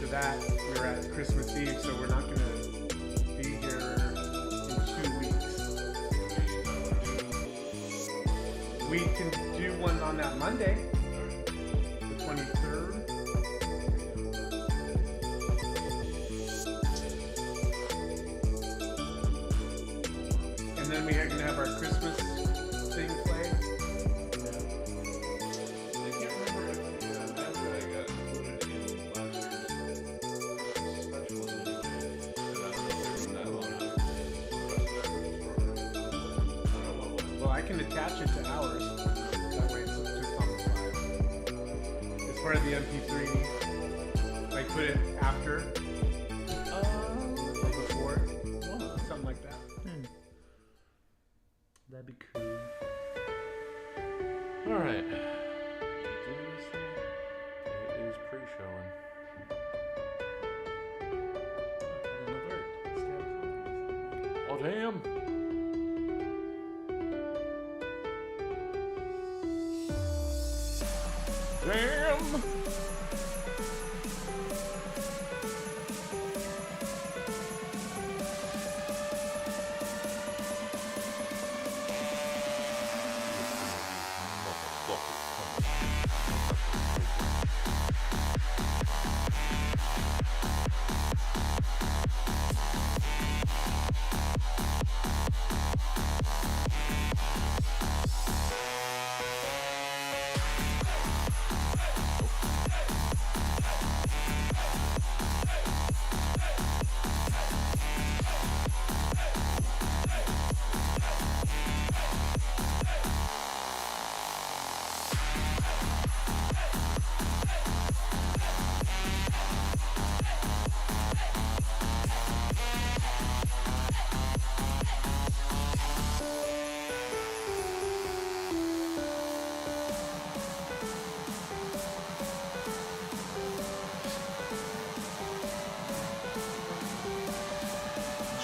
after that, we were at Christmas Eve, so we're not going to be here in 2 weeks. We can do one on that Monday, the 23rd. And then we are going to have our Christmas thing play. Well, I can attach it to ours. That way it's just on the file. It's part of the MP3. Like put it after or before. Something like that. That'd be cool. Alright. It is pre-showing. Oh, damn. Damn!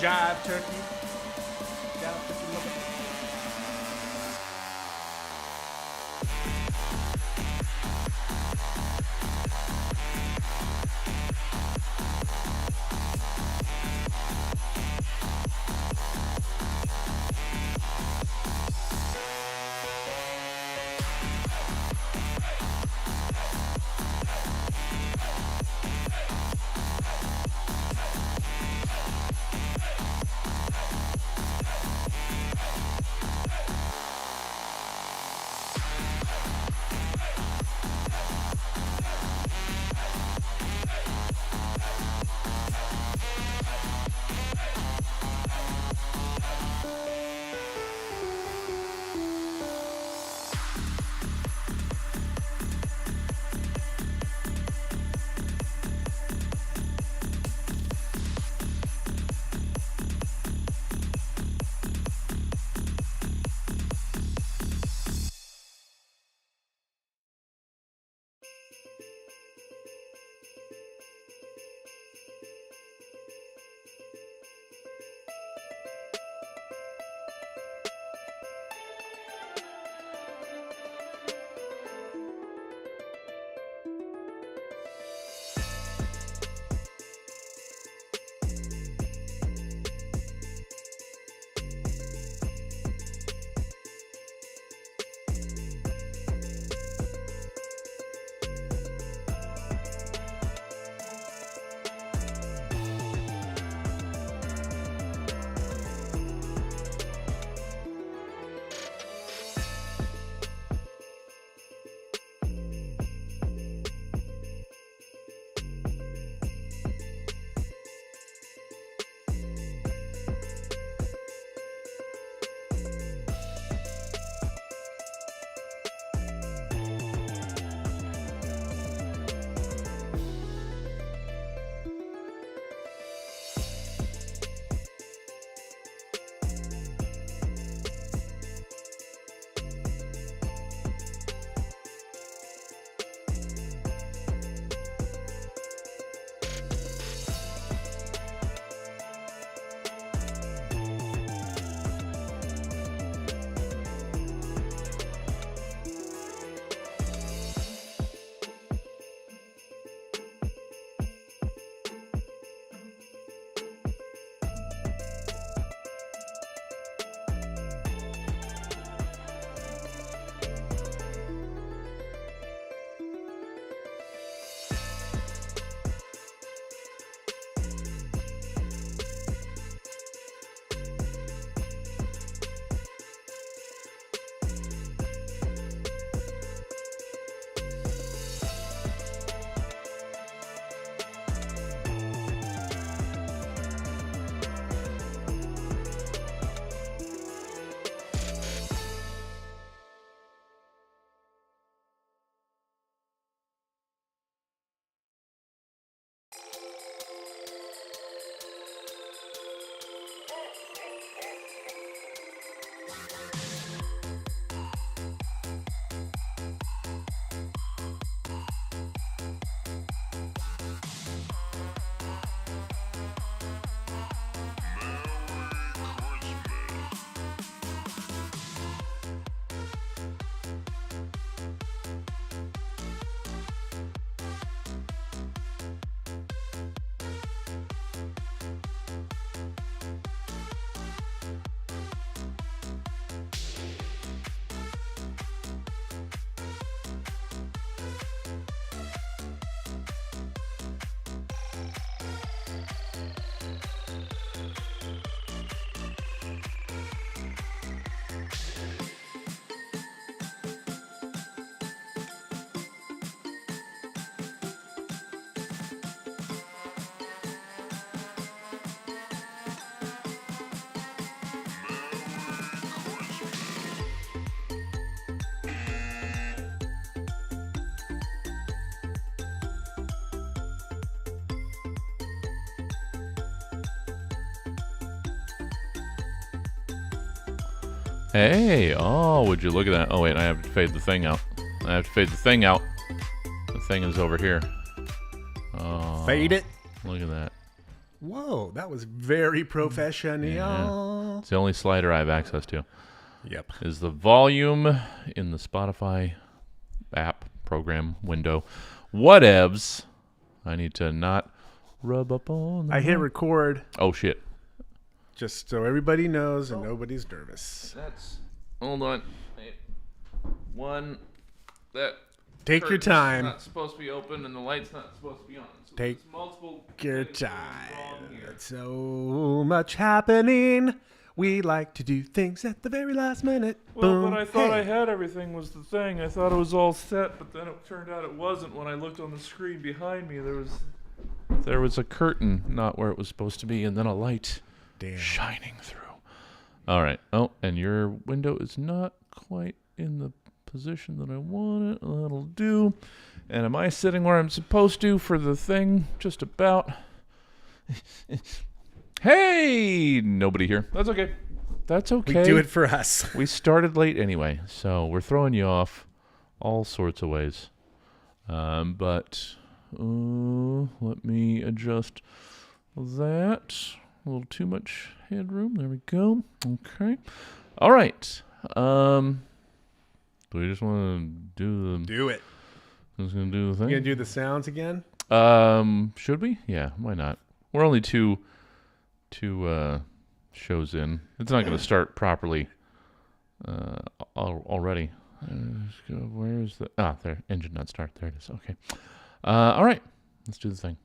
Jive turkey. Jive turkey mother. Hey, oh, would you look at that? Oh, wait, I have to fade the thing out. The thing is over here. Oh, Fade it. Look at that. Whoa, that was very professional. Yeah. It's the only slider I have access to. Yep. Is the volume in the Spotify app program window. Whatevs. I need to not rub up on the I hit record Oh, shit. just so everybody knows and nobody's nervous. Hold on. Wait. One. That. Take your time. Not supposed to be open and the light's not supposed to be on. So Take there's multiple your things going time. wrong here. So much happening. We like to do things at the very last minute. Well, Boom. but I thought Hey. I had everything was the thing. I thought it was all set, but then it turned out it wasn't. When I looked on the screen behind me, there was a curtain not where it was supposed to be, and then a light Damn. shining through. All right. Oh, and your window is not quite in the position that I want it. That'll do. And am I sitting where I'm supposed to for the thing? Just about. Hey, nobody here. That's okay. That's okay. We do it for us. We started late anyway, so we're throwing you off all sorts of ways. But let me adjust that. A little too much headroom. There we go. Okay. All right. Do we just want to do the? Do it. Just gonna do the thing. You gonna do the sounds again? Should we? Yeah. Why not? We're only two shows in. It's not going to start properly already. Where is the... there. Engine not start. There it is. Okay. All right. Let's do the thing.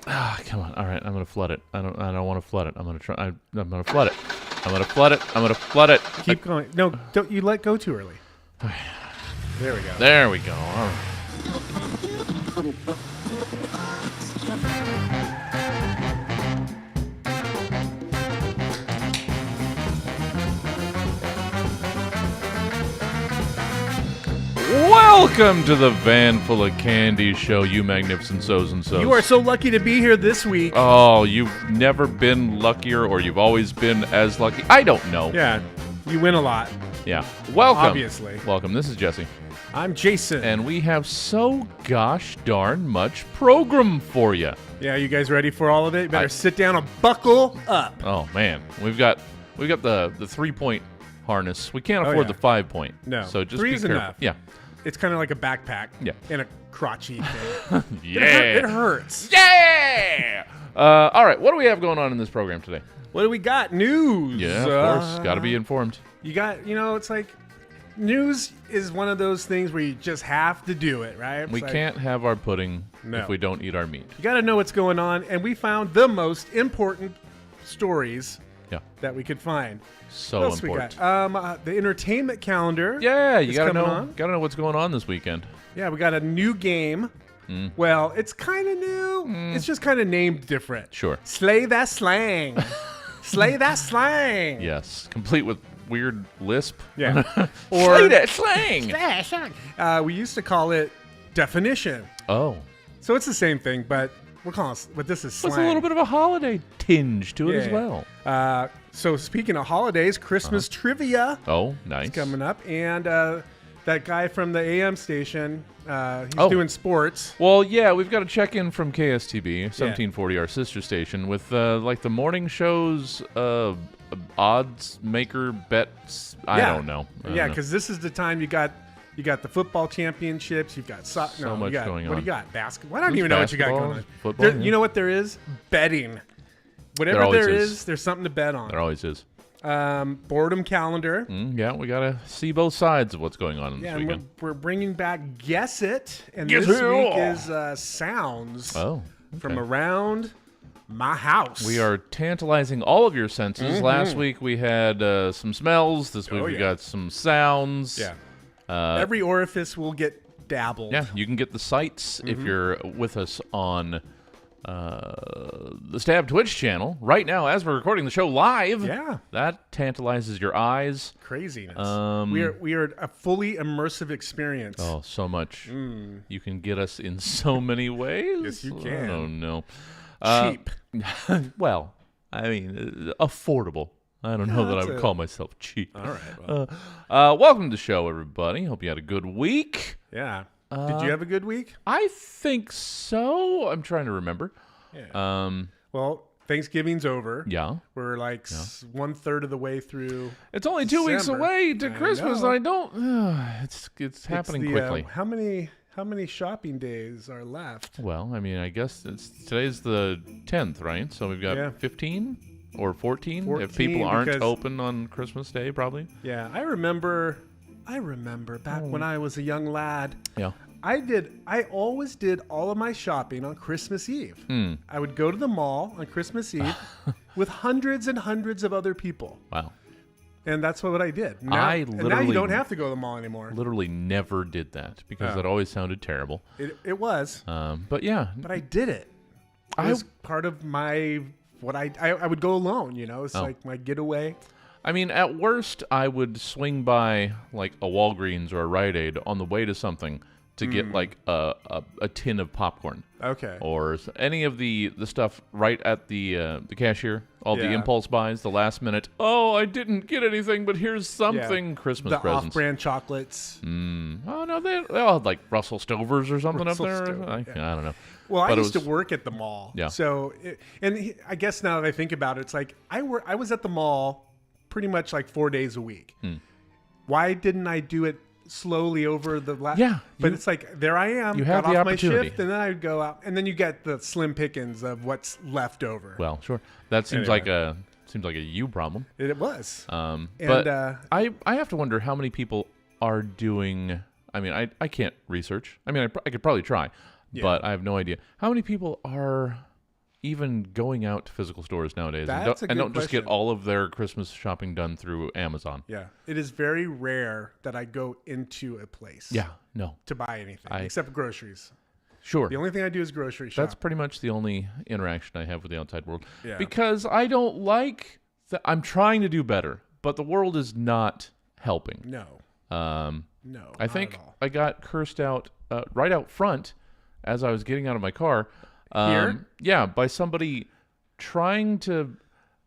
Come on. All right. I'm going to flood it. I don't want to flood it. I'm going to try... I'm going to flood it. I'm going to flood it. I'm going to flood it. Keep going. No, don't you let go too early. There we go. There we go. All right. Welcome to the Van Full of Candy show, you magnificent so's and so's. You are so lucky to be here this week. Oh, you've never been luckier, or you've always been as lucky. I don't know. Yeah, you win a lot. Yeah. Welcome. Obviously. Welcome. This is Jesse. I'm Jason. And we have so gosh darn much program for you. Yeah, you guys ready for all of it? You better sit down and buckle up. Oh, man. We've got the 3-point harness. We can't afford the 5-point. No. So just 3 be is careful. enough. Yeah. It's kind of like a backpack. Yeah. And a crotchy thing. Yeah. It hurts. Yeah. All right. What do we have going on in this program today? What do we got? News. Yeah, of course. Got to be informed. You got, it's like news is one of those things where you just have to do it, right? It's We like, can't have our pudding No. if we don't eat our meat. You got to know what's going on, and we found the most important stories Yeah. that we could find. So What else important. we got? The entertainment calendar. Yeah, you is gotta coming know. on. Gotta know what's going on this weekend. Yeah, we got a new game. Well, it's kind of new. It's just kind of named different. Sure. Slay that slang. Slay that slang. Yes, complete with weird lisp. Yeah. Slay that slang. Slay slang. We used to call it definition. Oh, So it's the same thing, but we're calling it, but this is slang. with a little bit of a holiday tinge to it as Yeah. well. So speaking of holidays, Christmas trivia Oh, nice. coming up, and that guy from the AM station, he's Oh. doing sports. Well, yeah, we've got a check-in from KSTB 1740, our sister station, with like the morning shows, odds maker bets. I don't know. Yeah, because this is the time you got the football championships. You've got So much going What do on. you got? Basketball. I don't There's even know what you got basketball, going on. football, There- yeah. You know what there is? Betting. Whatever There always there is. is, there's something to bet on. There always is. Boredom calendar. Yeah, we gotta see both sides of what's going on this Yeah, and weekend. we're bringing back Guess It, and Guess this It. week is sounds Oh, from okay. around my house. We are tantalizing all of your senses. Last week we had some smells. This week we yeah. got some sounds. Yeah. Every orifice will get dabbled. Yeah, you can get the sights if you're with us on the Stab Twitch channel right now as we're recording the show live. Yeah. That tantalizes your eyes. Craziness. We are a fully immersive experience. Oh, so much. You can get us in so many ways. Yes, you I can. don't know. Cheap. Well, I mean, affordable. I don't know that I would call myself cheap. All right. Well. Welcome to the show, everybody. Hope you had a good week. Yeah. Did you have a good week? I think so. I'm trying to remember. Yeah. Well, Thanksgiving's over. Yeah. We're like 1/3 of the way through. It's only 2 weeks away to Christmas. Know. I don't. It's happening quickly. How many shopping days are left? Well, I mean, I guess today's the 10th, right? So we've got 15 or 14 if people aren't open on Christmas Day, probably. Yeah, I remember back when I was a young lad. Yeah. I always did all of my shopping on Christmas Eve. I would go to the mall on Christmas Eve with hundreds and hundreds of other people. Wow. And that's what I did. Now you don't have to go to the mall anymore. Literally never did that because that always sounded terrible. It was. But yeah. But I did it. It was part of my I would go alone, It's like my getaway. I mean, at worst, I would swing by like a Walgreens or a Rite Aid on the way to something to get like a tin of popcorn. Okay. Or any of the stuff right at the cashier, all the impulse buys, the last minute, oh, I didn't get anything, but here's something, Christmas the presents. Off-brand chocolates. Oh, no, they all had like Russell Stovers or something up there. I don't know. Well, I used to work at the mall. Yeah. So, I guess now that I think about it, it's like I was at the mall pretty much like 4 days a week. Why didn't I do it slowly over the last? Yeah, but it's like there I am. You have got the off opportunity. my shift, and then I'd go out, and then you get the slim pickings of what's left over. Well, sure. That seems like a you problem. It was. But I have to wonder how many people are doing. I mean, I can't research. I mean, I could probably try, but I have no idea how many people are even going out to physical stores nowadays and don't just get all of their Christmas shopping done through Amazon. Yeah. It is very rare that I go into a place. Yeah, no. To buy anything except groceries. Sure. The only thing I do is grocery shop. That's pretty much the only interaction I have with the outside world. Yeah. Because I don't like I'm trying to do better, but the world is not helping. No. No. I think I got cursed out right out front as I was getting out of my car. Here? Yeah, by somebody trying to.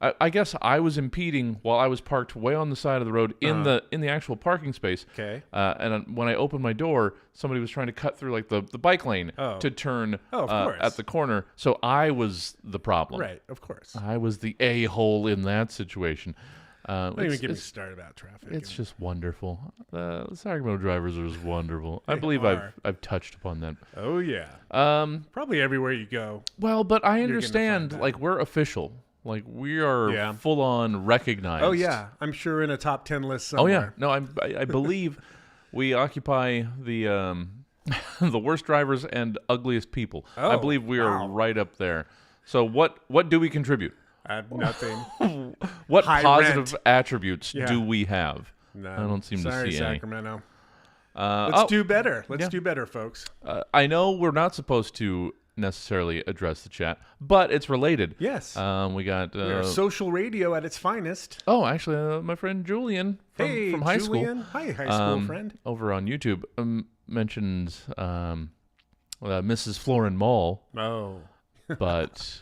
I guess I was impeding while I was parked way on the side of the road in the actual parking space. Okay. And when I opened my door, somebody was trying to cut through like the bike lane to turn of course. at the corner. So I was the problem. Right, of course. I was the a-hole in that situation. Don't even get me started about traffic. It's just wonderful. The Sacramento drivers are just wonderful. I believe I've touched upon that. Oh yeah. Probably everywhere you go. Well, but I understand. Like we're official. Like we are full on recognized. Oh yeah. I'm sure in a top 10 list somewhere. Oh yeah. No, I believe we occupy the the worst drivers and ugliest people. Oh, I believe we are right up there. So what do we contribute? Nothing. What High positive rent. attributes do we have? No, I don't seem to see Sacramento. any. Let's do better. Let's do better, folks. I know we're not supposed to necessarily address the chat, but it's related. Yes. We got social radio at its finest. Oh, actually, my friend Julian from high Julian. school. Hi, high school friend. Over on YouTube mentions Mrs. Florin Mall. Oh. But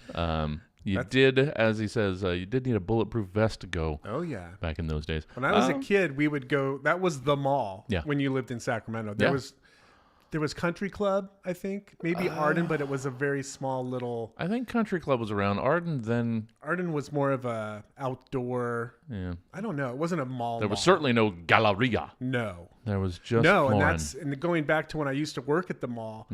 you did, as he says, you did need a bulletproof vest to go. Oh yeah. Back in those days. When I was a kid, we would go. That was the mall. Yeah. When you lived in Sacramento, there was Country Club. I think maybe Arden, but it was a very small little. I think Country Club was around Arden. Then Arden was more of a outdoor. Yeah. I don't know. It wasn't a mall. There was certainly no Galleria. No. There was just Florin. And going back to when I used to work at the mall.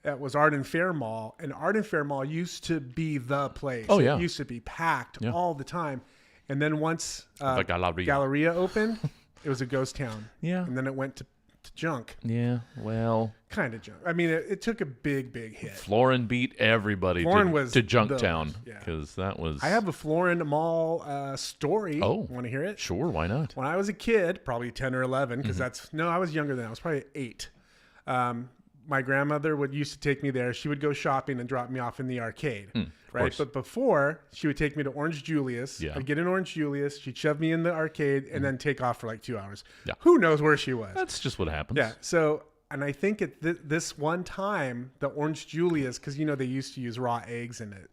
That was Arden Fair Mall, and Arden Fair Mall used to be the place. Oh, yeah. It used to be packed all the time. And then once the Galleria opened, it was a ghost town. Yeah. And then it went to junk. Yeah, well. Kind of junk. I mean, it took a big hit. Florin beat everybody to junk town because that was... I have a Florin Mall story. Oh. Want to hear it? Sure, why not? When I was a kid, probably 10 or 11, because I was younger than that. I was probably 8. My grandmother used to take me there. She would go shopping and drop me off in the arcade, right? But before, she would take me to Orange Julius. Yeah. I'd get in Orange Julius. She'd shove me in the arcade and then take off for like 2 hours. Yeah. Who knows where she was? That's just what happens. Yeah. So, and I think at this one time, the Orange Julius, because, they used to use raw eggs in it.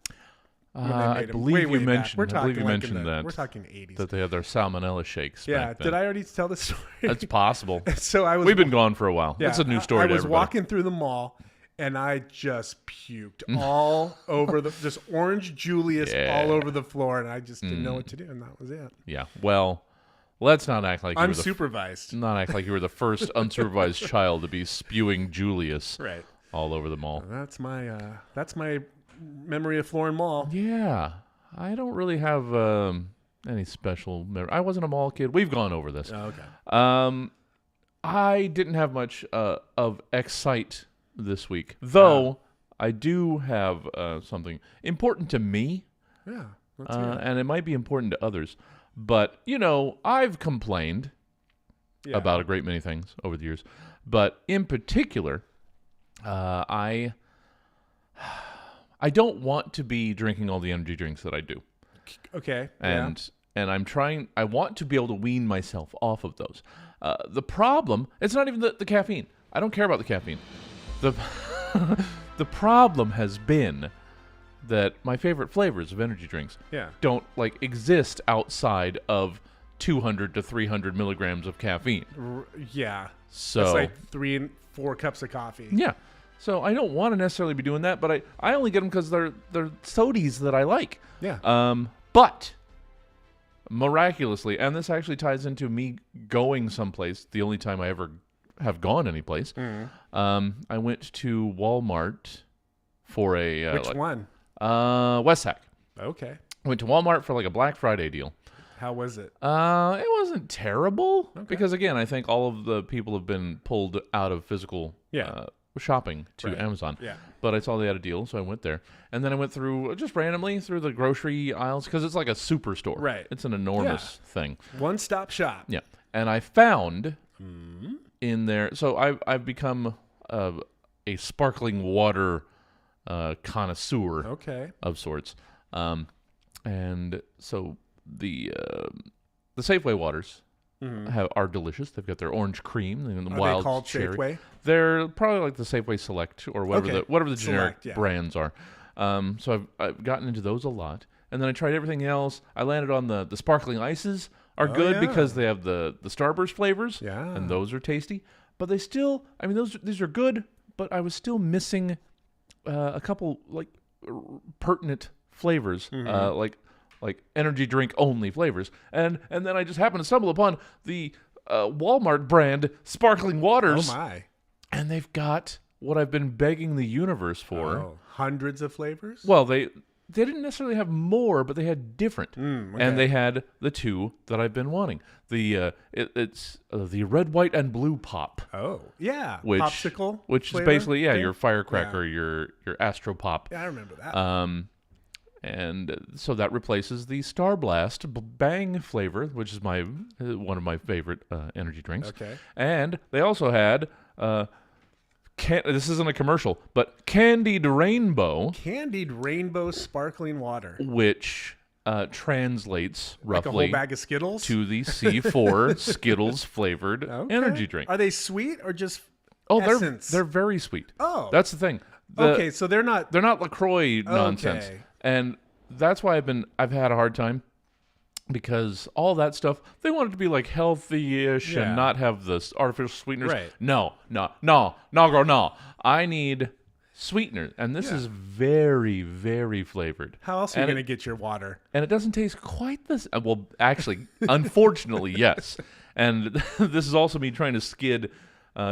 I believe you mentioned that. We're talking 80s. That they had their salmonella shakes. Yeah. Back then. Did I already tell this story? That's possible. So we've been gone for a while. Yeah, it's a new story. I to was everybody. walking through the mall, and I just puked all over just orange Julius all over the floor, and I just didn't know what to do, and that was it. Yeah. Well, let's not act like unsupervised. You were the first unsupervised child to be spewing Julius right all over the mall. That's my memory of Florin Mall. Yeah. I don't really have any special memory. I wasn't a mall kid. We've gone over this. Oh, okay. I didn't have much of Excite this week, though I do have something important to me. Yeah. And it might be important to others. But, I've complained about a great many things over the years. But in particular, I don't want to be drinking all the energy drinks that I do. Okay. And I want to be able to wean myself off of those. The problem, it's not even the caffeine. I don't care about the caffeine. The problem has been that my favorite flavors of energy drinks don't exist outside of 200 to 300 milligrams of caffeine. Yeah. So it's like 3 and 4 cups of coffee. Yeah. So I don't want to necessarily be doing that, but I only get them because they're sodies that I like. Yeah. But miraculously, and this actually ties into me going someplace, the only time I ever have gone anyplace, I went to Walmart for a... Which one? West Okay. I went to Walmart for a Black Friday deal. How was it? It wasn't terrible because, again, I think all of the people have been pulled out of physical shopping to Amazon. Yeah. But I saw they had a deal, so I went there. And then I went through, just randomly, through the grocery aisles because it's like a superstore. Right. It's an enormous thing. One-stop shop. Yeah. And I found in there, so I've become a sparkling water connoisseur of sorts. And so the Safeway waters are delicious. They've got their orange cream and the wild they called cherry. Safeway? They're probably like the Safeway Select or whatever the generic brands are. So I've gotten into those a lot. And then I tried everything else. I landed on the sparkling ices are good because they have the Starburst flavors. Yeah. And those are tasty. But they still, these are good, but I was still missing a couple pertinent flavors, like energy drink only flavors, and then I just happened to stumble upon the Walmart brand sparkling waters. Oh my! And they've got what I've been begging the universe for. Hundreds of flavors. Well, they didn't necessarily have more, but they had different, and they had the two that I've been wanting. It's the red, white, and blue pop. Oh yeah, popsicle, which flavor is basically your firecracker, your Astro Pop. Yeah, I remember that. And so that replaces the Star Blast Bang flavor, which is one of my favorite energy drinks. Okay. And they also had this isn't a commercial, but Candied Rainbow sparkling water, which translates roughly like a whole bag of Skittles to the C4 Skittles flavored energy drink. Are they sweet or just essence? They're very sweet. Oh, that's the thing. So they're not LaCroix nonsense. And that's why I've had a hard time, because all that stuff, they want it to be healthy-ish and not have the artificial sweeteners. Right. No, girl, no. I need sweetener, and this is very, very flavored. How else are you going to get your water? And it doesn't taste quite this. Well, actually, unfortunately, yes. And this is also me trying to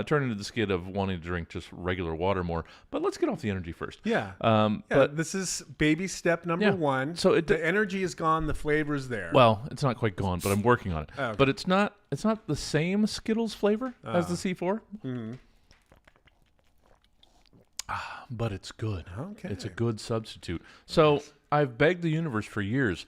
turn into the skid of wanting to drink just regular water more. But let's get off the energy first. Yeah. But this is baby step number 1. So the energy is gone, the flavor's there. Well, it's not quite gone, but I'm working on it. Okay. But it's not the same Skittles flavor as the C4. Mm-hmm. But it's good. Okay. It's a good substitute. So I've begged the universe for years,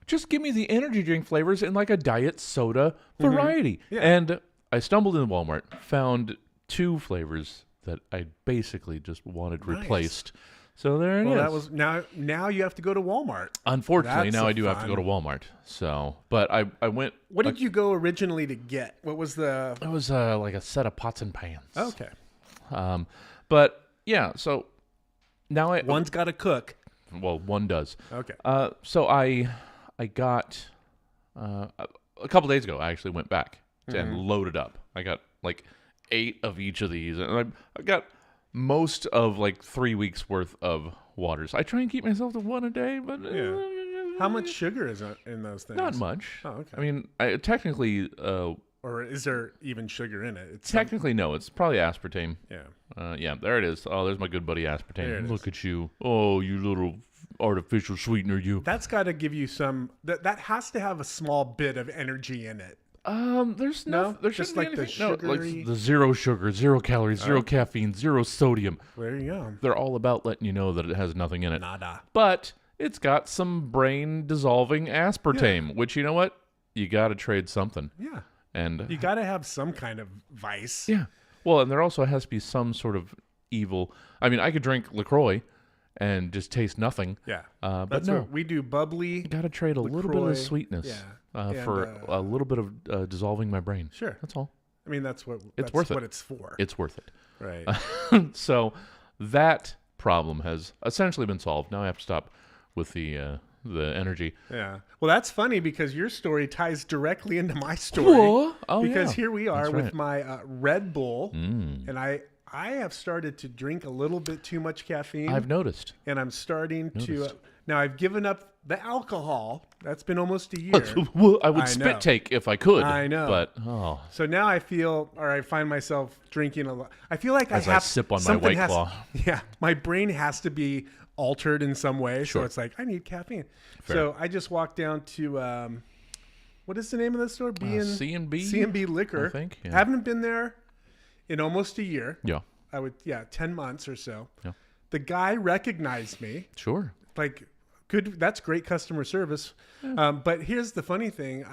just give me the energy drink flavors in a diet soda variety. Yeah. And I stumbled into Walmart, found 2 flavors that I basically just wanted replaced. So there it is. That was now you have to go to Walmart. Unfortunately, now I do have to go to Walmart. So, but I went. What did you go originally to get? What was the? It was like a set of pots and pans. Okay. But yeah, so now one's got to cook. Well, one does. Okay. So I got a couple days ago. I actually went back and loaded up. I got like 8 of each of these, and I got most of like 3 weeks worth of waters. I try and keep myself to 1 a day, but how much sugar is in those things? Not much. Oh, okay. I mean, technically. Or is there even sugar in it? Technically, no. It's probably aspartame. Yeah. Yeah, there it is. Oh, there's my good buddy aspartame. Look is. at you. Oh, you little artificial sweetener, you. That's got to give you some. That has to have a small bit of energy in it. There's no. There just shouldn't like be the anything. No, like sugary. the 0 sugar, 0 calories, 0 caffeine, 0 sodium. There you go. They're all about letting you know that it has nothing in it. Nada. But it's got some brain dissolving aspartame, which, you know what? You got to trade something. Yeah. And you got to have some kind of vice. Yeah. Well, and there also has to be some sort of evil. I mean, I could drink LaCroix and just taste nothing. Yeah. But That's no. what we do. Bubbly. You got to trade a little bit of sweetness for a little bit of dissolving my brain. Sure. That's all. I mean, that's what it's worth what it. it's for. It's worth it. Right. So that problem has essentially been solved. Now I have to stop with the energy. Yeah. Well, that's funny because your story ties directly into my story. Whoa. Oh, because yeah. here we are That's with right. my Red Bull, and I have started to drink a little bit too much caffeine. I've noticed. And I'm starting to now I've given up the alcohol. That's been almost a year. Well, I would I spit know. take if I could. I know. But So now I find myself drinking a lot. I feel like as I I have sip on my something White Claw. Yeah, my brain has to be altered in some way. Sure. So it's like I need caffeine. Fair. So I just walked down to what is the name of the store? C&B? C&B Liquor. I think. Yeah. Haven't been there in almost a year. Yeah. 10 months or so. Yeah. The guy recognized me. Sure. Like, good. That's great customer service. Yeah. But here's the funny thing.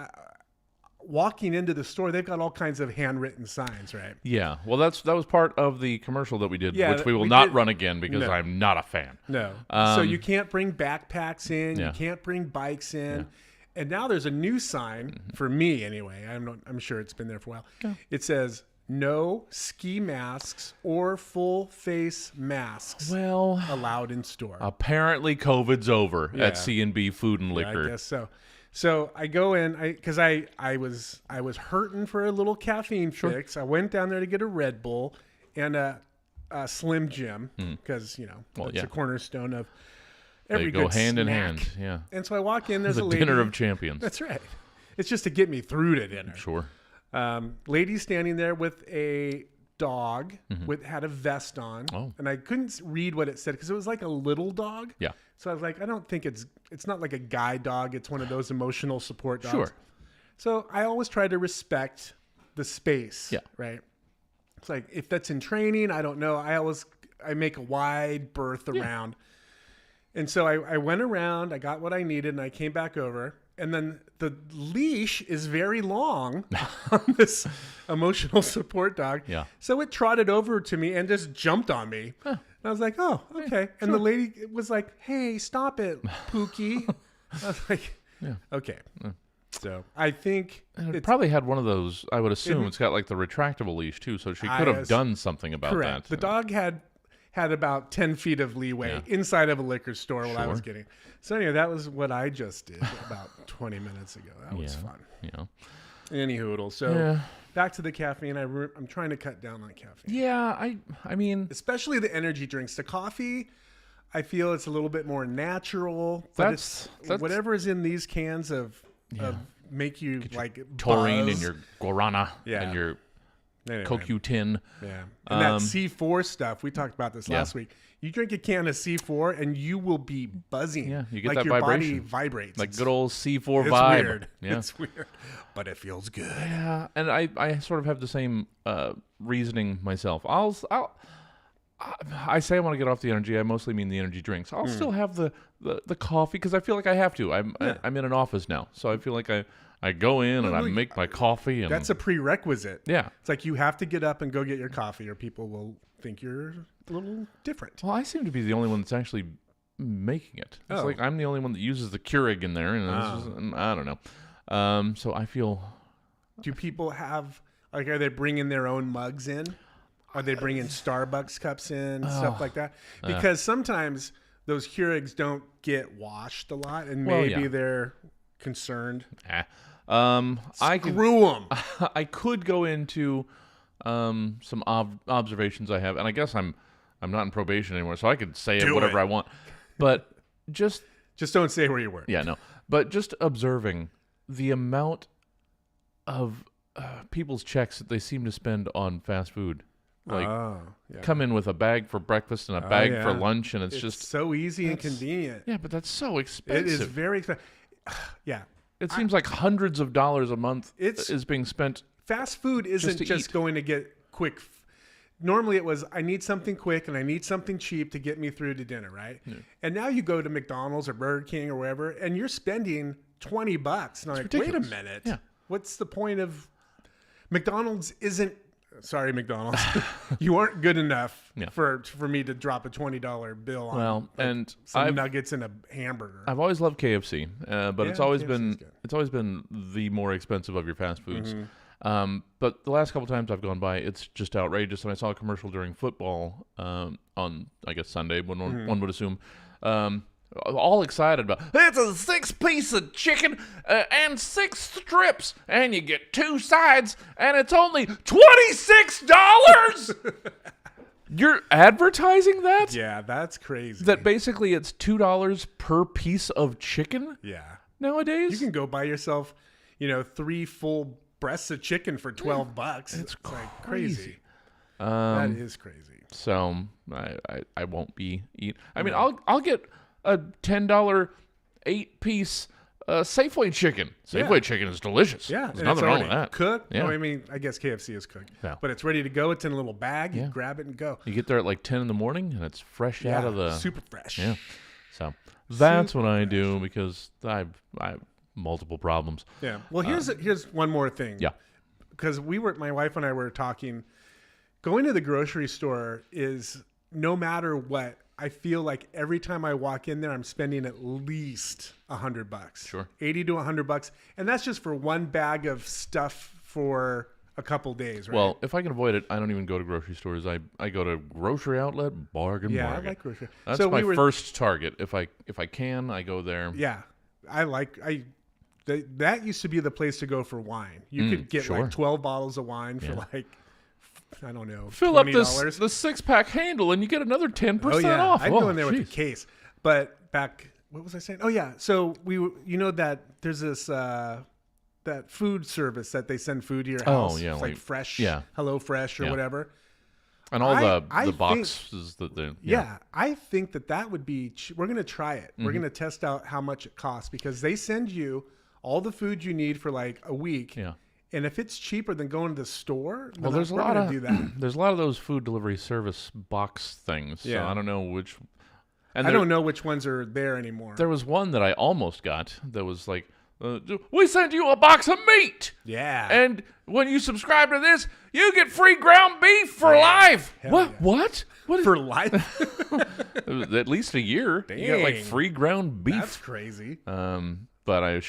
Walking into the store, they've got all kinds of handwritten signs, right? Yeah. Well, that was part of the commercial that we did, Yeah, which we will we not did- run again because No. I'm not a fan. No. So you can't bring backpacks in. Yeah. You can't bring bikes in. Yeah. And now there's a new sign for me anyway. I'm sure it's been there for a while. Yeah. It says no ski masks or full face masks Well, allowed in store. apparently COVID's over Yeah. at C&B Food and Yeah, Liquor. I guess so. So I go in because I was hurting for a little caffeine fix. I went down there to get a Red Bull and a Slim Jim because it's a cornerstone of every They go good hand in snack. hand. Yeah. And so I walk in. There's The a lady. dinner of champions. That's right. It's just to get me through to dinner. Sure. Lady standing there with a dog had a vest on, Oh. and I couldn't read what it said because it was like a little dog. Yeah. So I was like, I don't think it's not like a guide dog. It's one of those emotional support dogs. Sure. So I always try to respect the space. Yeah. Right. It's like if that's in training, I don't know. I make a wide berth around. And so I went around, I got what I needed, and I came back over. And then the leash is very long on this emotional support dog. Yeah. So it trotted over to me and just jumped on me. Huh. And I was like, oh, okay. And the lady was like, hey, stop it, Pookie. I was like, okay. So I think And it probably had one of those, I would assume. It's got like the retractable leash too, so she could have done something about correct. that. The dog had about 10 feet of leeway inside of a liquor store while I was getting. So anyway, that was what I just did about 20 minutes ago. That was fun. Yeah. Any hoodle. So back to the caffeine. I'm trying to cut down on caffeine. Yeah, I mean, Especially the energy drinks. The coffee, I feel it's a little bit more natural. But that's whatever is in these cans of make you like taurine buzz. and your guarana Yeah. and your Anyway. CoQ10. Yeah. And that C4 stuff, we talked about this last week. You drink a can of C4 and you will be buzzing. Yeah, you get like that your vibration. body vibrates. Like good old C4 it's vibe. Weird. Yeah. It's weird. But it feels good. Yeah, and I sort of have the same reasoning myself. I say I want to get off the energy. I mostly mean the energy drinks. I'll still have the coffee because I feel like I have to. I'm in an office now, so I feel like I go in and I make my coffee. And that's a prerequisite. Yeah. It's like you have to get up and go get your coffee or people will think you're a little different. Well, I seem to be the only one that's actually making it. It's like I'm the only one that uses the Keurig in there, and I don't know. So I feel. Do people have like? Are they bringing their own mugs in? Are they bringing Starbucks cups in, stuff like that? Because sometimes those Keurigs don't get washed a lot, and maybe they're concerned. Screw them. I could go into some observations I have, and I guess I'm not in probation anymore, so I could say whatever I want. But just don't say where you work. Yeah, no. But just observing the amount of people's checks that they seem to spend on fast food. Like, come in with a bag for breakfast and a bag for lunch, and it's just so easy and convenient. Yeah, but that's so expensive. It is very expensive. Yeah. It seems like hundreds of dollars a month is being spent. Fast food isn't just going to get quick. Normally it was, I need something quick and I need something cheap to get me through to dinner, right? Yeah. And now you go to McDonald's or Burger King or wherever, and you're spending $20. And I'm like, ridiculous. Wait a minute. Yeah. What's the point of McDonald's isn't, sorry, McDonald's, you aren't good enough for me to drop a $20 bill on some nuggets and a hamburger. I've always loved KFC, but it's always been the more expensive of your fast foods. Mm-hmm. But the last couple times I've gone by, it's just outrageous. And I saw a commercial during football on, I guess, Sunday, one would assume, all excited about, it's a 6-piece of chicken and 6 strips, and you get 2 sides, and it's only $26! You're advertising that? Yeah, that's crazy. That basically it's $2 per piece of chicken? Yeah. Nowadays? You can go buy yourself, 3 full breasts of chicken for $12. It's like crazy. That is crazy. So I won't be eating. I mean, I'll get a $10 8-piece Safeway chicken. Safeway chicken is delicious. Yeah, there's nothing wrong with that. Cooked. Yeah. No, I mean, I guess KFC is cooked, but it's ready to go. It's in a little bag. You grab it and go. You get there at like 10 in the morning, and it's fresh out of the super fresh. Yeah. So that's what I do because I have multiple problems. Yeah. Well, here's one more thing. Yeah. Because my wife and I were talking. Going to the grocery store is no matter what. I feel like every time I walk in there, I'm spending at least $100. Sure. $80 to $100. And that's just for one bag of stuff for a couple days, right? Well, if I can avoid it, I don't even go to grocery stores. I go to grocery outlet, bargain. Yeah, I like grocery. That's my first target. If I can, I go there. Yeah. That used to be the place to go for wine. You could get like 12 bottles of wine for like, I don't know, fill $20. up the 6-pack handle and you get another 10% off. I'd go in there with a case. But back, what was I saying? Oh yeah, so that there's this that food service that they send food to your house. Oh yeah, it's like fresh, Hello Fresh or whatever. And all the boxes that they I think that would be. We're gonna try it. We're gonna test out how much it costs because they send you all the food you need for like a week. Yeah. And if it's cheaper than going to the store, there's a lot of there's a lot of those food delivery service box things. Yeah. So I don't know which. And I don't know which ones are there anymore. There was one that I almost got that was like, we send you a box of meat. Yeah. And when you subscribe to this, you get free ground beef for life. What? Yeah. What? What for life? At least a year. Dang. You got like free ground beef. That's crazy. But I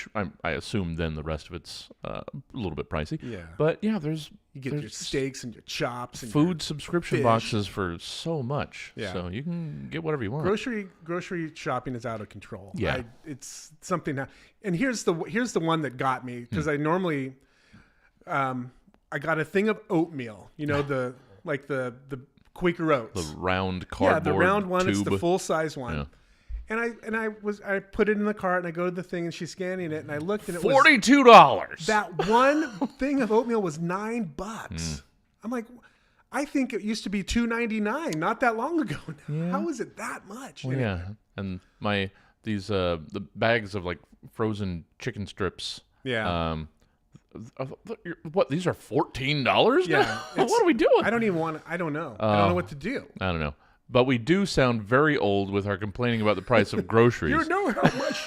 assume then the rest of it's a little bit pricey. Yeah. But yeah, you get your steaks and your chops and food subscription boxes for so much. Yeah. So you can get whatever you want. Grocery shopping is out of control. Yeah. It's something that, and here's the one that got me because I normally I got a thing of oatmeal. The Quaker Oats. The round cardboard. Yeah, the round one. Tube. It's the full size one. Yeah. And I put it in the cart and I go to the thing and she's scanning it and I looked and it was $42. That one thing of oatmeal was $9. I'm like, I think it used to be $2.99 not that long ago. Yeah. How is it that much? Well, yeah, and the bags of like frozen chicken strips. Yeah. What, these are $14? Yeah. What are we doing? I don't know. I don't know what to do. I don't know. But we do sound very old with our complaining about the price of groceries. You know how much?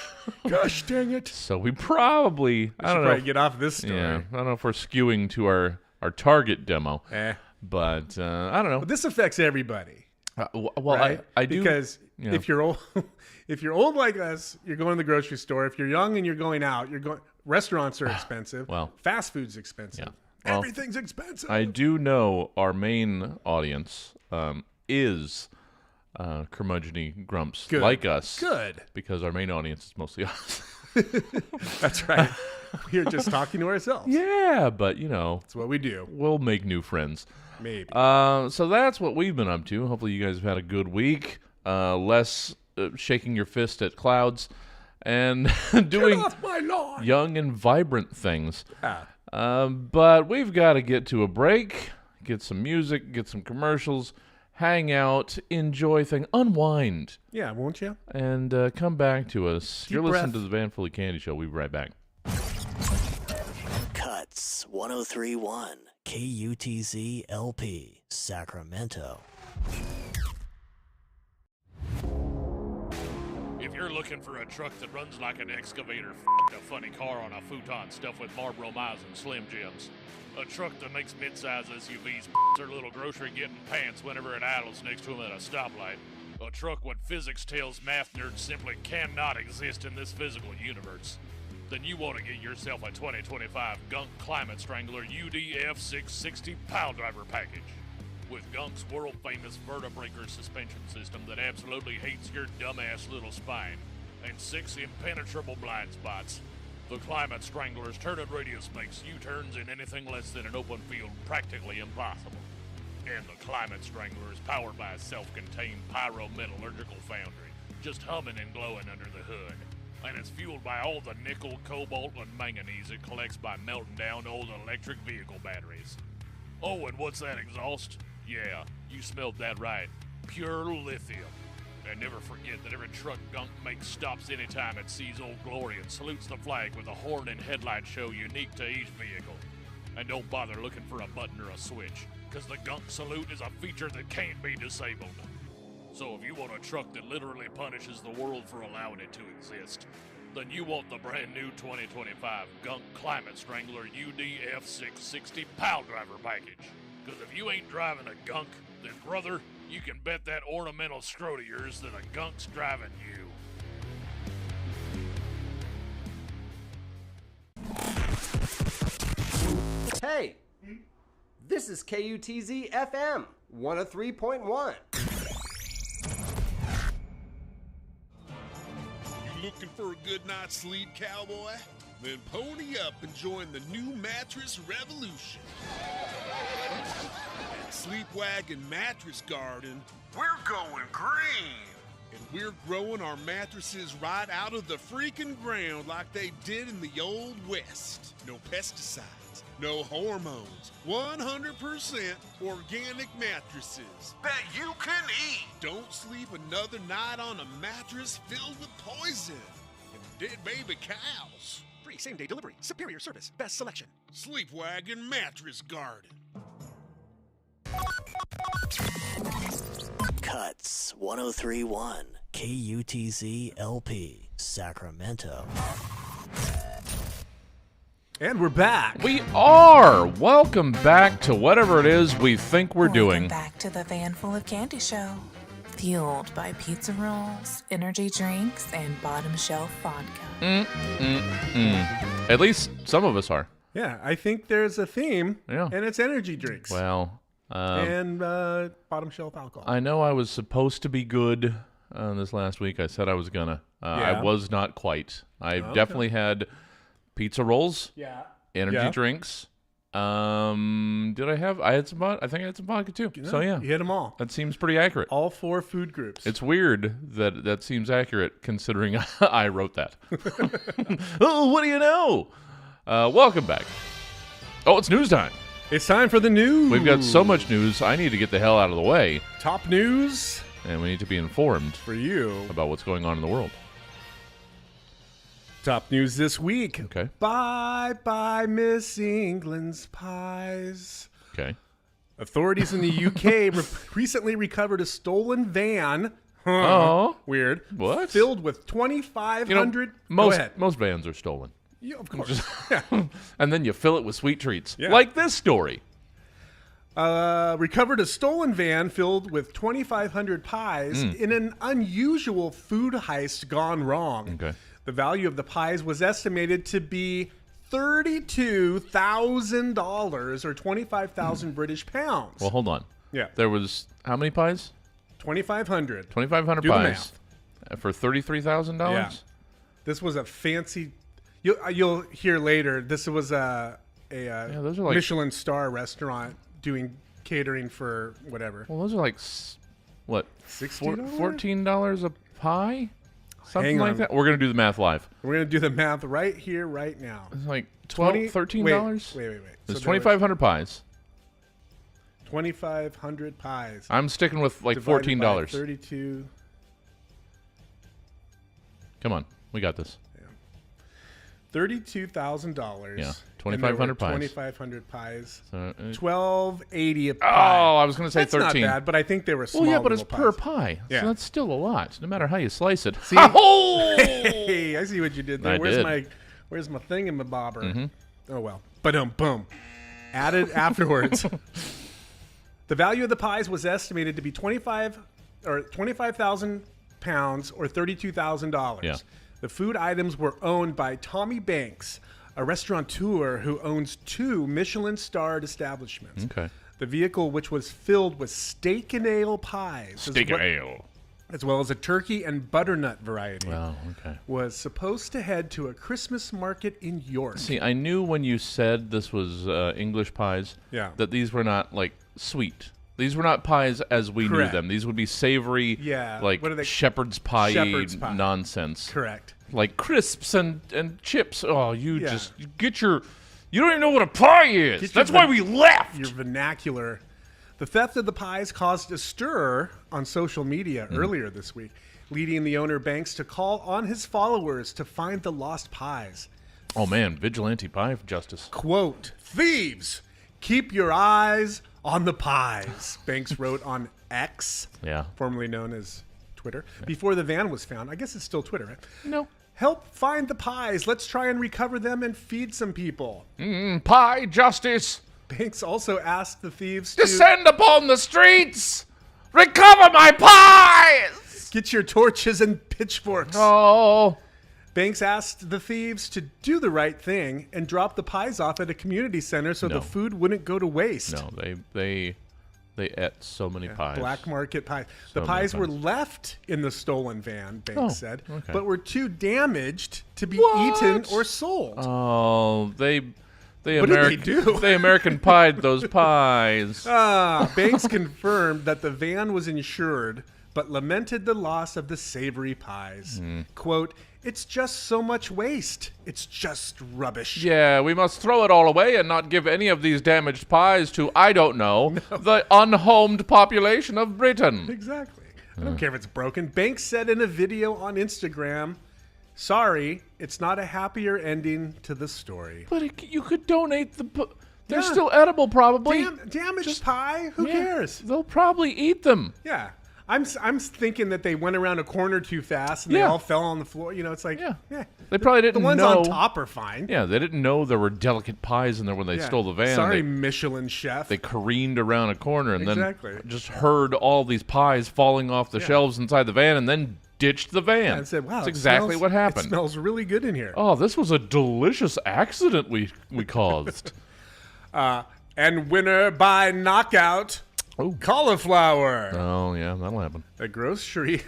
Gosh dang it. So we probably, I don't know. Get off this story. Yeah, I don't know if we're skewing to our target demo. But I don't know. But this affects everybody. Well, right? I do. Because if you're old like us, you're going to the grocery store. If you're young and you're going out, restaurants are expensive. Well, fast food's expensive. Yeah. Well, everything's expensive. I do know our main audience is curmudgeon-y grumps Good. like us. Good. Because our main audience is mostly us. That's right. We're just talking to ourselves. Yeah, but, That's what we do. we'll make new friends. Maybe. So that's what we've been up to. Hopefully you guys have had a good week. Less shaking your fist at clouds and doing off my lawn. young and vibrant things. Ah. But we've got to get to a break, get some music, get some commercials, hang out, enjoy things, unwind. Yeah, won't you? And come back to us. Deep You're listening breath. to the Van Fully Candy Show. We'll be right back. KUTZ 103.1 KUTZ LP Sacramento. If you're looking for a truck that runs like an excavator, a funny car on a futon stuffed with Marlboro Miles and Slim Jims, a truck that makes mid-size SUVs their little grocery-getting pants whenever it idles next to them at a stoplight, a truck what physics tells math nerds simply cannot exist in this physical universe, then you want to get yourself a 2025 Gunk Climate Strangler UDF 660 pile driver package. With Gunk's world-famous vertebreaker suspension system that absolutely hates your dumbass little spine, and 6 impenetrable blind spots, the Climate Strangler's turn-in radius makes U-turns in anything less than an open field practically impossible. And the Climate Strangler is powered by a self-contained pyrometallurgical foundry, just humming and glowing under the hood. And it's fueled by all the nickel, cobalt, and manganese it collects by melting down old electric vehicle batteries. Oh, and what's that exhaust? Yeah, you smelled that right. Pure lithium. And never forget that every truck Gunk makes stops anytime it sees Old Glory and salutes the flag with a horn and headlight show unique to each vehicle. And don't bother looking for a button or a switch, because the Gunk salute is a feature that can't be disabled. So if you want a truck that literally punishes the world for allowing it to exist, then you want the brand new 2025 Gunk Climate Strangler UDF 660 pile driver package. Because if you ain't driving a Gunk, then brother, you can bet that ornamental scrot of yours that a Gunk's driving you. Hey, this is KUTZ FM 103.1. You looking for a good night's sleep, cowboy? Then pony up and join the new mattress revolution. At Sleepwagon Mattress Garden, we're going green. And we're growing our mattresses right out of the freaking ground like they did in the old West. No pesticides, no hormones, 100% organic mattresses that you can eat. Don't sleep another night on a mattress filled with poison and dead baby cows. Free same-day delivery, superior service, best selection. Sleepwagon Mattress Garden. KUTZ 103.1 KUTZ LP Sacramento. And we're back. We are! Welcome back to whatever it is we think we're doing. Welcome back to the Van Full of Candy Show. Fueled by pizza rolls, energy drinks, and bottom shelf vodka. At least some of us are. Yeah, I think there's a theme, Yeah. and it's energy drinks Well, and bottom shelf alcohol. I know I was supposed to be good this last week. I said I was gonna. I Yeah. was not quite. I definitely had pizza rolls, Yeah. energy drinks. Did I have? I had some. I think I had some vodka too. So yeah, You hit them all. that seems pretty accurate. All 4 food groups. It's weird that seems accurate considering I wrote that. Oh, what do you know? Welcome back. Oh, it's news time. It's time for the news. We've got so much news. I need to get the hell out of the way, Top news and we need to be informed for you. about what's going on in the world. Top news this week. Okay. Bye-bye, Miss England's pies. Okay. Authorities in the UK recently recovered a stolen van. Oh. Weird. What? Filled with 2,500. Go ahead. Most vans are stolen. Yeah, of course. Yeah. And then you fill it with sweet treats. Yeah. Like this story. Recovered a stolen van filled with 2,500 pies in an unusual food heist gone wrong. Okay. The value of the pies was estimated to be $32,000 or 25,000 British pounds. Well, hold on. Yeah. There was how many pies? $2,500. 2,500 Do the pies for $33,000. Yeah. This was a fancy. You'll hear later. This was a those are like, Michelin star restaurant doing catering for whatever. Well, those are like what? $60? $14 a pie. Something Hang like on. that. We're gonna do the math live. We're gonna do the math right here, right now. It's like $13. Wait. There's 2,500 pies. 2,500 pies. I'm sticking with like divided by $14. 32. Come on, we got this. $32,000. Yeah, 2,500 pies. 2,500 pies. So, $12.80 a pie. oh, I was gonna say That's 13. not bad, but I think they were small. Well, yeah, but it's little per pies. pie, Yeah. so that's still a lot. No matter how you slice it. See? Oh! Hey, I see what you did there. I did. Where's my thing in my bobber? Mm-hmm. Oh well. Boom. Added afterwards. The value of the pies was estimated to be 25,000 pounds or $32,000. Yeah. The food items were owned by Tommy Banks, a restaurateur who owns 2 Michelin-starred establishments. Okay. The vehicle, which was filled with steak and ale pies, as well as a turkey and butternut variety, Wow. Okay. was supposed to head to a Christmas market in York. See, I knew when you said this was English pies, Yeah. that these were not like sweet. These were not pies as we Correct. knew them. These would be savory, Yeah. like What are they? shepherd's pie Shepherd's pie. nonsense. Correct. Like crisps and chips. Oh, you Yeah. just get your. You don't even know what a pie is. Get your That's why we left. Your vernacular. The theft of the pies caused a stir on social media earlier this week, leading the owner Banks to call on his followers to find the lost pies. Oh man, vigilante pie justice. Quote, "Thieves, keep your eyes on the pies," Banks wrote on X, Yeah. formerly known as Twitter, before the van was found. I guess it's still Twitter, right? No. "Help find the pies. Let's try and recover them and feed some people." Pie justice. Banks also asked the thieves to Descend upon the streets. Recover my pies. get your torches and pitchforks. Oh. Banks asked the thieves to do the right thing and drop the pies off at a community center so No. the food wouldn't go to waste. No, they ate so many pies. Black market pies. The So pies many were pies. left in the stolen van, Banks said, okay. but were too damaged to be What? eaten or sold. Oh, they What did they do? They American pied those pies. Banks confirmed that the van was insured, but lamented the loss of the savory pies. Quote, "It's just so much waste. It's just rubbish." Yeah, we must throw it all away and not give any of these damaged pies to, I don't know, the unhomed population of Britain. Exactly. I don't care if it's broken. Banks said in a video on Instagram, "Sorry, it's not a happier ending to the story." But you could donate they're Yeah. still edible, probably. Damaged pie? Who Yeah, cares? They'll probably eat them. Yeah. I'm thinking that they went around a corner too fast and they Yeah. all fell on the floor. You know, it's like, Yeah. yeah. They probably The didn't ones know. on top are fine. Yeah, they didn't know there were delicate pies in there when they Yeah. stole the van. Sorry, They, Michelin chef. they careened around a corner and Exactly. then just heard all these pies falling off the shelves inside the van and then ditched the van. and said, "Wow, that's it exactly smells- what happened. It smells really good in here." Oh, this was a delicious accident we caused. And winner by knockout, Oh. cauliflower. Oh, yeah, that'll happen. A grocery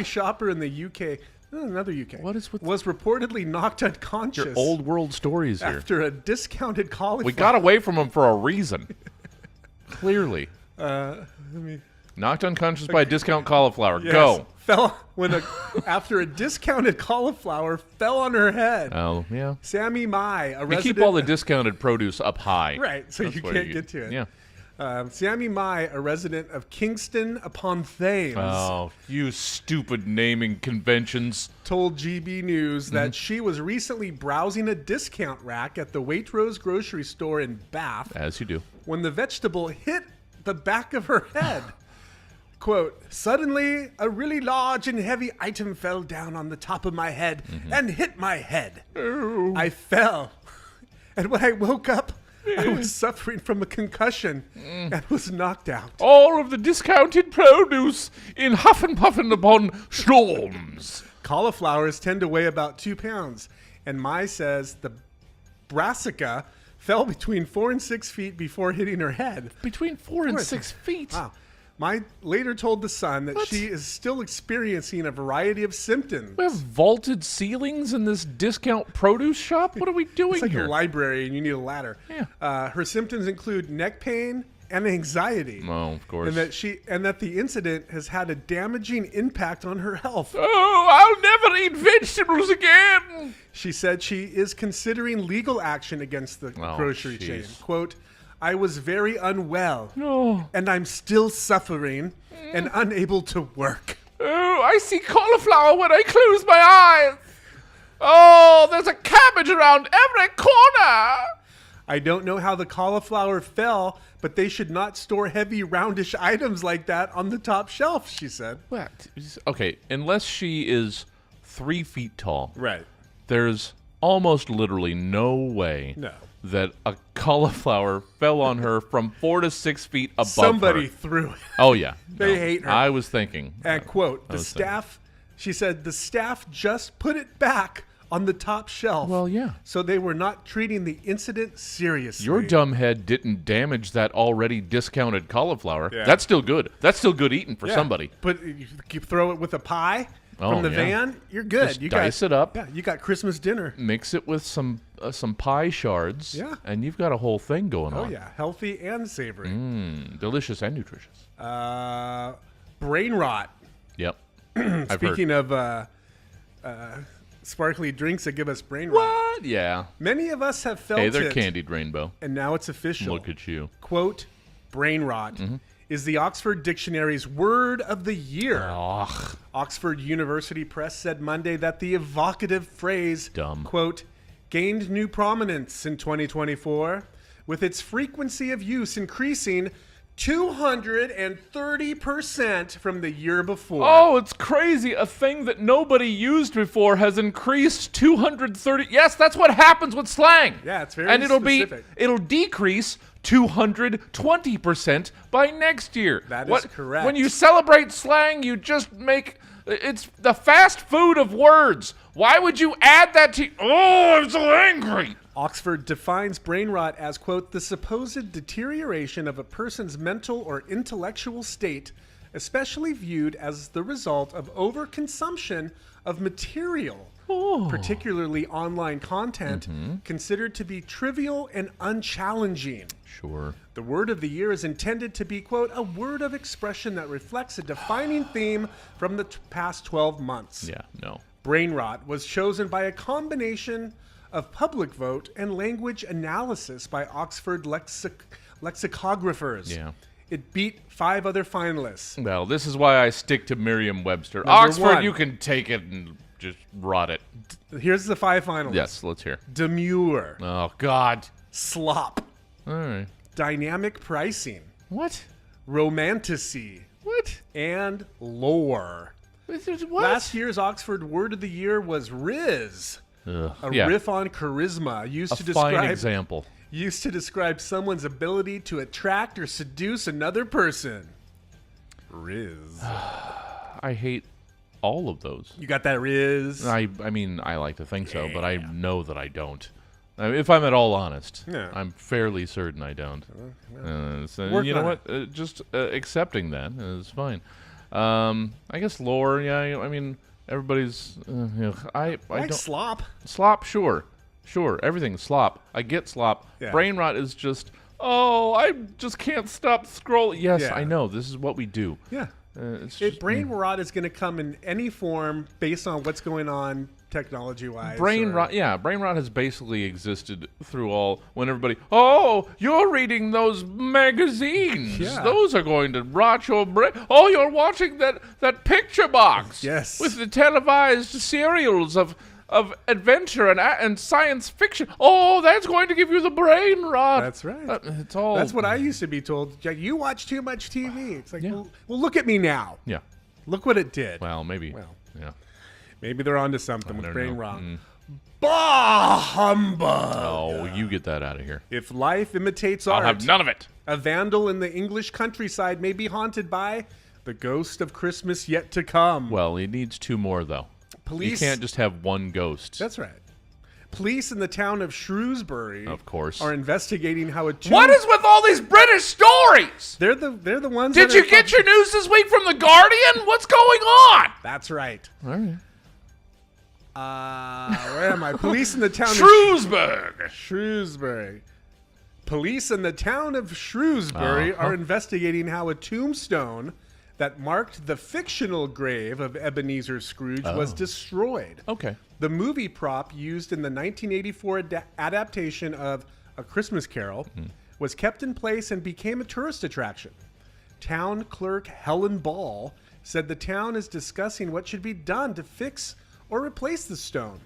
shopper in the UK, another UK, What is with- was reportedly knocked unconscious Your old world stories here. after a discounted cauliflower. We got away from them for a reason. Clearly. Let me Knocked unconscious by a discount cauliflower. Yes. Go. Fell after a discounted cauliflower fell on her head. Oh, yeah. Sammy Mai, a You resident. keep all the discounted produce up high. Right, so That's you what can't get to it. Yeah. Sammy Mai, a resident of Kingston upon Thames, Oh, you stupid naming conventions. told GB News Mm-hmm. that she was recently browsing a discount rack at the Waitrose grocery store in Bath As you do. when the vegetable hit the back of her head. Quote, "Suddenly, a really large and heavy item fell down on the top of my head and hit my head. I fell. And when I woke up, I was suffering from a concussion and was knocked out." All of the discounted produce in huff and puffing upon storms. Cauliflowers tend to weigh about 2 pounds. And Mai says the brassica fell between 4 and 6 feet before hitting her head. Between 4 and 6 feet. Wow. later told The Sun that she is still experiencing a variety of symptoms. We have vaulted ceilings in this discount produce shop? What are we doing It's like here? a library and you need a ladder. Yeah. Her symptoms include neck pain and anxiety. Oh, of course. And that the incident has had a damaging impact on her health. Oh, I'll never eat vegetables again. She said she is considering legal action against the grocery chain. Quote, I was very unwell, and I'm still suffering and unable to work. Oh, I see cauliflower when I close my eyes. Oh, there's a cabbage around every corner. I don't know how the cauliflower fell, but they should not store heavy, roundish items like that on the top shelf, she said. What? Okay, unless she is 3 feet tall. Right. There's almost literally no way that a cauliflower fell on her from 4 to 6 feet above Somebody her. threw it. Oh, yeah. They hate her. I was thinking. And quote, she said, the staff just put it back on the top shelf. Well, yeah. So they were not treating the incident seriously. Your dumb head didn't damage that already discounted cauliflower. Yeah. That's still good. That's still good eating for somebody. But you throw it with a pie from the van, you're good. Just you dice it up. Yeah, you got Christmas dinner. Mix it with some pie shards. Yeah. And you've got a whole thing going on. Oh, yeah. Healthy and savory. Delicious and nutritious. Brain rot. Yep. Speaking of sparkly drinks that give us brain rot. What? Yeah. Many of us have felt Hey, they're it. candied rainbow. And now it's official. Look at you. Quote, brain rot is the Oxford Dictionary's word of the year. Ugh. Oxford University Press said Monday that the evocative phrase, quote, gained new prominence in 2024, with its frequency of use increasing 230% from the year before. Oh, it's crazy. A thing that nobody used before has increased 230. Yes, that's what happens with slang. Yeah, it's very and specific. it'll decrease 220% by next year. That is correct. When you celebrate slang, you just make it's the fast food of words. Why would you add that to? Oh, I'm so angry. Oxford defines brain rot as, quote, the supposed deterioration of a person's mental or intellectual state, especially viewed as the result of overconsumption of material, particularly online content, considered to be trivial and unchallenging. Sure. The word of the year is intended to be, quote, a word of expression that reflects a defining theme from the past 12 months. Yeah, no. Brain rot was chosen by a combination of public vote and language analysis by Oxford lexicographers. Yeah. It beat 5 other finalists. Well, this is why I stick to Merriam-Webster. Number Oxford, 1. you can take it and just rot it. Here's the 5 finalists. Yes, let's hear. Demure. Oh, God. Slop. All right. Dynamic pricing. What? Romanticy. What? And lore. What? Last year's Oxford word of the year was Riz. Ugh. A riff on charisma used to describe someone's ability to attract or seduce another person. Riz. I hate all of those. You got that Riz? I mean, I like to think so, but I know that I don't. If I'm at all honest, I'm fairly certain I don't. So you know what? Just accepting that is fine. I guess lore. Yeah, I mean, everybody's. I don't slop. Slop, sure. Everything's slop. I get slop. Yeah. Brain rot is just. Oh, I just can't stop scrolling. Yes, I know. This is what we do. Yeah. Brain rot is going to come in any form based on what's going on technology-wise. Brain rot has basically existed through all when everybody, oh, you're reading those magazines. Yeah. Those are going to rot your brain. Oh, you're watching that picture box. Yes. With the televised serials of adventure and science fiction. Oh, that's going to give you the brain rot. That's right. That's what I used to be told. Jack, you watch too much TV. It's like, well, look at me now. Yeah. Look what it did. Well, maybe. Yeah. Maybe they're onto something with brain know. rot. Bah humbug. Oh, you get that out of here. If life imitates art, I'll have none of it. A vandal in the English countryside may be haunted by the ghost of Christmas yet to come. Well, he needs 2 more, though. Police. You can't just have one ghost. That's right. Police in the town of Shrewsbury, of course, are investigating how a What is with all these British stories? They're the ones. Did you get your news this week from The Guardian? What's going on? That's right. All right. Where am I? Police in the town of Shrewsbury. Police in the town of Shrewsbury are investigating how a tombstone that marked the fictional grave of Ebenezer Scrooge was destroyed. Okay. The movie prop used in the 1984 adaptation of A Christmas Carol was kept in place and became a tourist attraction. Town clerk Helen Ball said the town is discussing what should be done to fix or replace the stone.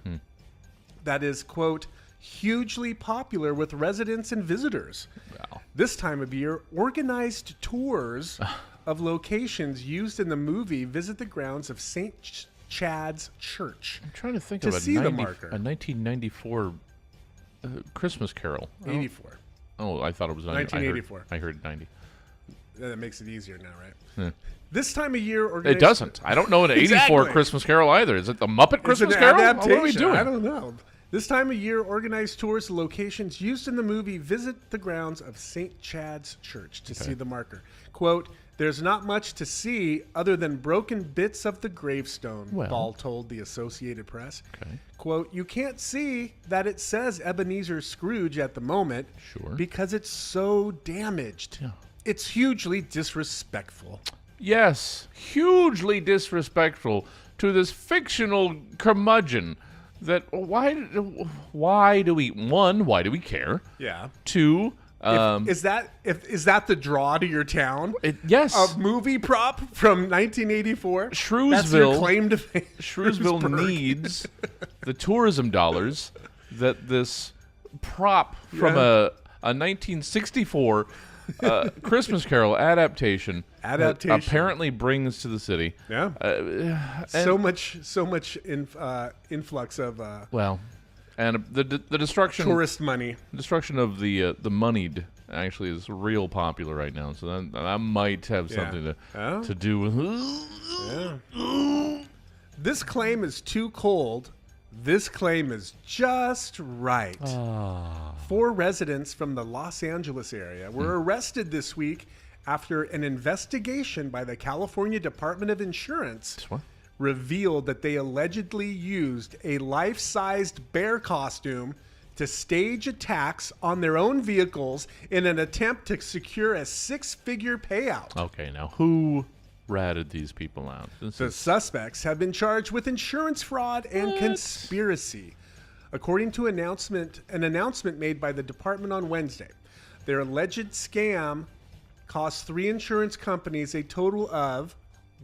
That is, quote, hugely popular with residents and visitors. Wow. This time of year, organized tours of locations used in the movie visit the grounds of St. Chad's Church. I'm trying to think to of see the marker. A 1994 Christmas Carol. 84. Oh, I thought it was 1984. I heard 90. That makes it easier now, right? This time of year, it doesn't. I don't know an 84 Christmas Carol either. Is it the Muppet Christmas Carol? Adaptation. What are we doing? I don't know. This time of year, organized tours of locations used in the movie visit the grounds of St. Chad's Church to see the marker. Quote, there's not much to see other than broken bits of the gravestone, Ball told the Associated Press. Okay. Quote, you can't see that it says Ebenezer Scrooge at the moment because it's so damaged. Yeah. It's hugely disrespectful. Yes, hugely disrespectful to this fictional curmudgeon. That why do we care? Yeah. Two, is that the draw to your town? Yes. A movie prop from 1984. Shrewsbury. That's your claim to fame. Shrewsbury needs the tourism dollars that this prop from a 1964 Christmas Carol adaptation apparently brings to the city. Yeah. So much influx of and the destruction tourist money. Destruction of the moneyed actually is real popular right now. So that might have something to do with. This claim is too cold. This claim is just right. 4 residents from the Los Angeles area were arrested this week after an investigation by the California Department of Insurance revealed that they allegedly used a life-sized bear costume to stage attacks on their own vehicles in an attempt to secure a 6-figure payout. Okay, now who ratted these people out? The suspects have been charged with insurance fraud and conspiracy. According to an announcement made by the department on Wednesday, their alleged scam cost 3 insurance companies a total of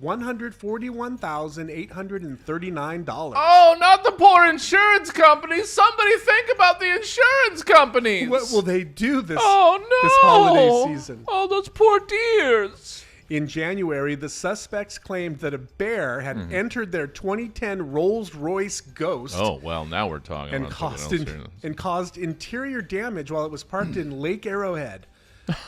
$141,839. Oh, not the poor insurance companies. Somebody think about the insurance companies. What will they do this this holiday season? Oh, those poor dears. In January, the suspects claimed that a bear had entered their 2010 Rolls-Royce Ghost. Oh, well, now we're talking and about caused interior damage while it was parked in Lake Arrowhead,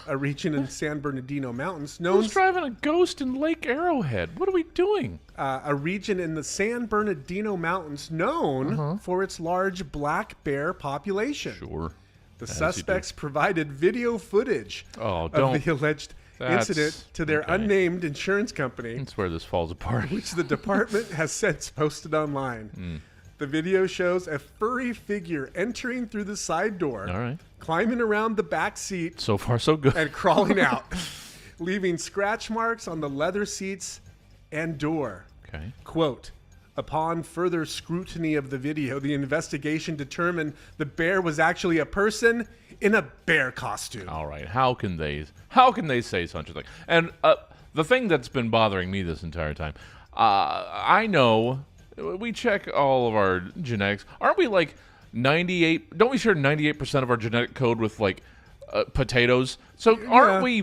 a region in San Bernardino Mountains. Who's driving a Ghost in Lake Arrowhead? What are we doing? A region in the San Bernardino Mountains known for its large black bear population. Sure. The suspects provided video footage of the alleged incident to their unnamed insurance company. That's where this falls apart. Which the department has since posted online. The video shows a furry figure entering through the side door, climbing around the back seat. So far, so good. And crawling out, leaving scratch marks on the leather seats and door. Okay. Quote, upon further scrutiny of the video, the investigation determined the bear was actually a person in a bear costume. All right. How can they say such a thing? And the thing that's been bothering me this entire time, I know we check all of our genetics. Aren't we like 98? Don't we share 98% of our genetic code with like potatoes? So aren't we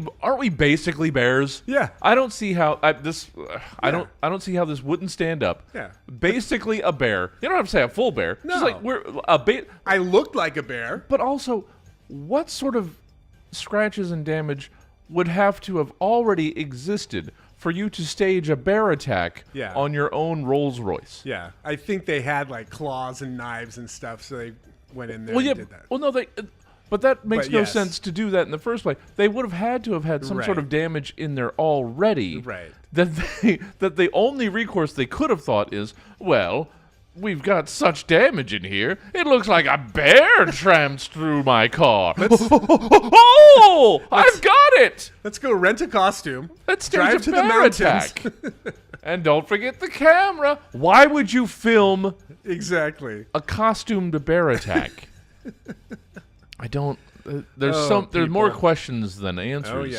basically bears? Yeah. I don't see how I don't see how this wouldn't stand up. Yeah. Basically a bear. You don't have to say a full bear. No. Just like we're a bit. I looked like a bear. But also, what sort of scratches and damage would have to have already existed for you to stage a bear attack on your own Rolls Royce? Yeah, I think they had like claws and knives and stuff, so they went in there and did that. Well, no, but that makes no yes. sense to do that in the first place. They would have had to have had some sort of damage in there already. Right. That the only recourse they could have thought is, well, we've got such damage in here. It looks like a bear tramped through my car. I've got it. Let's go rent a costume. Let's drive to the mountains. Attack. And don't forget the camera. Why would you film exactly a costumed bear attack? I don't. There's more questions than answers.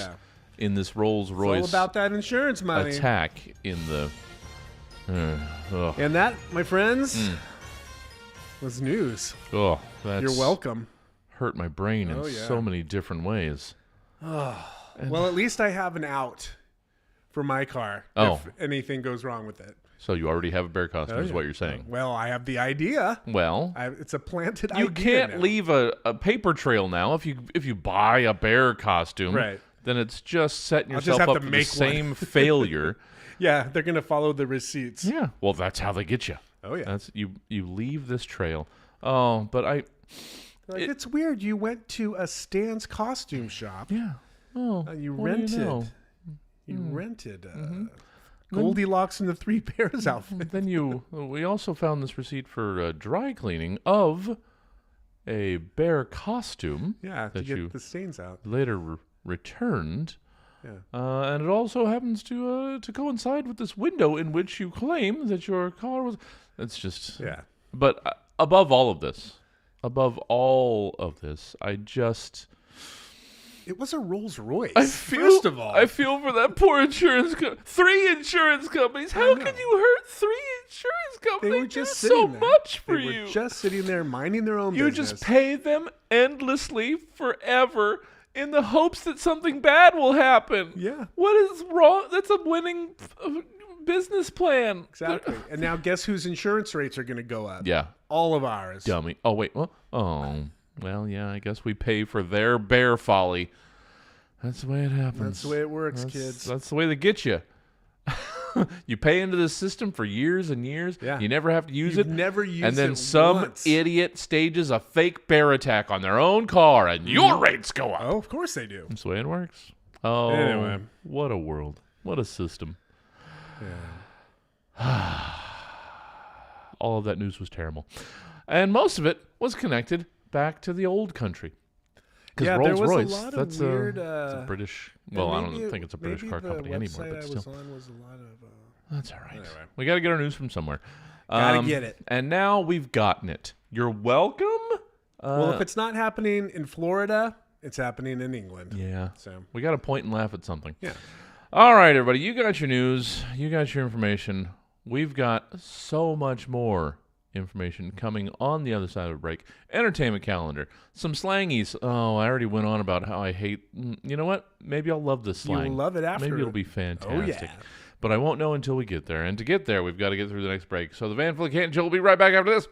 In this Rolls-Royce, it's all about that insurance money. Attack in the. And that, my friends, was news. Oh, that's you're welcome. Hurt my brain in so many different ways. Well, at least I have an out for my car if anything goes wrong with it. So you already have a bear costume, is what you're saying? Well, I have the idea. Well, it's a planted idea. You can't leave a paper trail now if you buy a bear costume. Right. Then it's just setting yourself up for the same failure. Yeah, they're going to follow the receipts. Yeah. Well, that's how they get you. Oh, yeah. That's you leave this trail. Oh, but it's weird. You went to a Stan's costume shop. Yeah. Oh. You rented. You rented Goldilocks and the Three Bears outfit. Then we also found this receipt for dry cleaning of a bear costume. Yeah, to get the stains out. Later returned. Yeah. And it also happens to coincide with this window in which you claim that your car was. It's just. Yeah. But above all of this, I just. It was a Rolls Royce. First of all, I feel for that poor insurance company. 3 insurance companies. How could you hurt 3 insurance companies? They were just sitting there. Much for you. They were just sitting there minding their own business. business. You just pay them endlessly forever in the hopes that something bad will happen. Yeah. What is wrong? That's a winning business plan. Exactly. And now guess whose insurance rates are going to go up? Yeah. All of ours. Dummy. Oh, wait. Well, yeah, I guess we pay for their bear folly. That's the way it happens. That's the way it works, kids. That's the way they get you. You pay into this system for years and years. Yeah. You never have to use it. Never use it. And then some idiot stages a fake bear attack on their own car, and your rates go up. Oh, of course they do. That's the way it works. Oh, anyway. What a world. What a system. Yeah. All of that news was terrible. And most of it was connected back to the old country. Because Rolls-Royce, that's weird, a British. Well, I don't think it's a British car company anymore, but still. Was a lot of, that's all right. Anyway. We got to get our news from somewhere. Gotta get it. And now we've gotten it. You're welcome. Well, if it's not happening in Florida, it's happening in England. Yeah. So we got to point and laugh at something. Yeah. All right, everybody. You got your news. You got your information. We've got so much more information coming on the other side of the break. Entertainment calendar. Some slangies. Oh, I already went on about how I hate. You know what? Maybe I'll love this slang. You'll love it after. Maybe it'll be fantastic. Oh, yeah. But I won't know until we get there. And to get there, we've got to get through the next break. So the Van Flick and Jill will be right back after this.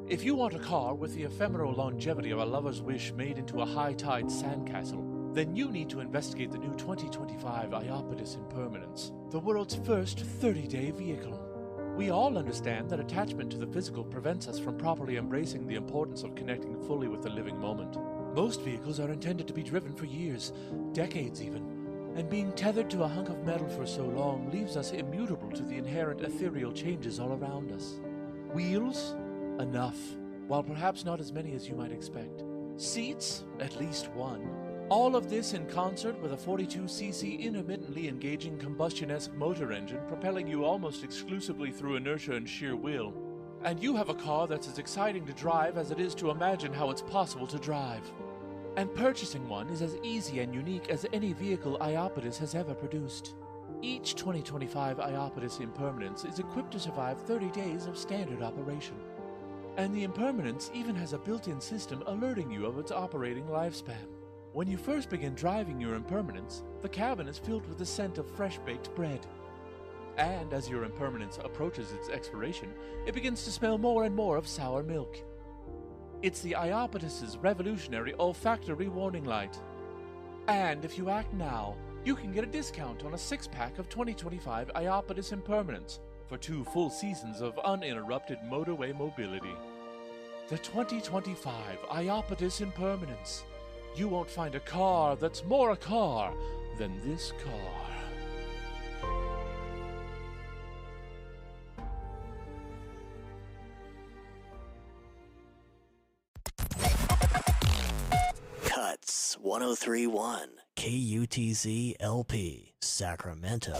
If you want a car with the ephemeral longevity of a lover's wish made into a high-tide sandcastle, then you need to investigate the new 2025 Iapetus Impermanence, the world's first 30-day vehicle. We all understand that attachment to the physical prevents us from properly embracing the importance of connecting fully with the living moment. Most vehicles are intended to be driven for years, decades even, and being tethered to a hunk of metal for so long leaves us immutable to the inherent ethereal changes all around us. Wheels? Enough, while perhaps not as many as you might expect. Seats? At least one. All of this in concert with a 42cc intermittently engaging combustion-esque motor engine propelling you almost exclusively through inertia and sheer will. And you have a car that's as exciting to drive as it is to imagine how it's possible to drive. And purchasing one is as easy and unique as any vehicle Iapetus has ever produced. Each 2025 Iapetus Impermanence is equipped to survive 30 days of standard operation. And the Impermanence even has a built-in system alerting you of its operating lifespan. When you first begin driving your Impermanence, the cabin is filled with the scent of fresh-baked bread. And as your Impermanence approaches its expiration, it begins to smell more and more of sour milk. It's the Iapetus's revolutionary olfactory warning light. And if you act now, you can get a discount on a 6-pack of 2025 Iapetus Impermanence for 2 full seasons of uninterrupted motorway mobility. The 2025 Iapetus Impermanence. You won't find a car that's more a car than this car. KUTZ 103.1 KUTZ LP Sacramento.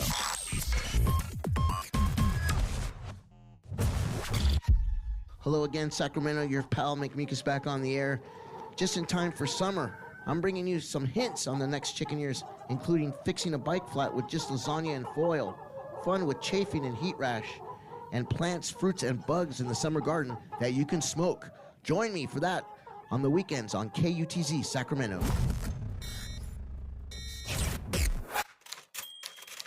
Hello again, Sacramento. Your pal McMeek back on the air. Just in time for summer, I'm bringing you some hints on the next chicken ears, including fixing a bike flat with just lasagna and foil, fun with chafing and heat rash, and plants, fruits, and bugs in the summer garden that you can smoke. Join me for that on the weekends on KUTZ Sacramento.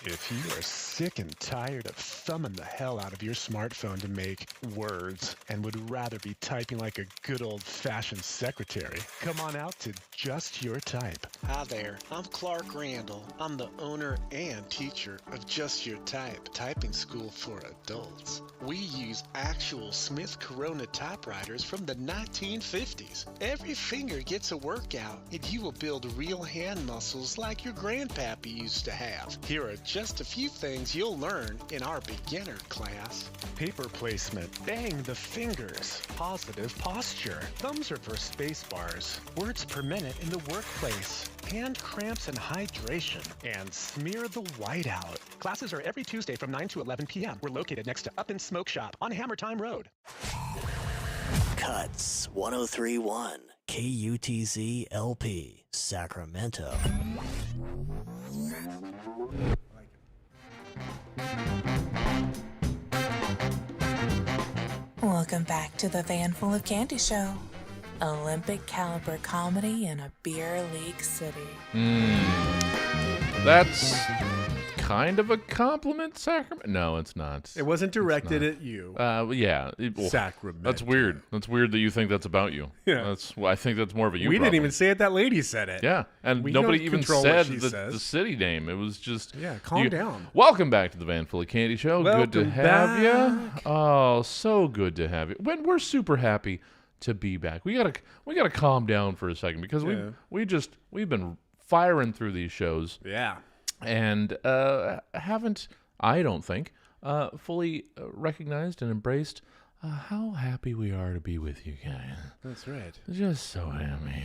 If you are sick and tired of thumbing the hell out of your smartphone to make words and would rather be typing like a good old-fashioned secretary, come on out to Just Your Type. Hi there, I'm Clark Randall. I'm the owner and teacher of Just Your Type, typing school for adults. We use actual Smith Corona typewriters from the 1950s. Every finger gets a workout, and you will build real hand muscles like your grandpappy used to have. Here are just a few things you'll learn in our beginner class. Paper placement, bang the fingers, positive posture, thumbs reverse space bars, words per minute in the workplace, hand cramps and hydration, and smear the white out. Classes are every Tuesday from 9 to 11 p.m. We're located next to Up and Smoke Shop on Hammer Time Road. KUTZ 103.1 KUTZ LP Sacramento. Welcome back to the Van Full of Candy Show. Olympic caliber comedy in a beer league city. That's kind of a compliment, Sacramento. No, it's not. It wasn't directed at you. Yeah. Sacramento. That's weird. That's weird that you think that's about you. Yeah. I think that's more of a you We problem. didn't even say it. That lady said it. Yeah, and We nobody don't even control said what she the city name. It was just calm down. Welcome back to the Van Full of Candy Show. Good to Welcome have you. back. Oh, so good to have you. We're super happy to be back. We gotta calm down for a second because we've been firing through these shows. Yeah. And haven't, I don't think, fully recognized and embraced how happy we are to be with you guys. That's right. Just so happy.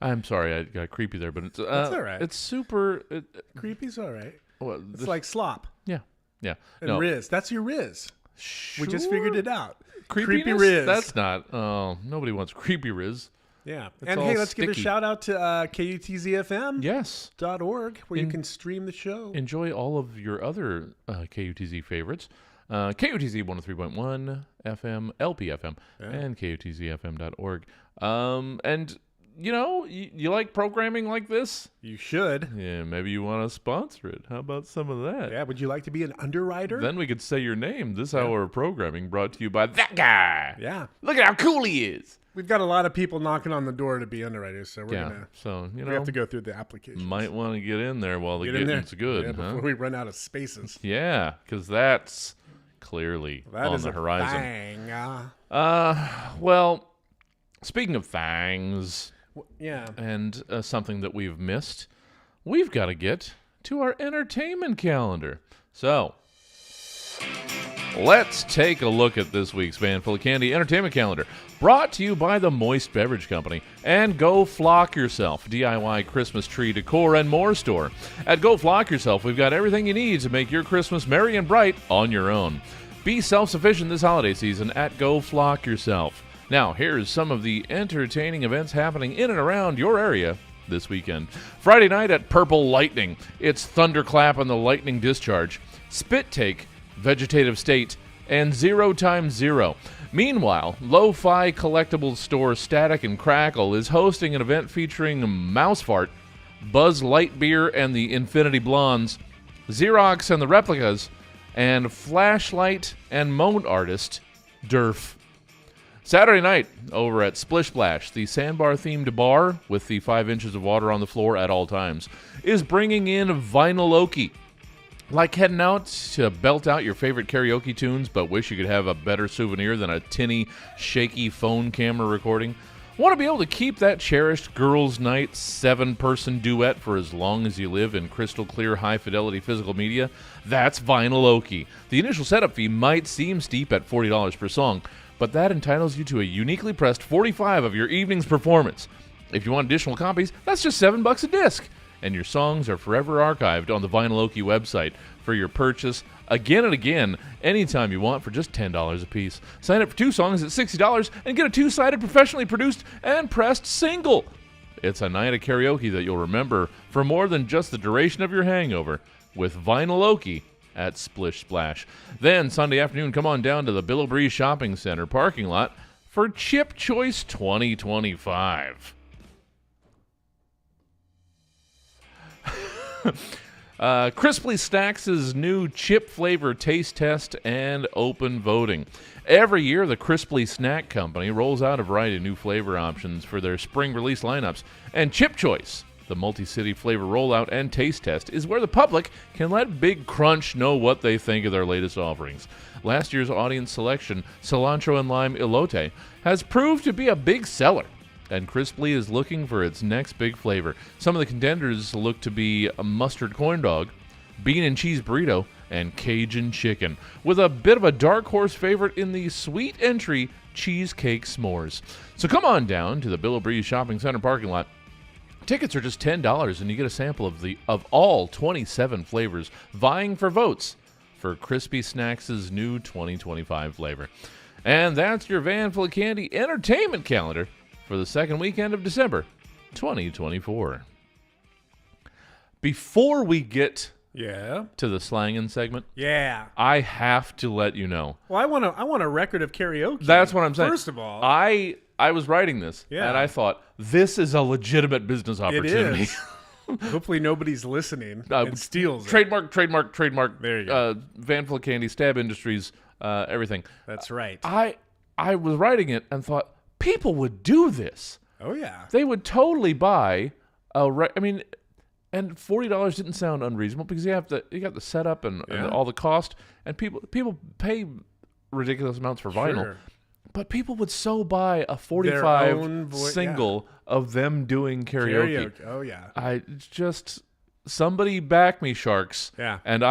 I'm sorry I got creepy there, but it's That's all right. It's super. Creepy's all right. Well, It's like slop yeah. and Riz. That's your Riz. Sure. We just figured it out. Creepy Riz. That's not. Oh, nobody wants creepy Riz. Yeah. It's And all hey, let's give a sticky. shout out to KUTZFM. Yes. .org, where you can stream the show. Enjoy all of your other KUTZ favorites. KUTZ 103.1 FM, LPFM, and KUTZFM.org. And, you know, you like programming like this? You should. Yeah, maybe you want to sponsor it. How about some of that? Yeah, would you like to be an underwriter? Then we could say your name. This hour of programming brought to you by that guy. Yeah. Look at how cool he is. We've got a lot of people knocking on the door to be underwriters, so we have to go through the application. Might want to get in there while the getting's good, before we run out of spaces. Yeah, because that's clearly on the horizon. Bang. Well, speaking of things, yeah, and something that we've missed, we've got to get to our entertainment calendar. So, let's take a look at this week's Van Full of Candy entertainment calendar, brought to you by the Moist Beverage Company and Go Flock Yourself, DIY Christmas tree decor and more store. At Go Flock Yourself, we've got everything you need to make your Christmas merry and bright on your own. Be self-sufficient this holiday season at Go Flock Yourself. Now, here's some of the entertaining events happening in and around your area this weekend. Friday night at Purple Lightning, it's Thunderclap and the Lightning Discharge, Spit Take, Vegetative State, and 0 Times 0. Meanwhile, lo-fi collectibles store Static and Crackle is hosting an event featuring Mousefart, Buzz Lightyear and the Infinity Blondes, Xerox and the Replicas, and Flashlight and Moan Artist, Durf. Saturday night, over at Splish Splash, the sandbar-themed bar with the 5 inches of water on the floor at all times, is bringing in Vinyl Okie. Like heading out to belt out your favorite karaoke tunes, but wish you could have a better souvenir than a tinny, shaky phone camera recording? Want to be able to keep that cherished girls' night 7-person duet for as long as you live in crystal clear, high-fidelity physical media? That's Vinyl Okie. The initial setup fee might seem steep at $40 per song, but that entitles you to a uniquely pressed 45 of your evening's performance. If you want additional copies, that's just $7 a disc. And your songs are forever archived on the Vinyl Okie website for your purchase again and again, anytime you want, for just $10 a piece. Sign up for 2 songs at $60 and get a 2-sided professionally produced and pressed single. It's a night of karaoke that you'll remember for more than just the duration of your hangover with Vinyl Okie at Splish Splash. Then, Sunday afternoon, come on down to the Billow Breeze Shopping Center parking lot for Chip Choice 2025. Crisply Snacks' new chip flavor taste test and open voting. Every year, the Crisply Snack Company rolls out a variety of new flavor options for their spring release lineups. And Chip Choice, the multi-city flavor rollout and taste test, is where the public can let Big Crunch know what they think of their latest offerings. Last year's audience selection, Cilantro and Lime Elote, has proved to be a big seller, and Crisply is looking for its next big flavor. Some of the contenders look to be a mustard corn dog, bean and cheese burrito, and Cajun chicken, with a bit of a dark horse favorite in the sweet entry cheesecake s'mores. So come on down to the Billow Breeze Shopping Center parking lot. Tickets are just $10, and you get a sample of all 27 flavors vying for votes for Crispy Snacks' new 2025 flavor. And that's your Van Full of Candy entertainment calendar for the second weekend of December 2024. Before we get to the slangin' segment, I have to let you know. Well, I want a record of karaoke. That's what I'm saying. First of all, I was writing this, and I thought, this is a legitimate business opportunity. It is. Hopefully nobody's listening and steals it. Trademark. There you go. Van Full of Candy, Stab Industries, everything. That's right. I was writing it and thought, people would do this. Oh, yeah. They would totally buy and $40 didn't sound unreasonable because you got the setup and all the cost, and people pay ridiculous amounts for vinyl. Sure. But people would so buy a 45 single of them doing karaoke. Oh, yeah. I just, somebody back me, Sharks. Yeah. And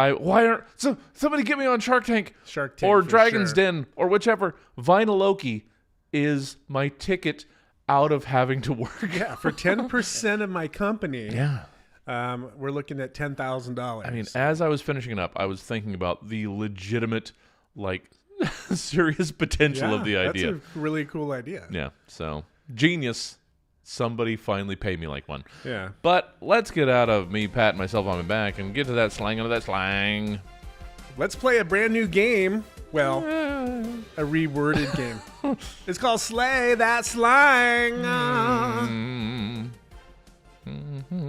somebody get me on Shark Tank. Or Dragon's Den or whichever. Vinyl Okie is my ticket out of having to work. Yeah, for 10% of my company. Yeah. We're looking at $10,000. I mean, as I was finishing it up, I was thinking about the legitimate, serious potential of the idea. That's a really cool idea. Yeah. So, genius. Somebody finally paid me like one. Yeah. But let's get out of me patting myself on my back and get to that slang under that slang. Let's play a brand new game. Well, a reworded game. It's called Slay That Slang.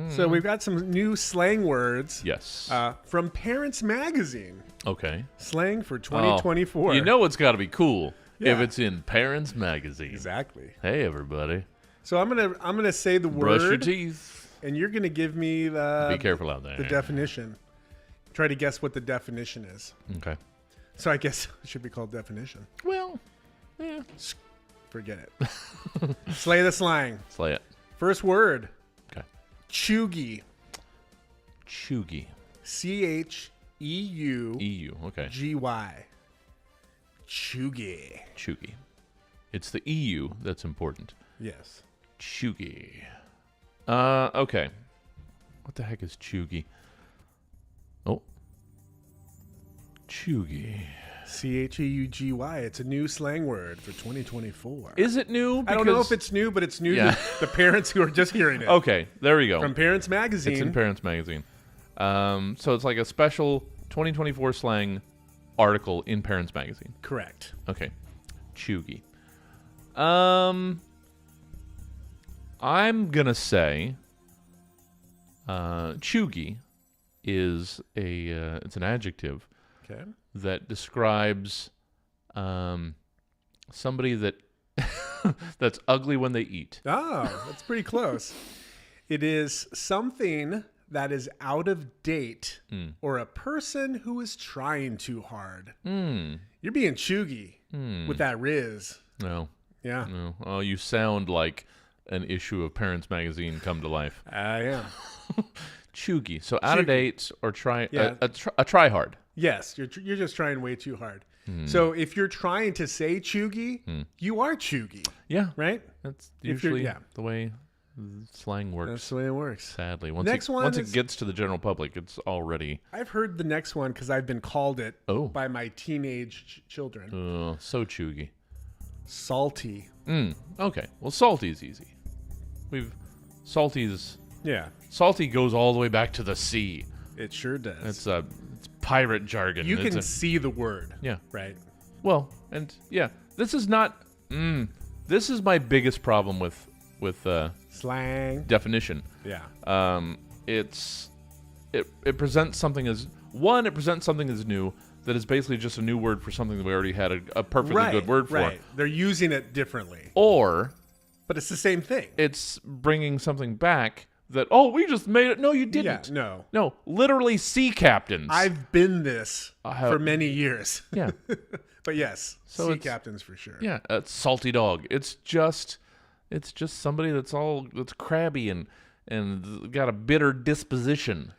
So we've got some new slang words. Yes. From Parents Magazine. Okay. Slang for 2024. You know it's got to be cool if it's in Parents Magazine. Exactly. Hey, everybody. So I'm gonna say the word. Brush your teeth. And you're gonna give me Be careful out there. The definition. Try to guess what the definition is. Okay. So I guess it should be called definition. Well, yeah. Forget it. Slay the slang. Slay it. First word. Okay. Chuggy. Chuggy. CHEU. EU. Okay. GY. Chuggy. Chuggy. It's the EU that's important. Yes. Chuggy. Okay. What the heck is chuggy? Oh. Chuggy. CHEUGY. It's a new slang word for 2024. Is it new? I don't know if it's new, but it's new to the parents who are just hearing it. Okay, there we go. From Parents Magazine. It's in Parents Magazine. So it's like a special 2024 slang article in Parents Magazine. Correct. Okay. Chuggy. I'm gonna say chuggy is it's an adjective that describes somebody that that's ugly when they eat. Oh, that's pretty close. It is something that is out of date or a person who is trying too hard. You're being chuggy with that Riz. No. Yeah. No. Oh, you sound like an issue of Parents Magazine come to life. I am. Chuggy. So out of date or try Yeah. a try hard. Yes, you're just trying way too hard. So if you're trying to say chuggy, you are chuggy. Yeah. Right? That's usually the way slang works. That's the way it works. Sadly. Once it gets to the general public, it's already... I've heard the next one because I've been called it by my teenage children. So chuggy. Salty. Okay. Well, salty is easy. Salty goes all the way back to the sea. It sure does. It's pirate jargon. You can see the word. Yeah. Right. Well, and this is not. This is my biggest problem with slang definition. Yeah. It presents something as new that is basically just a new word for something that we already had a perfectly good word for. Right. They're using it differently. But it's the same thing. It's bringing something back that, we just made it. No, you didn't. Yeah, no. Literally sea captains. I've been this for many years. Yeah. But yes, sea captains for sure. Yeah, a salty dog. It's just somebody that's crabby and got a bitter disposition.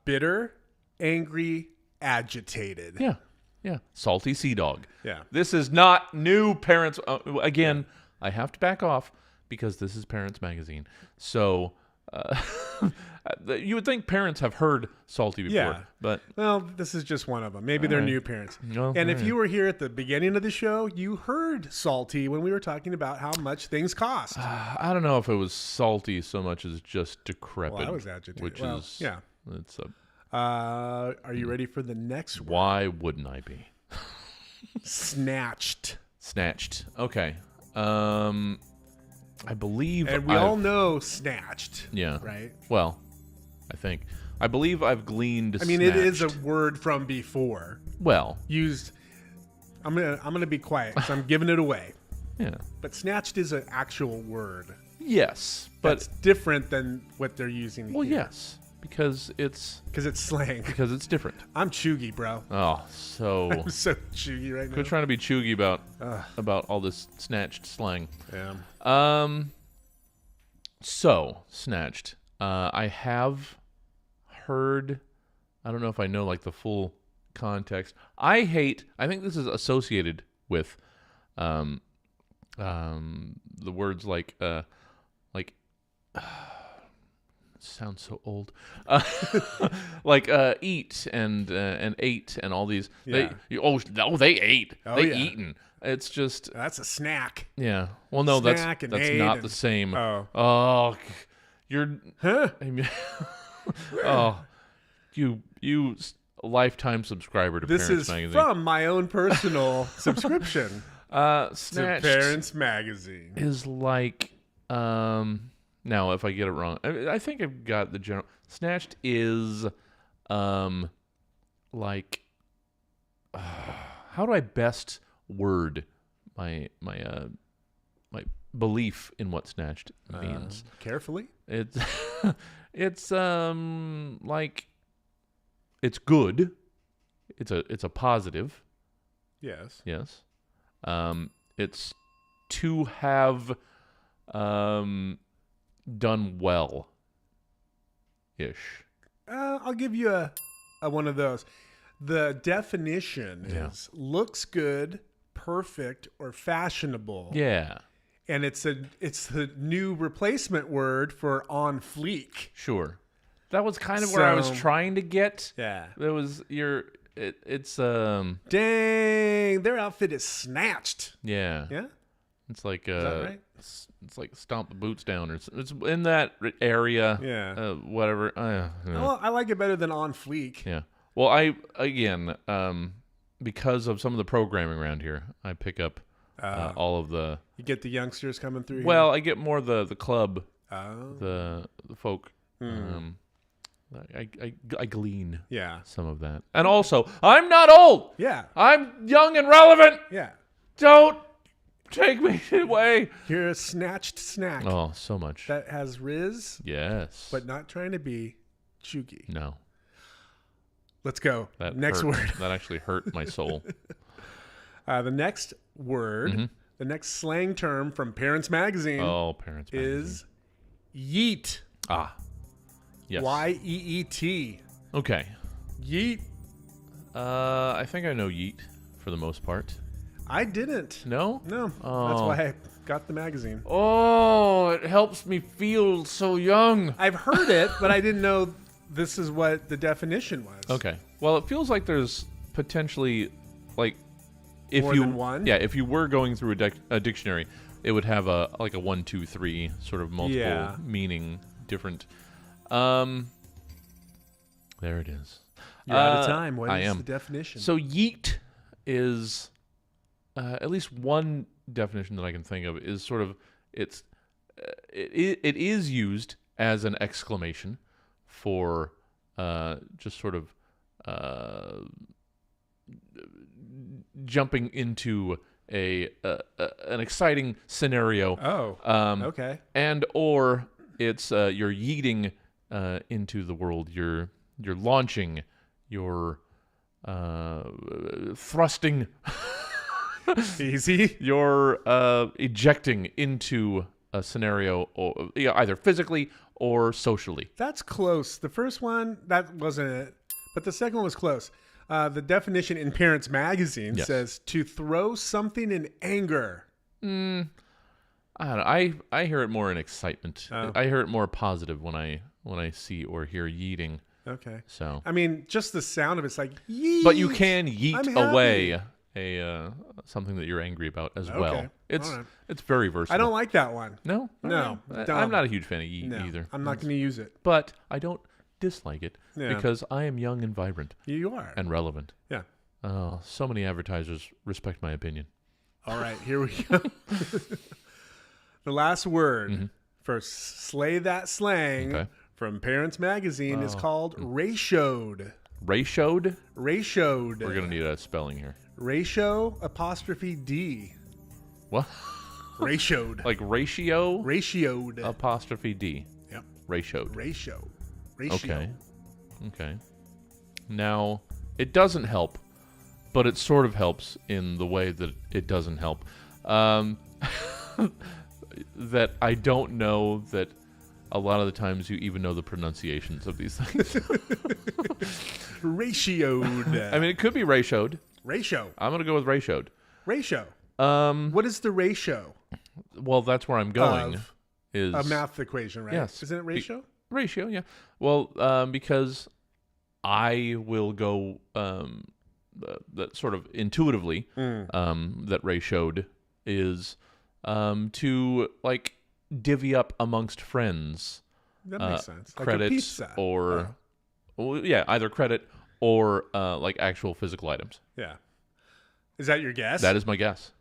Bitter, angry, agitated. Yeah. Yeah. Salty sea dog. Yeah. This is not new, Parents. Again, I have to back off because this is Parents Magazine. So you would think parents have heard salty before. But this is just one of them. Maybe they're new parents. And if you were here at the beginning of the show, you heard salty when we were talking about how much things cost. I don't know if it was salty so much as just decrepit. Well, I was agitated. Which is it's a. Are you ready for the next one? Why wouldn't I be? Snatched. Okay. I believe, and we all know snatched. Yeah. Right. Well, I believe I've gleaned. I mean, snatched. It is a word from before. Well, used. I'm gonna be quiet because I'm giving it away. Yeah. But snatched is an actual word. Yes, but it's different than what they're using. Well, here. yes, because it's slang. Because it's different. I'm chuggy, bro. Oh, so I'm so chuggy right now. Quit trying to be chuggy about all this snatched slang. Yeah. So snatched. I have heard. I don't know if I know like the full context. I think this is associated with, the words like. Sounds so old. Like eat and ate and all these. Yeah. They ate. They eaten. It's just that's a snack. Yeah. Well, no, that's not the same. Oh, you're. Huh? You lifetime subscriber to Parents Magazine. This is from my own personal subscription. Snatched to Parents Magazine is like now if I get it wrong, I think I've got the general. Snatched is like how do I best word my belief in what snatched means? Carefully. It's like it's good. It's a positive. Yes. Yes. It's to have done well ish. I'll give you a one of those. The definition is looks good, perfect, or fashionable. Yeah. And it's the new replacement word for on fleek. Sure. That was kind of where I was trying to get. Yeah. It's dang, their outfit is snatched. Yeah. Yeah. It's like is that right? It's like stomp the boots down, or it's in that area. Yeah. Whatever. Well, I like it better than on fleek. Yeah. Well, because of some of the programming around here, I pick up all of the. You get the youngsters coming through. Well, here? I get more the club. The folk. I glean some of that. And also, I'm not old. Yeah. I'm young and relevant. Yeah. Don't take me away. You're a snatched snack. Oh, so much. That has Riz. Yes. But not trying to be Chuggy. No. Let's go. That next hurt. word. That actually hurt my soul. The next word, the next slang term from Parents Magazine. Oh, Parents Magazine. Is yeet. Ah. Yes. Y-E-E-T. Okay. Yeet. I think I know yeet for the most part. I didn't. No? No. Oh. That's why I got the magazine. Oh, it helps me feel so young. I've heard it, but I didn't know this is what the definition was. Okay. Well, it feels like there's potentially, like, if More you than one? Yeah, if you were going through a dictionary, it would have a 1, 2, 3 sort of multiple meaning different. There it is. You're out of time. What I is am. the definition? So yeet is at least one definition that I can think of is sort of it is used as an exclamation for just sort of jumping into an exciting scenario. Oh, okay. And or it's you're yeeting into the world. You're launching. You're thrusting. Easy. You're ejecting into a scenario, or either physically or socially. That's close. The first one, that wasn't it. But the second one was close. The definition in Parents Magazine says to throw something in anger. I don't know. I hear it more in excitement. Oh. I hear it more positive when I see or hear yeeting. Okay. So I mean, just the sound of it's like yeet. But you can yeet I'm away happy. something that you're angry about as Okay. well. It's All right. it's very versatile. I don't like that one. No? No. Right. Dumb. I'm not a huge fan of yeet No, either. I'm not going to use it. But I don't dislike it Yeah. because I am young and vibrant. You are. And relevant. Yeah. Oh, so many advertisers respect my opinion. All right, here we go. The last word for Slay That Slang from Parents Magazine is called ratioed. Ratioed? Ratioed. We're going to need a spelling here. Ratio apostrophe D. What? Ratioed. Like ratio? Ratioed. Apostrophe D. Yep. Ratioed. Ratio. Okay. Now, it doesn't help, but it sort of helps in the way that it doesn't help. That I don't know that a lot of the times you even know the pronunciations of these things. Ratioed. I mean, it could be ratioed. Ratio. I'm going to go with ratioed. Ratio. What is the ratio? Well, that's where I'm going. Is a math equation, right? Yes. Isn't it ratio? Ratio, yeah. Well, because I will go that sort of intuitively that ratioed is to like divvy up amongst friends. That makes sense. Like Credits a pizza. or either credit or like actual physical items. Yeah. Is that your guess? That is my guess.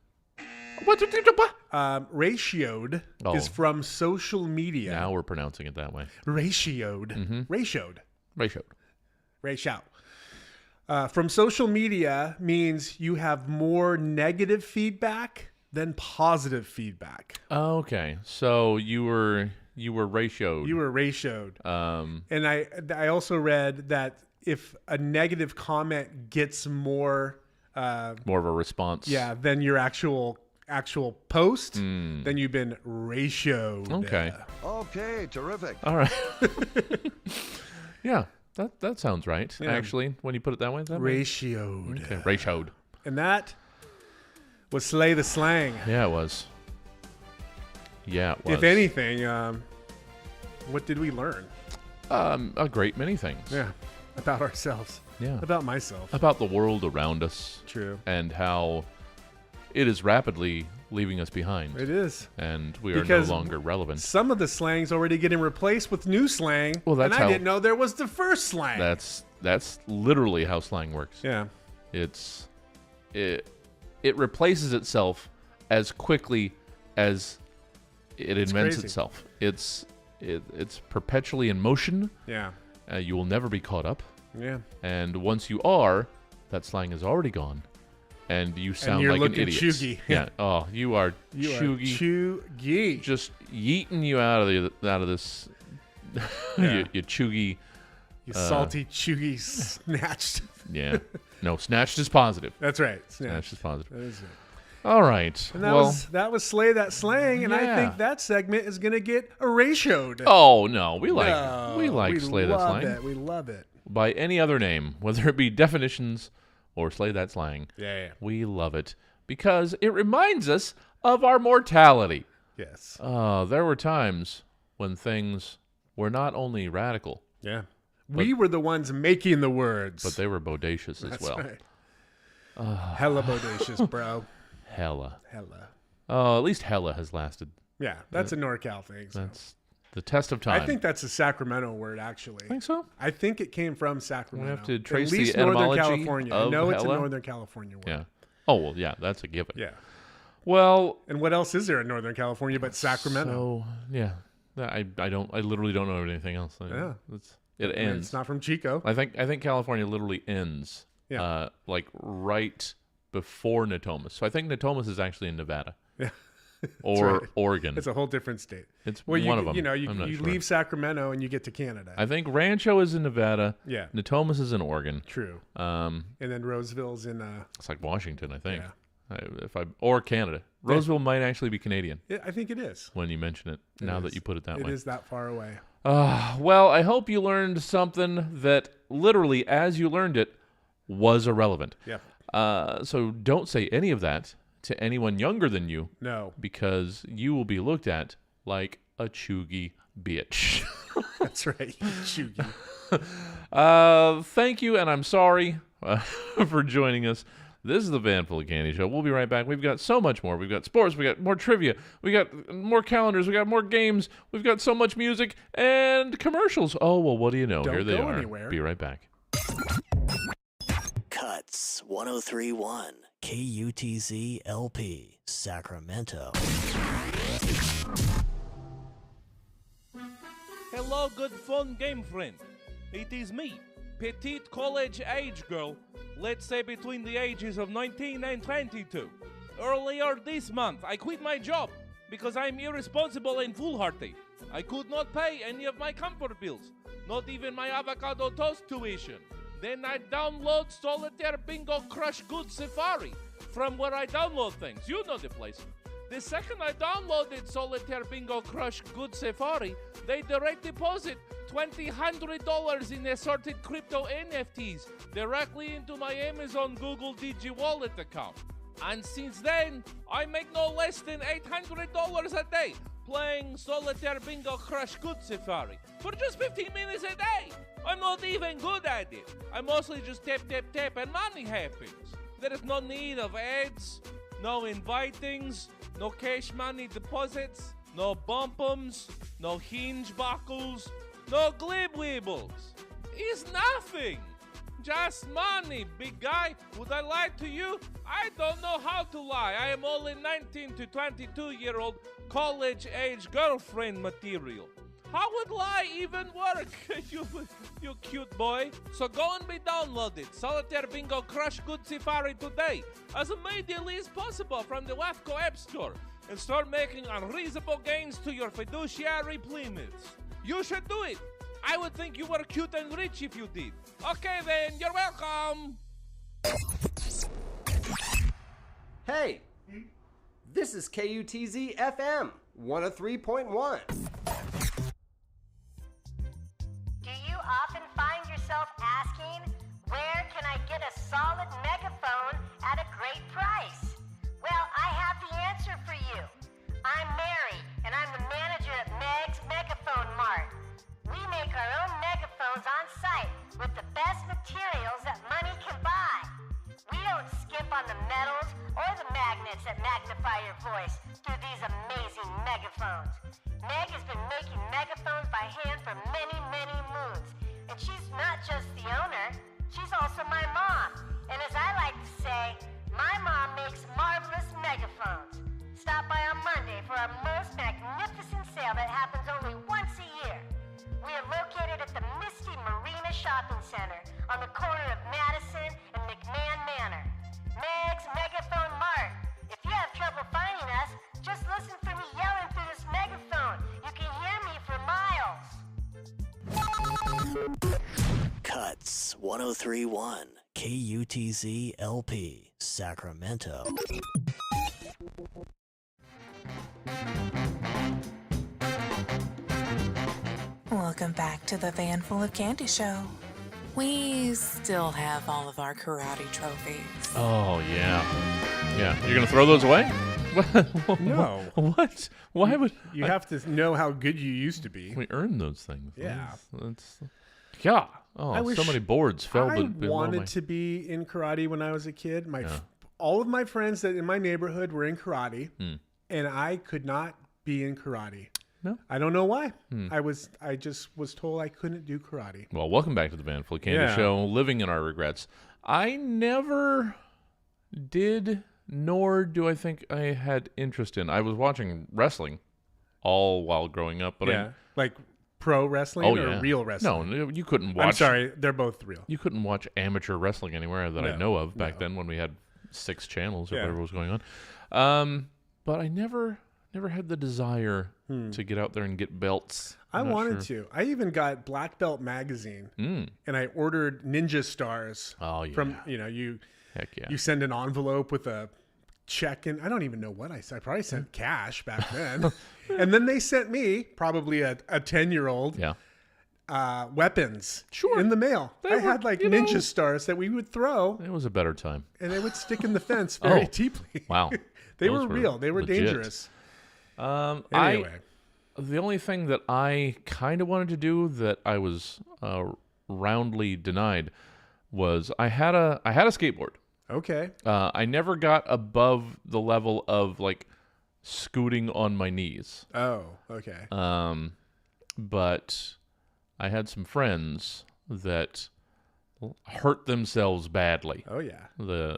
Ratioed is from social media. Now we're pronouncing it that way. Ratioed. Ratioed. Ratioed. From social media means you have more negative feedback than positive feedback. Okay, so you were ratioed. You were ratioed. And I also read that if a negative comment gets more of a response, than your actual post, then you've been ratioed. Okay, terrific. All right. Yeah. That sounds right. Yeah. Actually, when you put it that way, ratioed. Okay, ratioed. And that was Slay the Slang. Yeah, it was. If anything, what did we learn? A great many things. Yeah, about ourselves. Yeah, about myself. About the world around us. True. And how it is rapidly leaving us behind. It is. And we are no longer relevant. Some of the slang's already getting replaced with new slang. Well, that's and I didn't know there was the first slang. That's literally how slang works. Yeah. It replaces itself as quickly as it invents itself. It's perpetually in motion. Yeah. You will never be caught up. Yeah. And once you are, that slang is already gone. And you sound like an idiot. Chuggy. Yeah. Oh, you are chuggy. Just yeeting you out of this. You chuggy You salty, chewy, snatched. Yeah. No, snatched is positive. That's right. Snatched is positive. That is it. All right. And that was Slay That Slang, and I think that segment is going to get erased. Oh, no. We like Slay That Slang. We love it. By any other name, whether it be definitions or Slay That Slang. Yeah. We love it because it reminds us of our mortality. Yes. There were times when things were not only radical. Yeah. We were the ones making the words. But they were bodacious as well. Right. Hella bodacious, bro. Hella. Hella. At least hella has lasted. Yeah, that's a NorCal thing. So. That's the test of time. I think that's a Sacramento word, actually. Think so? I think it came from Sacramento. We have to trace At least the etymology Northern California. of I know it's a hella. Northern California word. Yeah. Oh, well, yeah, that's a given. Yeah. Well. And what else is there in Northern California but Sacramento? So, yeah. I literally don't know anything else. Yeah. It ends. It's not from Chico. I think California literally ends. Yeah. Like right before Natomas. So I think Natomas is actually in Nevada. Yeah. Or right. Oregon. It's a whole different state. It's one of them. You know, I'm not you sure. leave Sacramento and you get to Canada. I think Rancho is in Nevada. Yeah. Natomas is in Oregon. True. And then Roseville's in it's like Washington, I think. Yeah. Or Canada. Roseville might actually be Canadian. Yeah, I think it is. When you mention it, now that you put it that way. It is that far away. Well, I hope you learned something that literally, as you learned it, was irrelevant. Yeah. So don't say any of that to anyone younger than you. No. Because you will be looked at like a chuggy bitch. That's right. Chuggy. Thank you, and I'm sorry for joining us. This is the Van Full of Candy Show. We'll be right back. We've got so much more. We've got sports. We got more trivia. We got more calendars. We got more games. We've got so much music and commercials. Oh, well, what do you know? Don't Here they go are. anywhere. Be right back. KUTZ 103.1 KUTZ LP Sacramento. Hello, good fun game friend. It is me, petite college age girl, let's say between the ages of 19 and 22. Earlier this month, I quit my job because I'm irresponsible and foolhardy. I could not pay any of my comfort bills, not even my avocado toast tuition. Then I download Solitaire Bingo Crush Good Safari from where I download things. You know the place. The second I downloaded Solitaire Bingo Crush Good Safari, they direct deposit $2,000 in assorted crypto NFTs directly into my Amazon Google Digi Wallet account. And since then, I make no less than $800 a day playing Solitaire Bingo Crush Good Safari for just 15 minutes a day. I'm not even good at it. I mostly just tap, and money happens. There is no need of ads, no invitings, no cash money deposits, no bumpums, no hinge buckles, no glib weebles. It's nothing. Just money, big guy. Would I lie to you? I don't know how to lie. I am only 19 to 22-year-old college-age girlfriend material. How would lie even work, you cute boy? So go and be downloaded. Solitaire Bingo Crush Good Safari today, as immediately as possible from the WAFCO App Store, and start making unreasonable gains to your fiduciary limits. You should do it. I would think you were cute and rich if you did. Okay then, you're welcome. Hey, this is KUTZ FM 103.1. Do you often find yourself asking, where can I get a solid megaphone at a great price? Well, I have the answer for you. I'm Mary, and I'm the manager at Meg's Megaphone Mart. We make our own megaphones on site with the best materials that money can buy. We don't skimp on the metals or the magnets that magnify your voice through these amazing megaphones. Meg has been making megaphones by hand for many, many moons. And she's not just the owner, she's also my mom. And as I like to say, my mom makes marvelous megaphones. Stop by on Monday for our most magnificent sale that happens only once a year. We are located at the Misty Marina Shopping Center on the corner of Madison and McMahon Manor. Meg's Megaphone Mart. If you have trouble finding us, just listen for me yelling through this megaphone. You can hear me for miles. 103.1 KUTZ LP, Sacramento. Welcome back to the Van Full of Candy Show. We still have all of our karate trophies. Oh, yeah. Yeah. You're going to throw those away? No. What? Why would... You have to know how good you used to be. We earned those things. Yeah. Yeah. Oh, I wish so many boards fell. I wanted to be in karate when I was a kid. All of my friends that in my neighborhood were in karate, and I could not be in karate. No, I don't know why. I just was told I couldn't do karate. Well, welcome back to the Van Full of Candy Show. Living in our regrets. I never did, nor do I think I had interest in. I was watching wrestling all while growing up, but like pro wrestling or real wrestling? No, you couldn't watch. I'm sorry, they're both real. You couldn't watch amateur wrestling anywhere that I know of back then when we had 6 channels or whatever was going on. But I never had the desire to get out there and get belts. I wanted to. I even got Black Belt magazine, and I ordered ninja stars. Oh yeah. From you. Heck yeah. You send an envelope with a check in. I don't even know what I said. I probably sent cash back then. And then they sent me, probably a 10-year-old, weapons in the mail. I had like ninja stars that we would throw. It was a better time. And they would stick in the fence very deeply. Wow. They were real. They were legit. dangerous. Anyway. The only thing that I kind of wanted to do that I was roundly denied was I had a skateboard. Okay. I never got above the level of like scooting on my knees. Oh, okay. But I had some friends that hurt themselves badly. Oh yeah.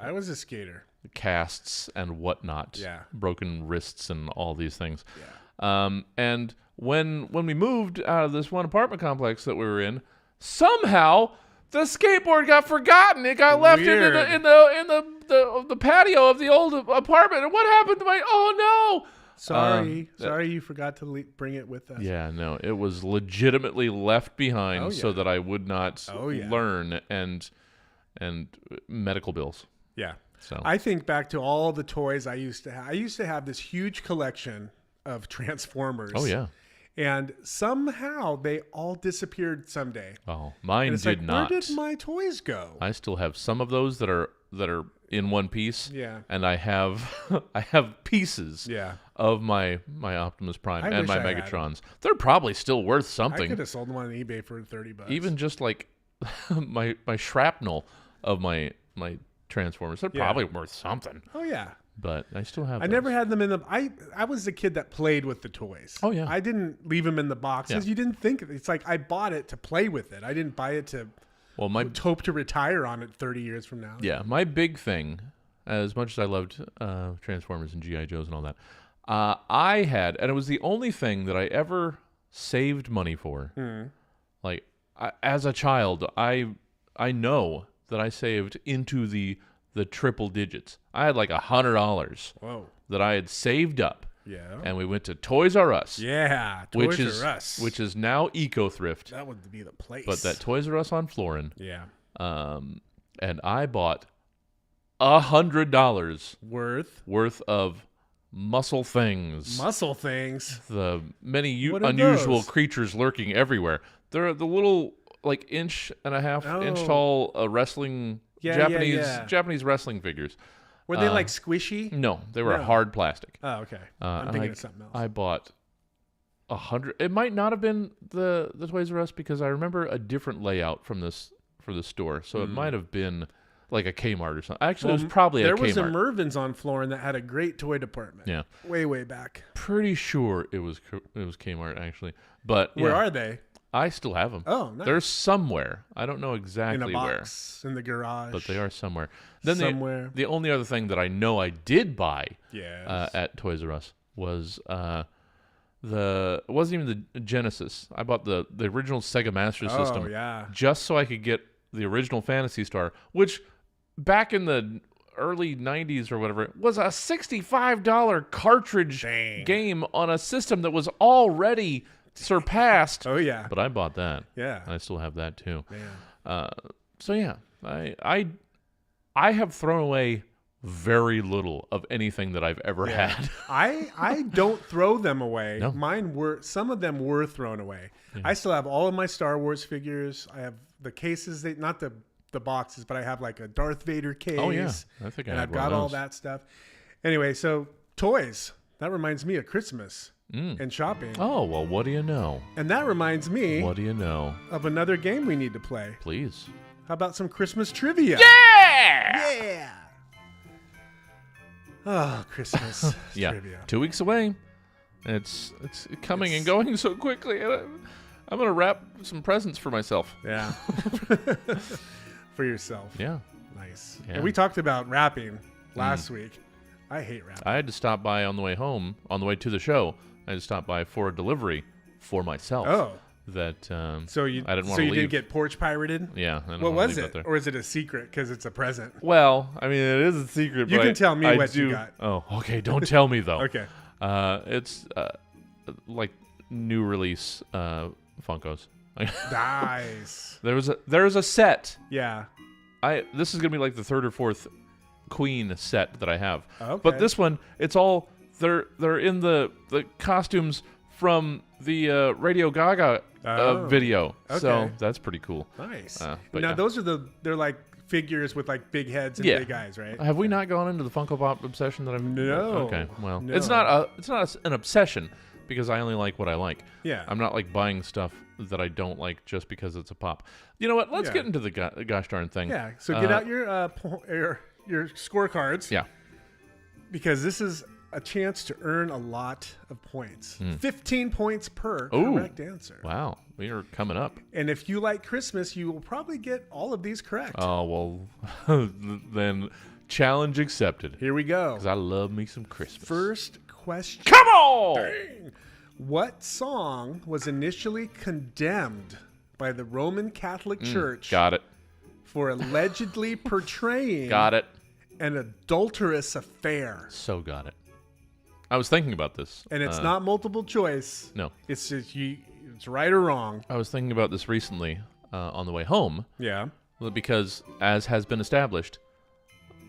I was a skater. Casts and whatnot. Yeah. Broken wrists and all these things. Yeah. And when we moved out of this one apartment complex that we were in, somehow the skateboard got forgotten. It got left in the patio of the old apartment. And what happened to my? Oh no! Sorry you forgot to bring it with us. Yeah, no, it was legitimately left behind so that I would not learn and medical bills. Yeah. So I think back to all the toys I used to have. I used to have this huge collection of Transformers. Oh yeah. And somehow they all disappeared someday. Oh, mine did not. Where did my toys go? I still have some of those that are in one piece. Yeah. And I have pieces of my Optimus Prime and my Megatrons. They're probably still worth something. I could have sold them on eBay for $30. Even just like my shrapnel of my Transformers, they're probably worth something. Oh yeah. But I still have I never had them in the... I was the kid that played with the toys. Oh, yeah. I didn't leave them in the boxes. You didn't think... It's like I bought it to play with it. I didn't buy it to hope to retire on it 30 years from now. Yeah, my big thing, as much as I loved Transformers and G.I. Joes and all that, I had... And it was the only thing that I ever saved money for. Like, as a child, I know that I saved into the triple digits. I had like $100 that I had saved up. Yeah. And we went to Toys R Us. Yeah, Toys R Us. Which is now Eco Thrift. That would be the place. But that Toys R Us on Florin. Yeah. And I bought $100 worth of muscle things. Muscle things. The many unusual creatures lurking everywhere. They're the little like inch tall wrestling Japanese wrestling figures. Were they like squishy? No, they were hard plastic. Oh, okay. I'm thinking of something else. I bought 100. It might not have been the Toys R Us because I remember a different layout for the store. So it might have been like a Kmart or something. Actually, it was probably a Kmart. There was a Mervyn's on Florin that had a great toy department. Yeah. Way back. Pretty sure it was Kmart actually. But where are they? I still have them. Oh, nice. They're somewhere. I don't know exactly in a box, where. In the garage. But they are somewhere. Then somewhere. The only other thing that I know I did buy at Toys R Us was it wasn't even the Genesis. I bought the original Sega Master System. Just so I could get the original Phantasy Star, which back in the early 90s or whatever, was a $65 cartridge game on a system that was already surpassed. Oh yeah. But I bought that. Yeah. I still have that too. Man. So yeah, I have thrown away very little of anything that I've ever had. I don't throw them away. No. Some of them were thrown away. Yeah. I still have all of my Star Wars figures. I have the cases, not the boxes, but I have like a Darth Vader case. Oh yeah, I think and I I've have one got of all those. that stuff. Anyway, so toys. That reminds me of Christmas and shopping. Oh, well, what do you know? And that reminds me What do you know? of another game we need to play. Please. How about some Christmas trivia? Yeah! Yeah! Oh, Christmas Yeah, trivia. 2 weeks away. It's coming and going so quickly. I'm going to wrap some presents for myself. Yeah. For yourself. Yeah. Nice. Yeah. And we talked about wrapping last week. I hate wrapping. I had to stop by on the way home, on the way to the show. I had to stop by for a delivery for myself. Oh. That So you I didn't want to leave. didn't get porch pirated? Yeah. I didn't What wanna was leave it? that there. Or is it a secret because it's a present? Well, I mean, it is a secret. You but can tell me I what do, you got. Oh, okay. Don't tell me, though. Okay. It's like new release Funkos. Nice. There's a set. Yeah. This is gonna be like the third or fourth Queen set that I have. Okay. But this one, it's all they're in the costumes from the Radio Gaga video. Okay. So that's pretty cool. Nice. But now yeah. those are they're like figures with like big heads and Yeah. big eyes, right? Have we not gone into the Funko Pop obsession that I'm? No. Okay. Well, No. it's not an obsession because I only like what I like. Yeah. I'm not like buying stuff that I don't like just because it's a pop. You know what? Let's Yeah. get into the gosh darn thing. Yeah. So get out your scorecards. Yeah. Because this is a chance to earn a lot of points. 15 points per Ooh. correct answer. Wow, we are coming up. And if you like Christmas, you will probably get all of these correct. Oh, well, then challenge accepted. Here we go. Because I love me some Christmas. First question. Come on! Dang. What song was initially condemned by the Roman Catholic Church Got it. for allegedly portraying Got it. an adulterous affair? So got it. I was thinking about this. And it's not multiple choice. No. It's just it's right or wrong. I was thinking about this recently on the way home. Yeah. Because, as has been established,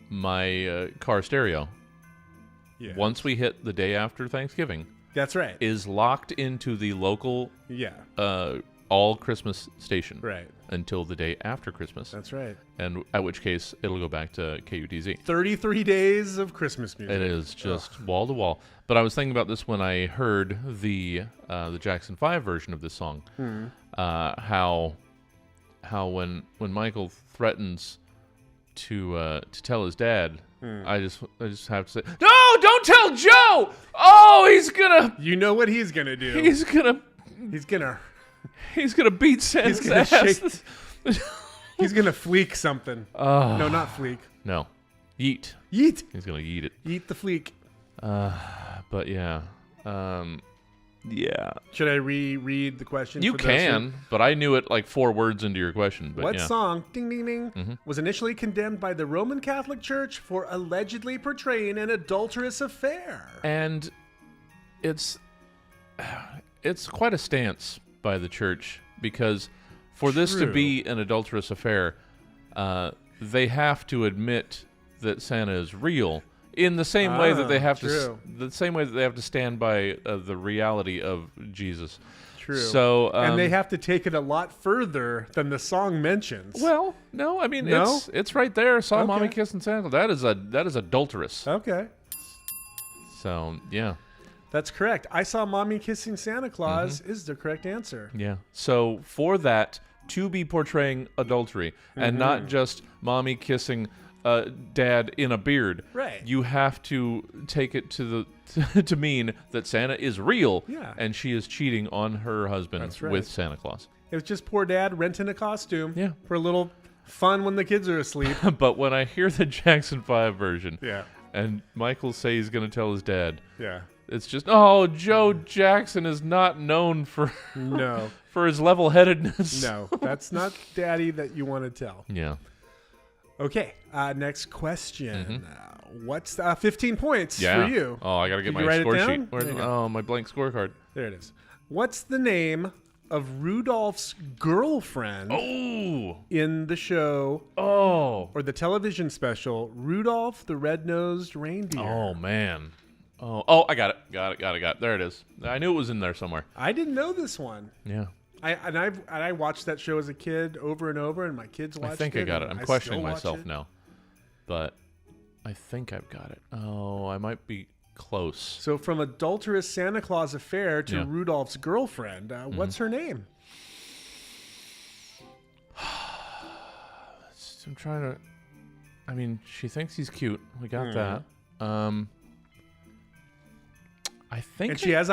my car stereo, once we hit the day after Thanksgiving, that's right, is locked into the local all Christmas station right until the day after Christmas. That's right. And at which case, it'll go back to KUTZ. 33 days of Christmas music. It is just wall to wall. But I was thinking about this when I heard the Jackson 5 version of this song. How when Michael threatens to tell his dad, I just have to say, no, don't tell Joe. Oh, he's gonna. You know what he's gonna do? He's gonna beat Santa's ass. He's gonna fleek something. No, not fleek. No, yeet. Yeet. He's gonna yeet it. Yeet the fleek. But yeah. Yeah. Should I reread the question? You can, but I knew it like 4 words into your question. But what yeah. song, ding ding ding, was initially condemned by the Roman Catholic Church for allegedly portraying an adulterous affair? And it's quite a stance by the church, because for this to be an adulterous affair, they have to admit that Santa is real. In the same way that they have to stand by the reality of Jesus. True. So and they have to take it a lot further than the song mentions. Well, no, I mean it's right there. Saw Mommy kissing Santa. That is adulterous. Okay. So yeah. That's correct. I Saw Mommy Kissing Santa Claus is the correct answer. Yeah. So for that to be portraying adultery and not just mommy kissing dad in a beard, right? You have to take it to to mean that Santa is real, and she is cheating on her husband with Santa Claus. It was just poor dad renting a costume for a little fun when the kids are asleep. But when I hear the Jackson 5 version, Yeah. and Michael say he's going to tell his dad, Yeah. it's just, oh, Joe Jackson is not known for for his level-headedness. No, that's not daddy that you want to tell. Yeah. Okay, next question. What's 15 points for you? Oh, I got to get Did you my write score it sheet. down? Where's my blank scorecard? There it is. What's the name of Rudolph's girlfriend in the show or the television special Rudolph the Red-Nosed Reindeer. Oh, man. Oh, I got it. There it is. I knew it was in there somewhere. I didn't know this one. Yeah. I watched that show as a kid over and over, and my kids watched it. I think I got it. I'm questioning myself now, but I think I've got it. Oh, I might be close. So from adulterous Santa Claus affair to Rudolph's girlfriend, what's her name? I'm trying to. I mean, she thinks he's cute. We got that. I think. And she has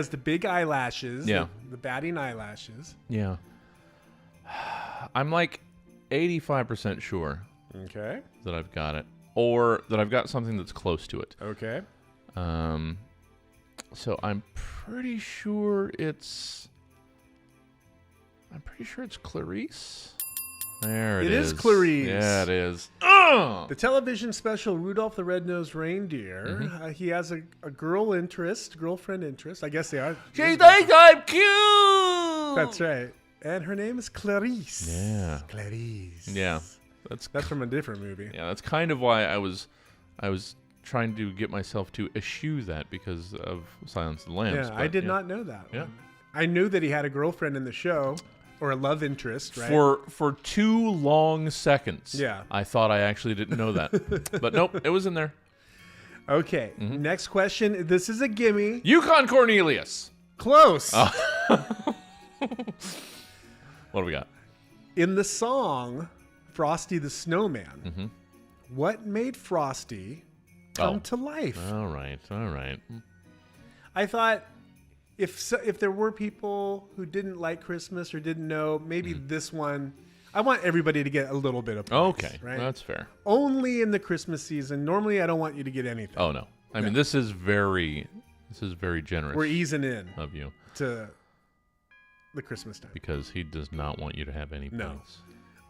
the big eyelashes. Yeah. The batting eyelashes. Yeah. I'm like 85% sure. Okay. That I've got it, or that I've got something that's close to it. Okay. So I'm pretty sure it's Clarice. There it is. It is Clarice. Yeah, it is. The television special Rudolph the Red-Nosed Reindeer. He has a girlfriend interest. I guess they are. She thinks I'm cute. That's right. And her name is Clarice. Yeah. Clarice. Yeah. That's from a different movie. Yeah, that's kind of why I was trying to get myself to eschew that because of Silence of the Lambs. Yeah, I did not know that. Yeah. I knew that he had a girlfriend in the show. Or a love interest, right? For 2 long seconds. Yeah. I thought I actually didn't know that. But nope, it was in there. Okay. Next question. This is a gimme. Yukon Cornelius. Close. What do we got? In the song Frosty the Snowman, what made Frosty come to life? All right. I thought if there were people who didn't like Christmas or didn't know, maybe this one, I want everybody to get a little bit of points. Okay, right? that's fair. Only in the Christmas season. Normally, I don't want you to get anything. Oh no, I mean this is very generous. We're easing in of you to the Christmas time because he does not want you to have any points.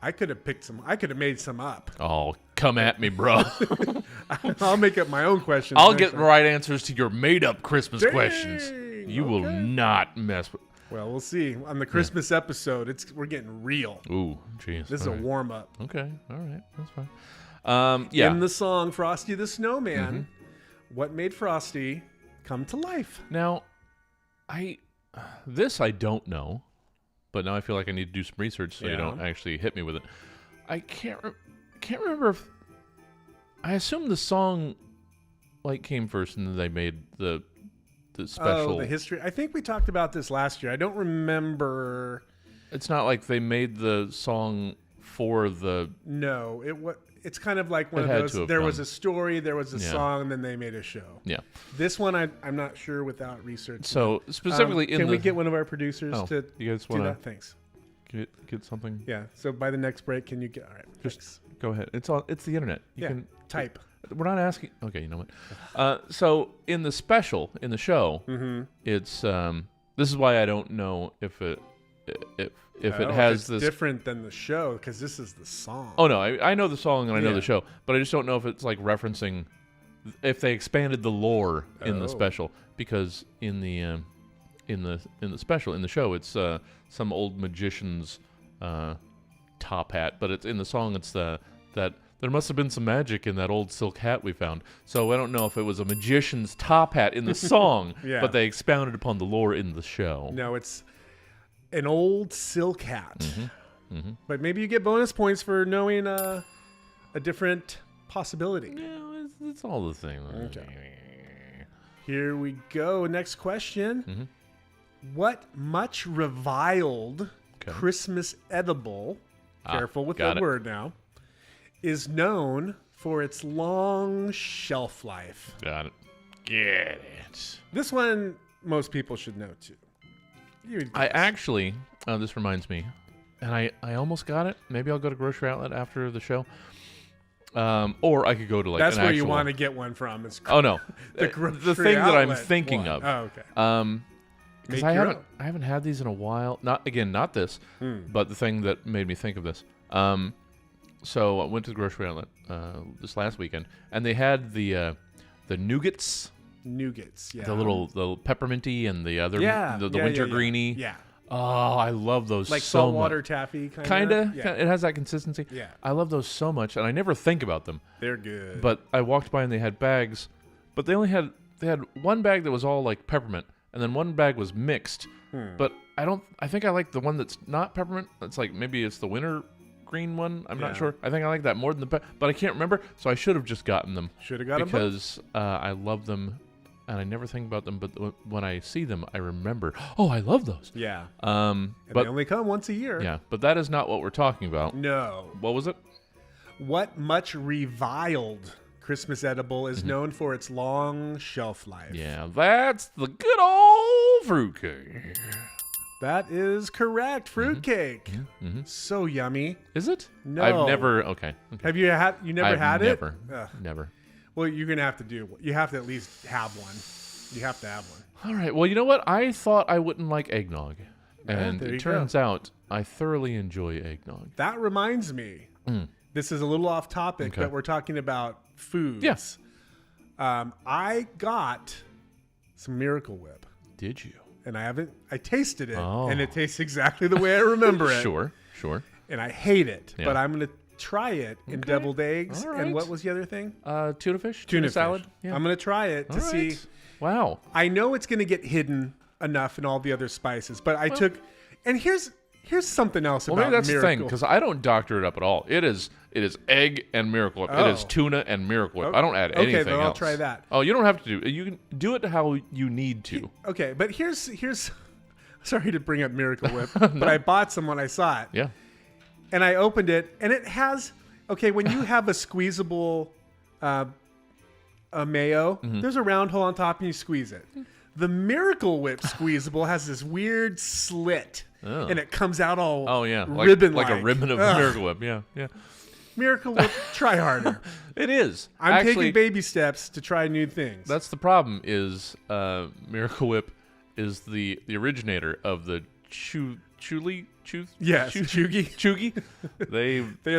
I could have picked some. I could have made some up. Oh, come at me, bro. I'll make up my own questions. I'll get the right answers to your made-up Christmas questions. You will not mess with. Well, we'll see. On the Christmas episode, we're getting real. Ooh, jeez. This is a warm-up. Okay, all right, that's fine. Yeah. In the song Frosty the Snowman, what made Frosty come to life? Now, I don't know, but now I feel like I need to do some research so you don't actually hit me with it. I can't remember if I assume the song came first and then they made the special. Oh, the history. I think we talked about this last year. I don't remember. It's not like they made the song for the. No, it's kind of like one of those. There was a story, there was a song, and then they made a show. Yeah. This one, I'm not sure without research. So specifically, can we get one of our producers to you guys do that? Thanks. Get something. Yeah. So by the next break, can you get? All right. Just go ahead. It's the internet. You can type. We're not asking. Okay, you know what? So in the special, in the show, it's this is why I don't know if it has this different than the show because this is the song. Oh no, I know the song and I know the show, but I just don't know if it's like referencing if they expanded the lore in the special because in the special in the show it's some old magician's top hat, but it's in the song it's that. There must have been some magic in that old silk hat we found. So I don't know if it was a magician's top hat in the song, but they expounded upon the lore in the show. No, it's an old silk hat. But maybe you get bonus points for knowing a different possibility. No, it's all the same. Okay. Here we go. Next question. What much reviled Christmas edible, careful with that word now, is known for its long shelf life? Got it. Get it. This one, most people should know too. I actually, this reminds me, and I almost got it. Maybe I'll go to Grocery Outlet after the show. Or I could go to That's where you want to get one from. It's oh no, the thing that I'm thinking of. Oh, okay. Because I haven't had these in a while. Not this, but the thing that made me think of this. So I went to the Grocery Outlet this last weekend, and they had the nougats. Nougats, yeah. The little pepperminty and the other the wintergreeny. Yeah. Oh, I love those like so saltwater much. taffy, Kinda. Yeah. It has that consistency. Yeah. I love those so much, and I never think about them. They're good. But I walked by and they had bags, but they had one bag that was all like peppermint, and then one bag was mixed. But I think I like the one that's not peppermint. It's like maybe it's the winter green one. I'm not sure. I think I like that more than but I can't remember. So I should have just gotten them. Should have got them because I love them, and I never think about them. But when I see them, I remember. Oh, I love those. Yeah. And they only come once a year. Yeah, but that is not what we're talking about. No. What was it? What much reviled Christmas edible is known for its long shelf life? Yeah, that's the good old fruitcake. That is correct. Fruitcake. So yummy. Is it? No. I've never. Okay. Have you had? You never had it? Never. Never. Well, you're gonna have to do. You have to at least have one. You have to have one. All right. Well, you know what? I thought I wouldn't like eggnog, and there you it turns out I thoroughly enjoy eggnog. That reminds me. This is a little off topic, but we're talking about foods. Yes. I got some Miracle Whip. Did you? And I tasted it, and it tastes exactly the way I remember it. Sure. And I hate it, but I'm going to try it in deviled eggs. All right. And what was the other thing? Tuna fish? Tuna salad? fish. Yeah. I'm going to try it to see. Wow. I know it's going to get hidden enough in all the other spices, but I took, and here's something else about maybe that's Miracle. the thing, because I don't doctor it up at all. It is egg and Miracle Whip. Oh. It is tuna and Miracle Whip. I don't add anything Okay, then I'll else. try that. Oh, you don't have to do it. You can do it how you need to. Okay, but here's sorry to bring up Miracle Whip, but I bought some when I saw it. Yeah. And I opened it, and it has, when you have a squeezable a mayo, there's a round hole on top and you squeeze it. The Miracle Whip squeezable has this weird slit, and it comes out all ribbon-like. Like a ribbon of Miracle Whip. Yeah. Miracle Whip, try harder. It is. I'm taking baby steps to try new things. That's the problem is Miracle Whip is the originator of the Chuggy. They're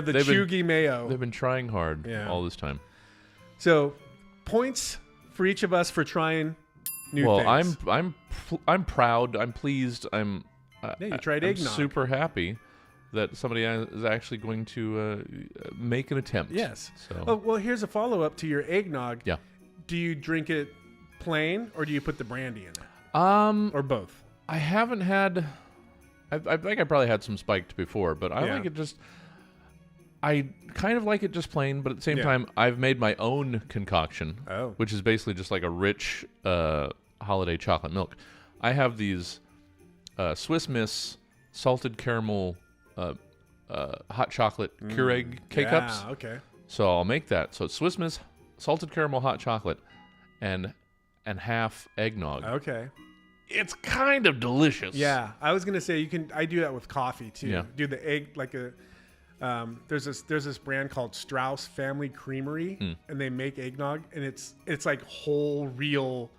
the Chuggy mayo. They've been trying hard all this time. So, points for each of us for trying new things. I'm proud. I'm pleased. You tried eggnog. Super happy that somebody is actually going to make an attempt. Yes. So. Oh, well, here's a follow-up to your eggnog. Yeah. Do you drink it plain or do you put the brandy in it? Or both? I haven't had. I think I probably had some spiked before, but I like it just. I kind of like it just plain, but at the same time, I've made my own concoction, which is basically just like a rich holiday chocolate milk. I have these Swiss Miss salted caramel hot chocolate Keurig K-Cups. Yeah, okay. So I'll make that. So it's Swiss Miss salted caramel hot chocolate and half eggnog. Okay. It's kind of delicious. Yeah, I was gonna say I do that with coffee too. Yeah. Do the egg like a. There's this brand called Strauss Family Creamery, and they make eggnog, and it's like whole real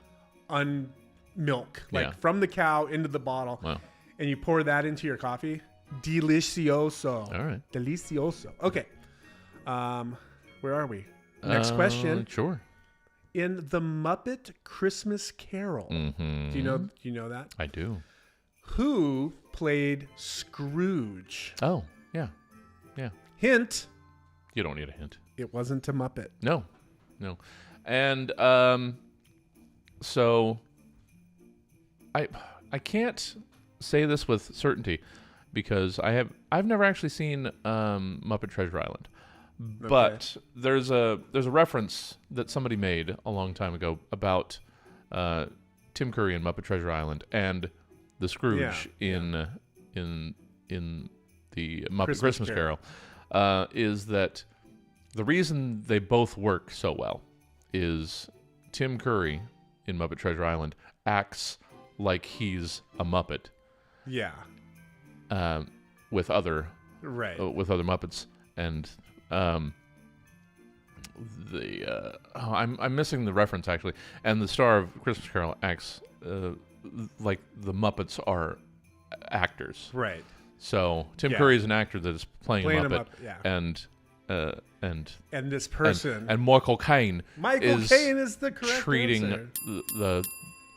milk, like from the cow into the bottle. Wow. And you pour that into your coffee. Delicioso. All right. Delicioso. Okay. Where are we? Next question. Sure. In the Muppet Christmas Carol. Mm-hmm. Do you know that? I do. Who played Scrooge? Oh, yeah. Hint. You don't need a hint. It wasn't a Muppet. No. And so I can't say this with certainty because I've never actually seen Muppet Treasure Island. But there's a reference that somebody made a long time ago about Tim Curry and Muppet Treasure Island and the Scrooge in the Muppet Christmas Carol. Is that the reason they both work so well is Tim Curry in Muppet Treasure Island acts like he's a Muppet. Yeah. With other Muppets and I'm missing the reference actually. And the star of Christmas Carol acts like the Muppets are actors. Right. So Tim Curry is an actor that is playing a Muppet, and this person and Michael Caine is the correct treating answer.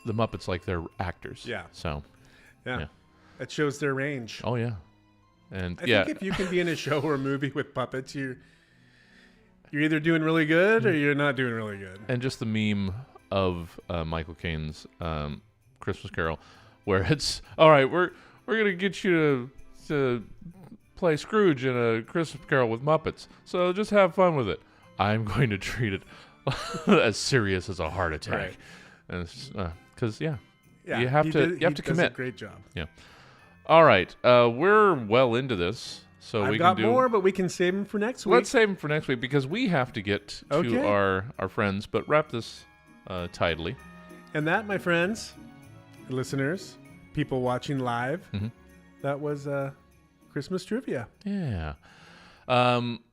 the Muppets like they're actors. Yeah. So yeah. It shows their range. Oh yeah, and I think if you can be in a show or a movie with puppets, you're either doing really good or you're not doing really good. And just the meme of Michael Caine's Christmas Carol, where it's all right. We're gonna get you to play Scrooge in a Christmas Carol with Muppets. So just have fun with it. I'm going to treat it as serious as a heart attack, and because you have to commit. Does a great job. Yeah. All right, we're well into this, so I've we got can do more, but we can save them for next week. Let's save them for next week because we have to get to our friends. But wrap this tidily. And that, my friends, listeners, people watching live, that was Christmas trivia. Yeah.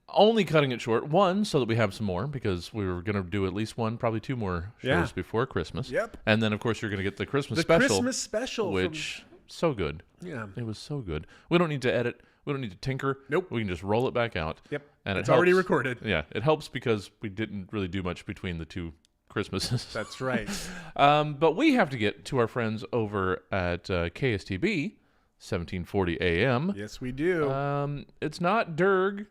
Only cutting it short, one, so that we have some more, because we were going to do at least one, probably two more shows before Christmas. Yep. And then, of course, you're going to get the Christmas special. Christmas special. Which, so good. Yeah. It was so good. We don't need to edit. We don't need to tinker. Nope. We can just roll it back out. Yep. And it's already recorded. Yeah. It helps because we didn't really do much between the two Christmases. That's right. But we have to get to our friends over at KSTB, 1740 AM. Yes, we do. It's not Derg.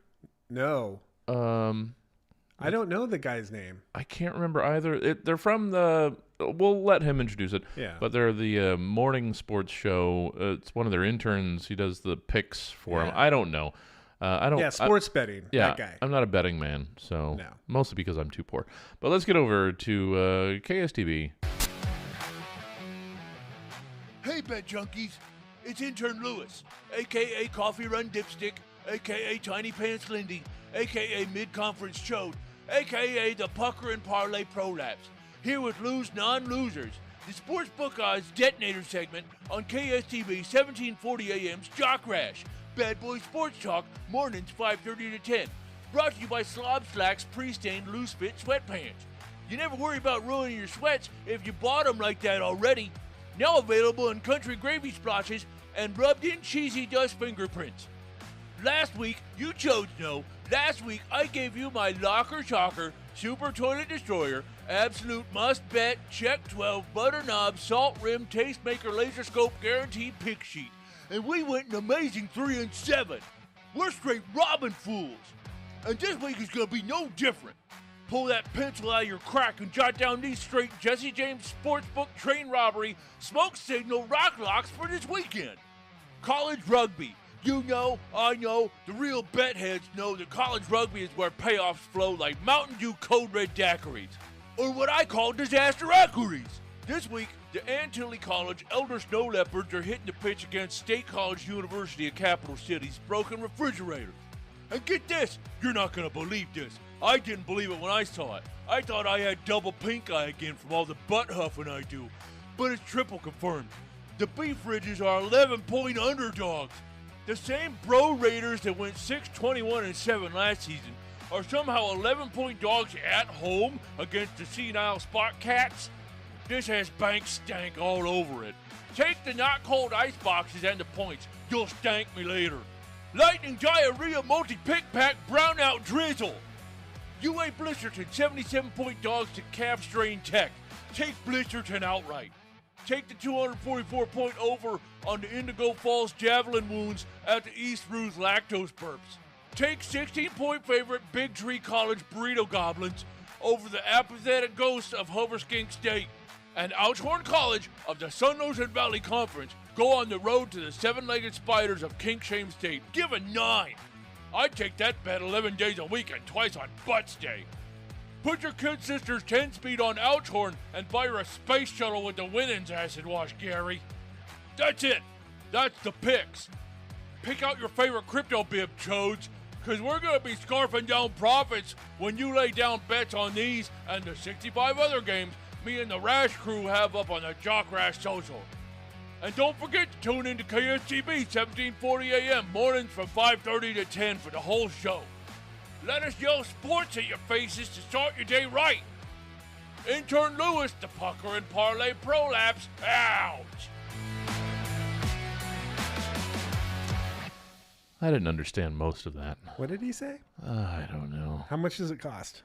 No. I don't know the guy's name. I can't remember either. They're from the... We'll let him introduce it. Yeah. But they're the morning sports show. It's one of their interns. He does the picks for them. I don't know. I don't. Yeah, sports betting. Yeah, that guy. I'm not a betting man, so No. mostly because I'm too poor. But let's get over to KSTB. Hey, Bet Junkies. It's intern Lewis, a.k.a. Coffee Run Dipstick, a.k.a. Tiny Pants Lindy, a.k.a. Mid-Conference Chode, a.k.a. the Pucker and Parlay Prolapse, here with Lose Non-Losers, the Sportsbook Odds Detonator segment on KSTB 1740 AM's Jock Rash, Bad Boy Sports Talk, mornings 5:30 to 10, brought to you by Slob Slacks Pre-Stained Loose Fit Sweatpants. You never worry about ruining your sweats if you bought them like that already. Now available in country gravy splotches and rubbed-in cheesy dust fingerprints. Last week, you chose no. Last week, I gave you my Locker Shocker Super Toilet Destroyer Absolute Must-Bet Check 12 Butter Knob Salt Rim Tastemaker Laser Scope Guaranteed Pick Sheet. And we went an amazing 3-7. We're straight robbing fools. And this week is going to be no different. Pull that pencil out of your crack and jot down these straight Jesse James Sportsbook train robbery smoke signal rock locks for this weekend. College rugby. You know, I know, the real bet heads know that college rugby is where payoffs flow like Mountain Dew Code Red daiquiris, or what I call disaster equities. This week, the Antilles College Elder Snow Leopards are hitting the pitch against State College University of Capital City's Broken Refrigerator. And get this, you're not going to believe this. I didn't believe it when I saw it. I thought I had double pink eye again from all the butt huffing I do. But it's triple confirmed. The Beef Ridges are 11-point underdogs. The same Bro Raiders that went 6-21-7 last season are somehow 11-point dogs at home against the senile Spot Cats. This has bank stank all over it. Take the not cold ice boxes and the points. You'll stank me later. Lightning Diarrhea Multi-Pick Pack Brownout Drizzle. UA Blisterton 77-point dogs to Calf Strain Tech. Take Blisterton outright. Take the 244-point over on the Indigo Falls Javelin Wounds at the East Ruth Lactose Burps. Take 16-point favorite Big Tree College Burrito Goblins over the apathetic ghosts of Hoverskink State. And Ouchhorn College of the Sunnose and Valley Conference go on the road to the seven-legged spiders of Kink-Shame State. Give a 9. I'd take that bet 11 days a week and twice on Butts Day. Put your kid sister's 10-speed on Ouchhorn and buy her a space shuttle with the Winans acid wash, Gary. That's it. That's the picks. Pick out your favorite crypto bib, chodes, because we're going to be scarfing down profits when you lay down bets on these and the 65 other games me and the Rash crew have up on the Jock Rash social. And don't forget to tune in to KSTB 1740 AM mornings from 5:30 to 10 for the whole show. Let us yell sports at your faces to start your day right. Intern Lewis, the Pucker and Parlay Prolapse, ouch! I didn't understand most of that. What did he say? I don't know. How much does it cost?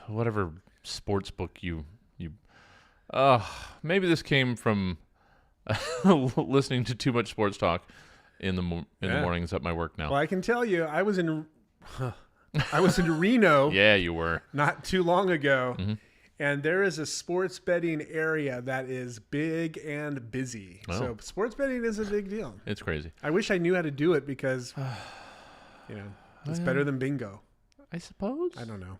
Whatever sports book you maybe this came from listening to too much sports talk in the mornings at my work now. Well, I can tell you, I was in Reno. Yeah, you were. Not too long ago. Mm-hmm. And there is a sports betting area that is big and busy. Oh. So sports betting is a big deal. It's crazy. I wish I knew how to do it because, it's better than bingo. I suppose. I don't know.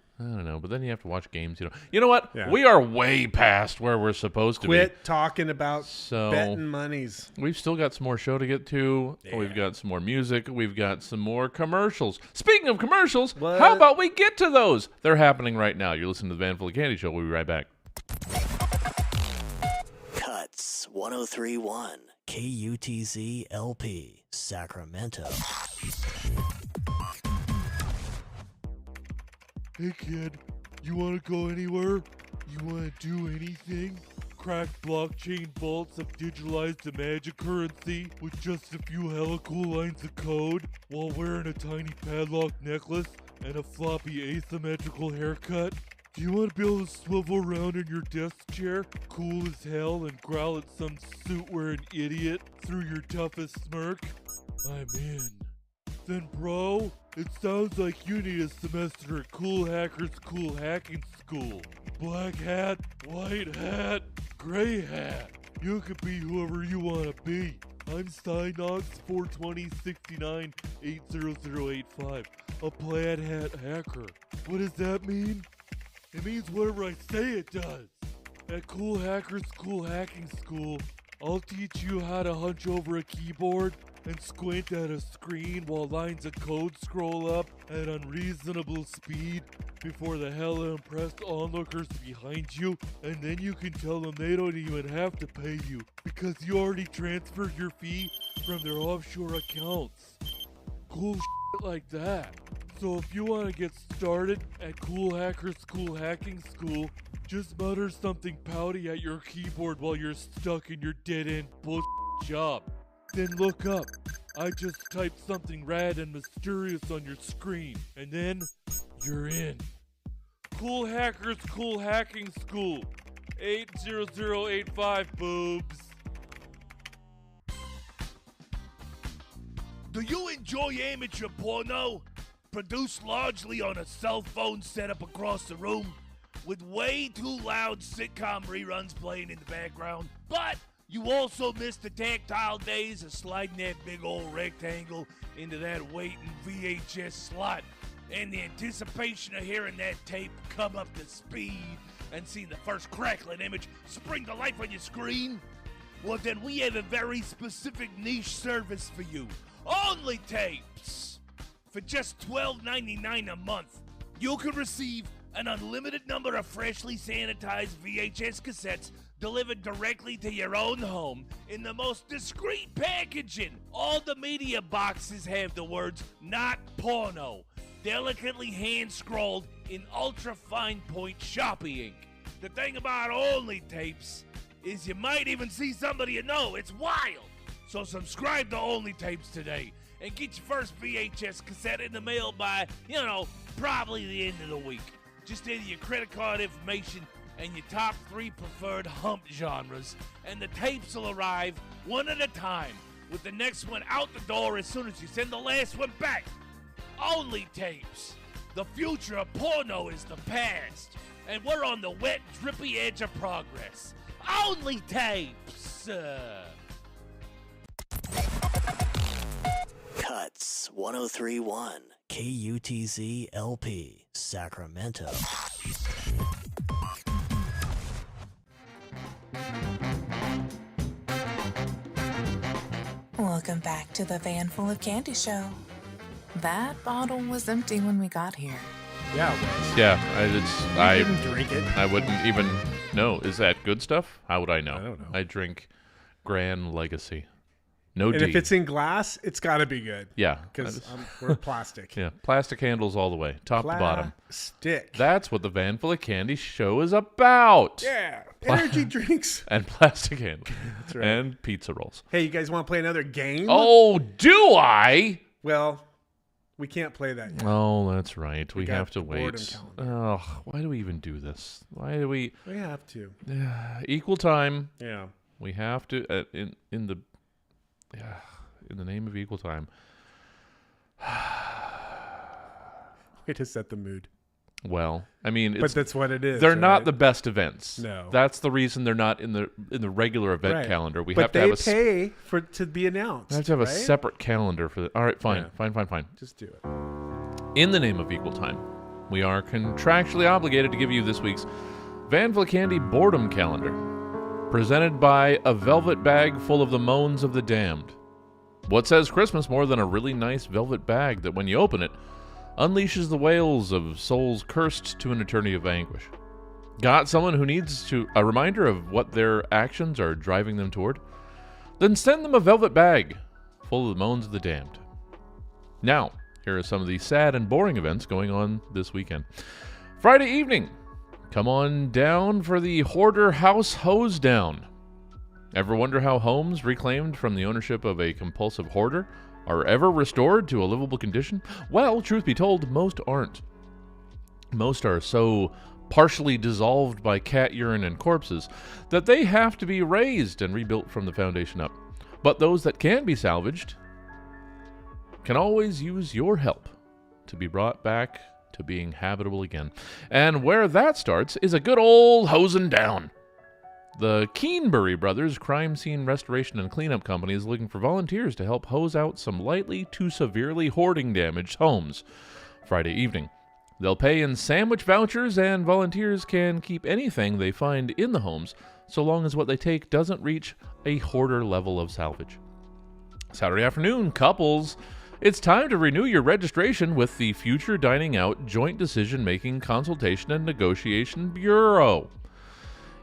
But then you have to watch games. You know what? Yeah. We are way past where we're supposed to be. Quit talking about betting monies. We've still got some more show to get to. Yeah. We've got some more music. We've got some more commercials. Speaking of commercials, how about we get to those? They're happening right now. You're listening to the Van Full of Candy Show. We'll be right back. KUTZ 103.1 KUTZ LP Sacramento. Hey kid, you want to go anywhere? You want to do anything? Crack blockchain vaults of digitalized magic currency with just a few hella cool lines of code while wearing a tiny padlock necklace and a floppy asymmetrical haircut? Do you want to be able to swivel around in your desk chair, cool as hell, and growl at some suit-wearing idiot through your toughest smirk? I'm in. Then bro, it sounds like you need a semester at Cool Hackers Cool Hacking School. Black hat, white hat, gray hat. You could be whoever you want to be. I'm Steinox 42069-80085, a plaid hat hacker. What does that mean? It means whatever I say it does. At Cool Hackers Cool Hacking School, I'll teach you how to hunch over a keyboard and squint at a screen while lines of code scroll up at unreasonable speed before the hella impressed onlookers behind you, and then you can tell them they don't even have to pay you because you already transferred your fee from their offshore accounts. Cool shit like that. So if you want to get started at Cool Hackers Cool Hacking School, just mutter something pouty at your keyboard while you're stuck in your dead-end bullshit job. Then look up. I just typed something rad and mysterious on your screen, and then you're in. Cool Hackers Cool Hacking School, 80085 boobs. Do you enjoy amateur porno? Produced largely on a cell phone set up across the room, with way too loud sitcom reruns playing in the background, but you also miss the tactile days of sliding that big old rectangle into that waiting VHS slot and the anticipation of hearing that tape come up to speed and seeing the first crackling image spring to life on your screen? Well, then we have a very specific niche service for you. Only Tapes. For just $12.99 a month, you can receive an unlimited number of freshly sanitized VHS cassettes delivered directly to your own home in the most discreet packaging. All the media boxes have the words "not porno" delicately hand-scrolled in ultra-fine point Sharpie ink. The thing about Only Tapes is you might even see somebody you know. It's wild. So subscribe to Only Tapes today and get your first VHS cassette in the mail by, probably the end of the week. Just enter your credit card information and your top 3 preferred hump genres, and the tapes will arrive one at a time, with the next one out the door as soon as you send the last one back. Only Tapes. The future of porno is the past, and we're on the wet, drippy edge of progress. Only Tapes. KUTZ 103.1 KUTZ LP Sacramento. Welcome back to the Van Full of Candy Show. That bottle was empty when we got here. Yeah, it was. Yeah, I didn't drink it. I wouldn't even know. Is that good stuff? How would I know? I don't know. I drink Grand Legacy. No and D. if it's in glass, it's got to be good. Yeah. Because we're plastic. Yeah, plastic handles all the way, top to bottom. Stick. That's what the Van Full of Candy show is about. Yeah. Energy drinks. And plastic handles. That's right. And pizza rolls. Hey, you guys want to play another game? Oh, do I? Well, we can't play that yet. Oh, that's right. We have to boredom wait. calendar. Oh, why do we even do this? Why do we? We have to. Equal time. Yeah. We have to in the name of equal time. Way to set the mood. Well, I mean, but that's what it is. They're right? not the best events. No, that's the reason they're not in the regular event calendar. We have to have have pay for to be announced. We have to have a separate calendar for that. All right, fine. Just do it. In the name of equal time, we are contractually obligated to give you this week's Vanville Candy Boredom Calendar, presented by a velvet bag full of the moans of the damned. What says Christmas more than a really nice velvet bag that, when you open it, unleashes the wails of souls cursed to an eternity of anguish? Got someone who needs a reminder of what their actions are driving them toward? Then send them a velvet bag full of the moans of the damned. Now, here are some of the sad and boring events going on this weekend. Friday evening, come on down for the Hoarder House Hose Down. Ever wonder how homes reclaimed from the ownership of a compulsive hoarder are ever restored to a livable condition? Well, truth be told, most aren't. Most are so partially dissolved by cat urine and corpses that they have to be razed and rebuilt from the foundation up. But those that can be salvaged can always use your help to be brought back to being habitable again. And where that starts is a good old hosing down. The Keenbury Brothers Crime Scene Restoration and Cleanup Company is looking for volunteers to help hose out some lightly to severely hoarding damaged homes Friday evening. They'll pay in sandwich vouchers, and volunteers can keep anything they find in the homes so long as what they take doesn't reach a hoarder level of salvage. Saturday afternoon, couples, it's time to renew your registration with the Future Dining Out Joint Decision-Making Consultation and Negotiation Bureau.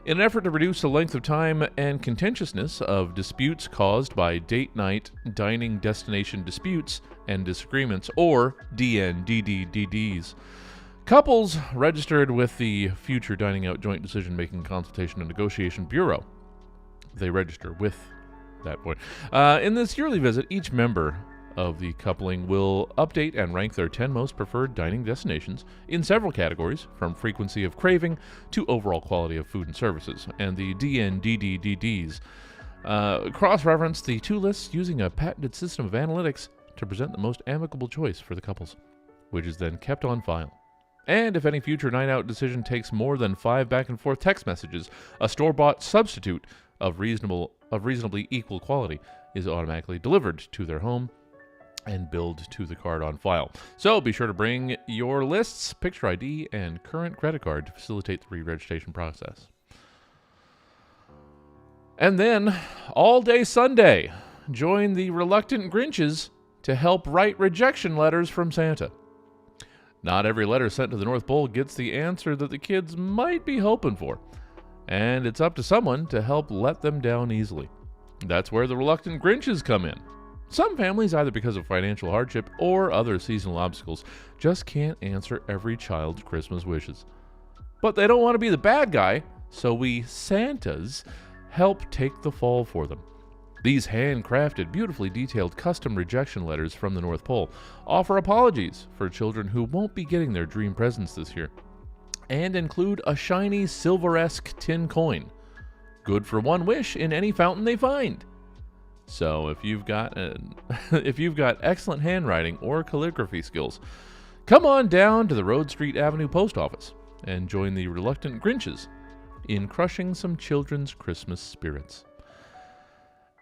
In an effort to reduce the length of time and contentiousness of disputes caused by date night dining destination disputes and disagreements, or DNDDDs, couples registered with the Future Dining Out Joint Decision-Making Consultation and Negotiation Bureau. They register with that point. In this yearly visit, each member of the coupling will update and rank their 10 most preferred dining destinations in several categories, from frequency of craving to overall quality of food and services. And the DNDDDs cross-reference the two lists using a patented system of analytics to present the most amicable choice for the couples, which is then kept on file. And if any future night-out decision takes more than 5 back-and-forth text messages, a store-bought substitute of reasonably equal quality is automatically delivered to their home and billed to the card on file. So be sure to bring your lists, picture ID, and current credit card to facilitate the re-registration process. And then, all day Sunday, join the reluctant Grinches to help write rejection letters from Santa. Not every letter sent to the North Pole gets the answer that the kids might be hoping for, and it's up to someone to help let them down easily. That's where the reluctant Grinches come in. Some families, either because of financial hardship or other seasonal obstacles, just can't answer every child's Christmas wishes. But they don't want to be the bad guy, so we Santas help take the fall for them. These handcrafted, beautifully detailed custom rejection letters from the North Pole offer apologies for children who won't be getting their dream presents this year, and include a shiny silver-esque tin coin, good for one wish in any fountain they find. So if you've got excellent handwriting or calligraphy skills, come on down to the Road Street Avenue Post Office and join the reluctant Grinches in crushing some children's Christmas spirits.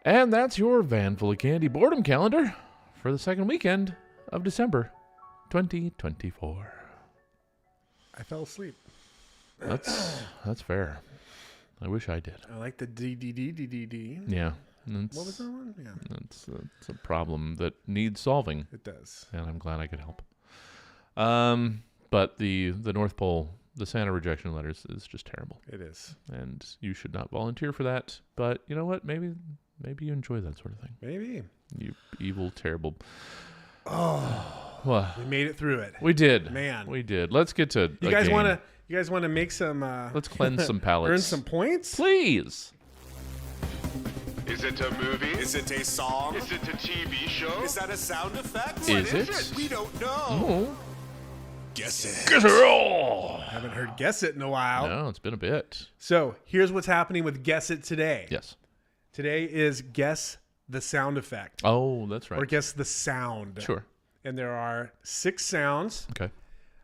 And that's your Vanful of Candy Boredom Calendar for the second weekend of December 2024. I fell asleep. That's fair. I wish I did. I like the DDDDD. Yeah. What was that one? Yeah. It's a problem that needs solving. It does. And I'm glad I could help. But the North Pole, the Santa rejection letters is just terrible. It is. And you should not volunteer for that. But you know what? Maybe you enjoy that sort of thing. Maybe. You evil, terrible. Oh. Well, we made it through it. We did. Man. We did. Let's get to You guys want to make some let's cleanse some palates. Earn some points? Please. Is it a movie? Is it a song? Is it a TV show? Is that a sound effect? Is it? We don't know. Oh. Guess it. Guess it all. Haven't heard Guess It in a while. No, it's been a bit. So here's what's happening with Guess It today. Yes. Today is Guess the Sound Effect. Oh, that's right. Or Guess the Sound. Sure. And there are 6 sounds. Okay.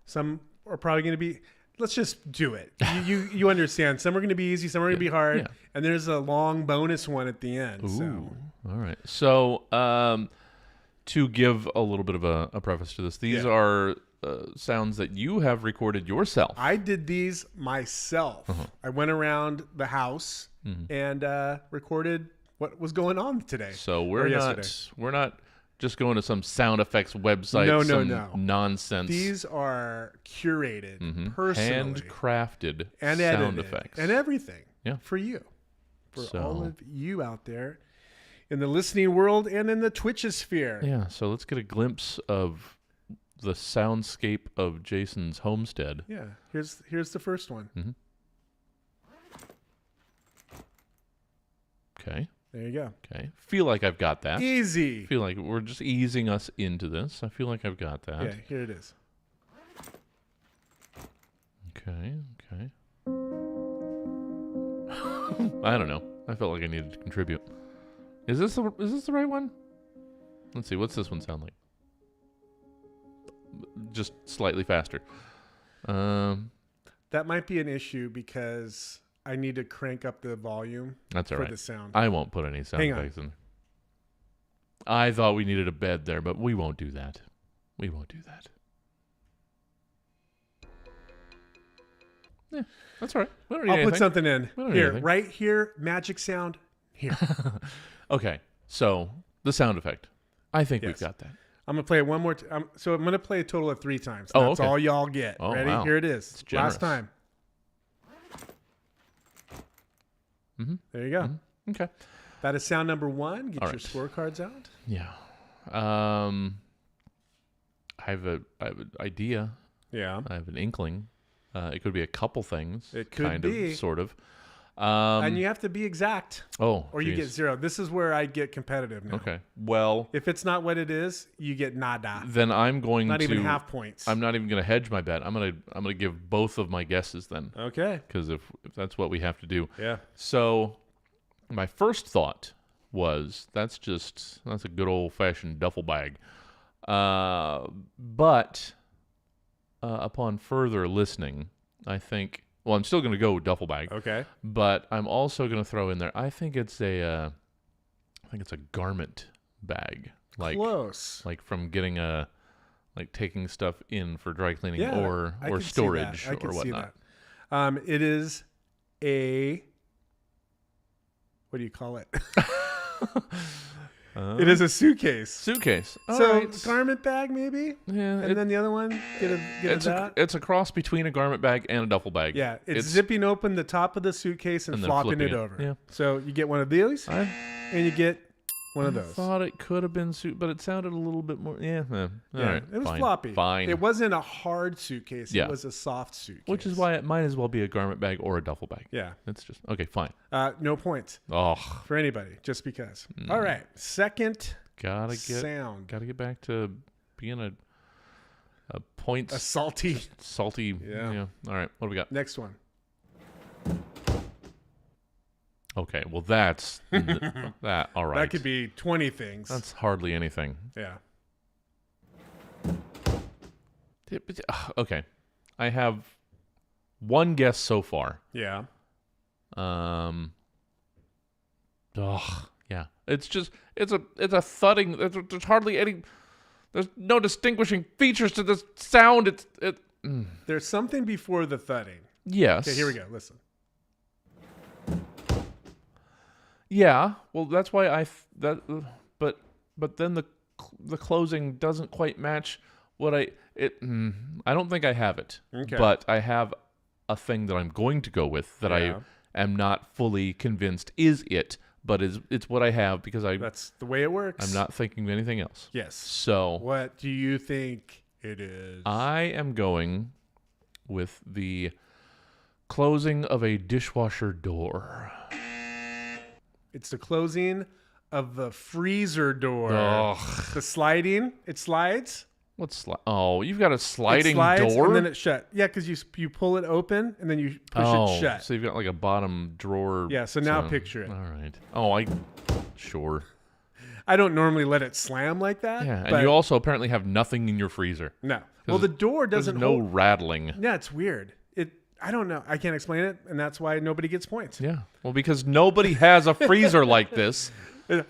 Some are probably going to be... Let's just do it. You understand. Some are going to be easy. Some are going to be hard. Yeah. And there's a long bonus one at the end. Ooh. So. All right. So to give a little bit of a preface to this, these are sounds that you have recorded yourself. I did these myself. I went around the house and recorded what was going on today. So we're not just going to some sound effects website. No. Nonsense. These are curated, personally, handcrafted and sound effects and everything. Yeah. For you, for all of you out there in the listening world and in the Twitchosphere. Yeah. So let's get a glimpse of the soundscape of Jason's homestead. Yeah. Here's the first one. Okay. There you go. Okay. Feel like I've got that. Easy. Feel like we're just easing us into this. I feel like I've got that. Yeah, here it is. Okay. I don't know. I felt like I needed to contribute. Is this the right one? Let's see. What's this one sound like? Just slightly faster. That might be an issue because I need to crank up the volume for the sound. I won't put any sound effects in. I thought we needed a bed there, but we won't do that. Yeah, that's all right. I'll put something in. Here, right here, magic sound. Here. Okay, so the sound effect. I think we've got that. I'm going to play it one more time. So I'm going to play a total of 3 times. That's all y'all get. Oh, ready? Wow. Here it is. It's generous. Last time. There you go. Okay. That is sound number 1. Get all your right. scorecards out. Yeah. I have an idea. Yeah. I have an inkling. It could be a couple things. It could be. Sort of. And you have to be exact. Or you get 0. This is where I get competitive now. Okay. Well, if it's not what it is, you get nada. Then I'm going not to even half points. I'm not even going to hedge my bet. I'm going to give both of my guesses then. Okay. Because if that's what we have to do. Yeah. So my first thought was that's a good old fashioned duffel bag. But upon further listening, I think. Well, I'm still going to go with duffel bag. Okay. But I'm also going to throw in there. I think it's a garment bag. Close. Like from getting taking stuff in for dry cleaning or storage or whatnot. It is a. What do you call it? It is a suitcase. Suitcase. Garment bag, maybe. Yeah. And then the other one, it's a cross between a garment bag and a duffel bag. Yeah, it's zipping open the top of the suitcase and flopping it over. Yeah. So you get one of these, and you get one of those. I thought it could have been but it sounded a little bit more. Yeah. All right. It was floppy. Fine. It wasn't a hard suitcase. Yeah. It was a soft suitcase. Which is why it might as well be a garment bag or a duffel bag. Yeah. It's just okay. Fine. No points. Oh. For anybody, just because. All right. Second. Sound. Gotta get back to being a points. A salty. Yeah. All right. What do we got? Next one. Okay, well that's that. All right, that could be 20 things. That's hardly anything. Yeah. Okay, I have one guess so far. Yeah. Yeah. It's a thudding. There's hardly any. There's no distinguishing features to this sound. There's something before the thudding. Yes. Okay, here we go. Listen. Yeah, well, that's why but then the closing doesn't quite match what I don't think I have it. Okay. But I have a thing that I'm going to go with that I am not fully convinced is it, but it's what I have because that's the way it works. I'm not thinking of anything else. Yes. So what do you think it is? I am going with the closing of a dishwasher door. It's the closing of the freezer door. Ugh. The sliding. It slides. What's oh, you've got a sliding it slides, door? and then it's shut. Yeah, because you pull it open, and then you push it shut. So you've got like a bottom drawer. Yeah, so now picture it. All right. Oh, sure. I don't normally let it slam like that. Yeah, and you also apparently have nothing in your freezer. No. Well, the door doesn't There's no rattling. Yeah, it's weird. I don't know. I can't explain it, and that's why nobody gets points. Yeah. Well, because nobody has a freezer like this.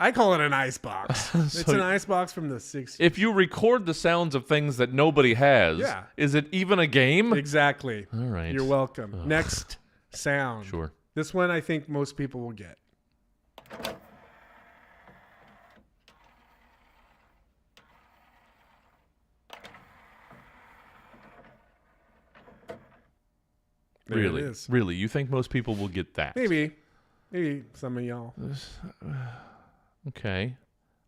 I call it an ice box. It's an ice box from the 60s. If you record the sounds of things that nobody has, is it even a game? Exactly. All right. You're welcome. Next sound. Sure. This one I think most people will get. There Really? it is. Really? You think most people will get that? Maybe some of y'all. Okay.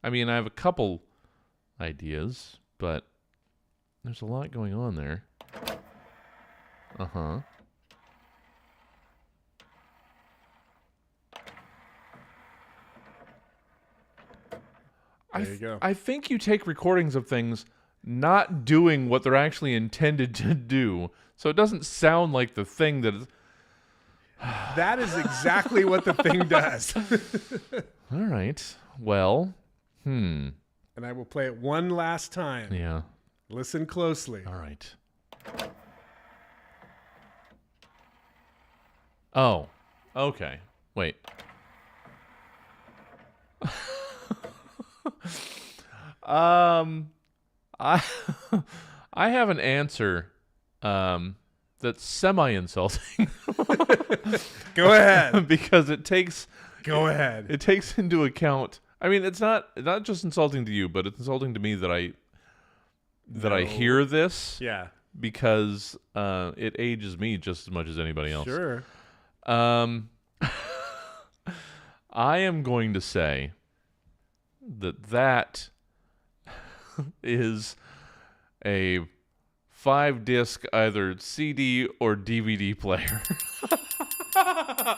I mean, I have a couple ideas, but there's a lot going on there. Uh-huh. There you go. I think you take recordings of things not doing what they're actually intended to do, so it doesn't sound like the thing that is... That is exactly what the thing does. All right. Well, And I will play it one last time. Yeah. Listen closely. All right. Oh. Okay. Wait. I have an answer that's semi-insulting. Go ahead. Because it takes It takes into account. I mean, it's not just insulting to you, but it's insulting to me that I hear this. Yeah. Because it ages me just as much as anybody else. Sure. I am going to say that is a 5-disc either CD or DVD player.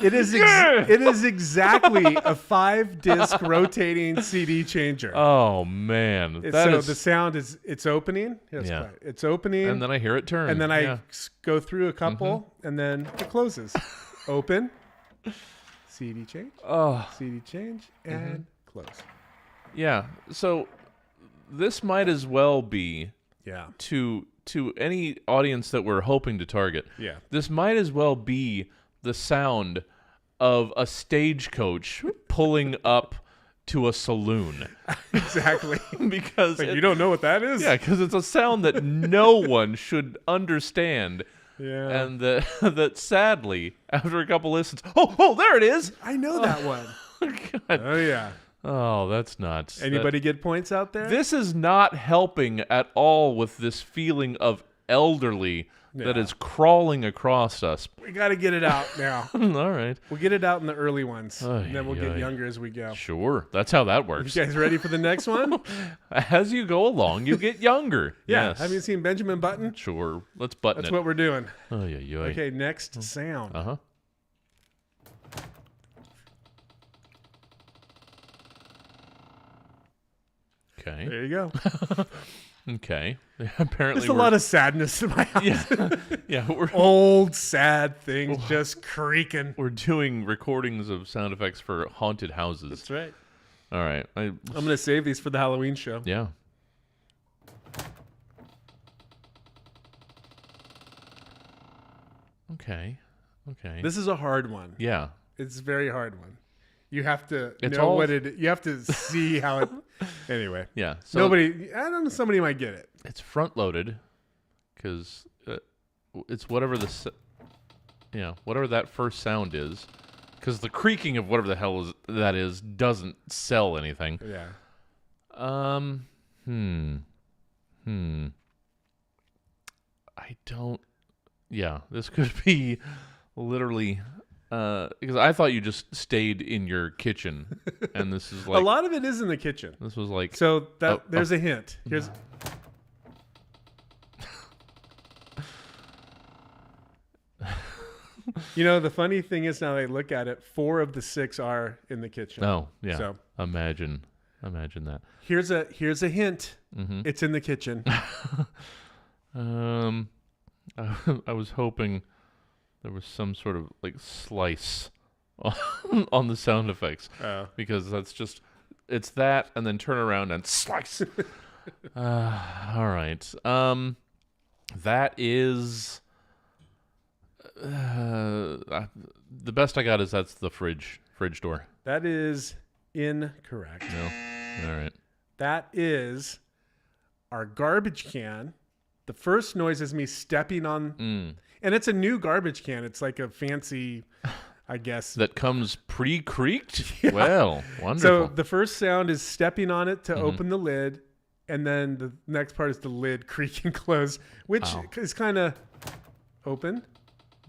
It is exactly a 5-disc rotating CD changer. Oh man, the sound is it's opening. It's opening, and then I hear it turn, and then I go through a couple, and then it closes. Open, CD change, CD change, and close. Yeah. So this might as well be to any audience that we're hoping to target. Yeah. This might as well be the sound of a stagecoach pulling up to a saloon. Exactly. Because you don't know what that is? Yeah, because it's a sound that no one should understand. Yeah. And that sadly, after a couple listens, oh, there it is. I know that one. God. Oh, yeah. Oh, that's nuts. Anybody get points out there? This is not helping at all with this feeling of elderly that is crawling across us. We got to get it out now. All right. We'll get it out in the early ones, and then we'll get younger as we go. Sure. That's how that works. You guys ready for the next one? As you go along, you get younger. Yeah. Yes. Have you seen Benjamin Button? Sure. Let's button That's it. what we're doing. Oh, yeah. Okay, next sound. Uh-huh. Okay. There you go. Okay. Apparently, there's a lot of sadness in my house. Yeah. We're old, sad things just creaking. We're doing recordings of sound effects for haunted houses. That's right. All right. I'm going to save these for the Halloween show. Yeah. Okay. This is a hard one. Yeah. It's a very hard one. You have to It's know all- what it. You have to see how it. Anyway. Yeah. So Nobody. I don't know. Somebody might get it. it's front loaded because it's whatever whatever that first sound is, because the creaking of whatever the hell that is doesn't sell anything. Yeah. I don't. Yeah, this could be literally because I thought you just stayed in your kitchen, and this is like a lot of it is in the kitchen. This was like so that there's a hint. Here's. You know, the funny thing is now that I look at it, 4 of the 6 are in the kitchen. Oh, yeah. So imagine. imagine that. Here's a hint. Mm-hmm. It's in the kitchen. I was hoping there was some sort of like slice on the sound effects. Oh. Because that's just, it's that and then turn around and slice. All right. That is the best I got is that's the fridge door. That is incorrect. No. All right. That is our garbage can. The first noise is me stepping on, and it's a new garbage can. It's like a fancy, I guess. That comes pre-creaked? Yeah. Well, wonderful. So the first sound is stepping on it to open the lid, and then the next part is the lid creaking close, which is kind of open.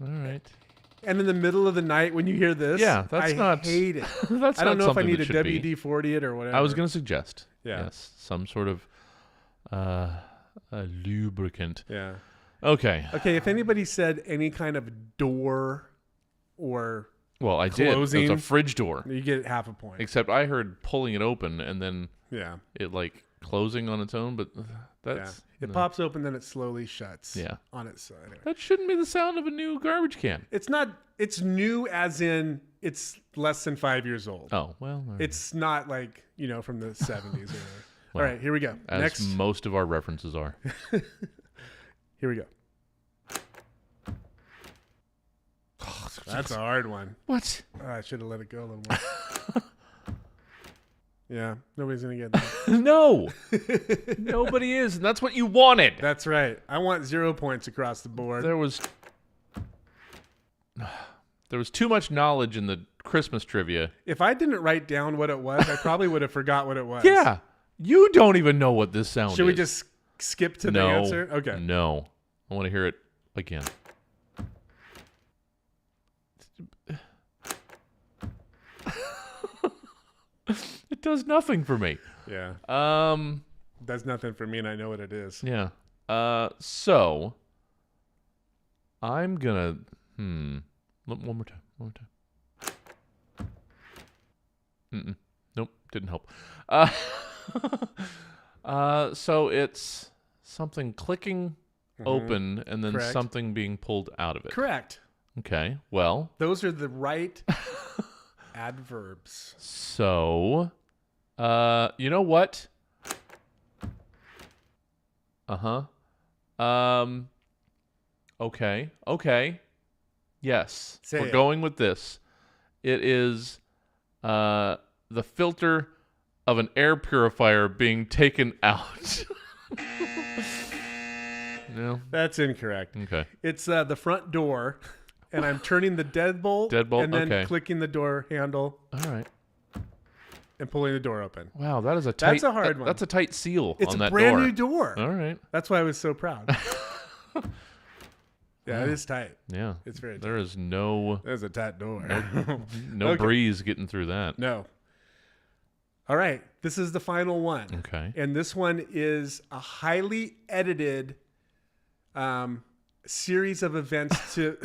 All right. And in the middle of the night when you hear this, I hate it. That's I don't know if I something need that a should be. WD-40 it or whatever. I was going to suggest, Yeah. yes, some sort of a lubricant. Yeah. Okay. Okay, if anybody said any kind of door or Well, I closing, did. It was a fridge door. You get half a point. Except I heard pulling it open and then it like closing on its own, but that's... It pops open, then it slowly shuts on its side. Anyway. That shouldn't be the sound of a new garbage can. It's not. It's new as in it's less than 5 years old. Oh, well. All right. It's not like, from the 70s or whatever. Well, all right, here we go. As Next. most of our references are. Here we go. That's a hard one. What? Oh, I should have let it go a little more. Yeah, nobody's going to get that. No. Nobody is, and that's what you wanted. That's right. I want 0 points across the board. There was too much knowledge in the Christmas trivia. If I didn't write down what it was, I probably would have forgot what it was. Yeah. You don't even know what this sound is. Should we just skip to the answer? Okay. No. I want to hear it again. It does nothing for me. Yeah. Does nothing for me, and I know what it is. Yeah. So I'm gonna one more time. Nope, didn't help. So it's something clicking open and then Correct. something being pulled out of it. Correct. Okay. Well, those are the right adverbs. So, you know what? Okay. Yes. We're going with this. It is the filter of an air purifier being taken out. No. That's incorrect. Okay. It's the front door, and I'm turning the deadbolt, and then clicking the door handle. All right. And pulling the door open. Wow, that is a tight... That's a hard one. That's a tight seal on that door. It's a brand new door. All right. That's why I was so proud. Yeah, it is tight. Yeah. It's very tight. There is no... There's a tight door. No breeze getting through that. No. All right. This is the final one. Okay. And this one is a highly edited series of events to...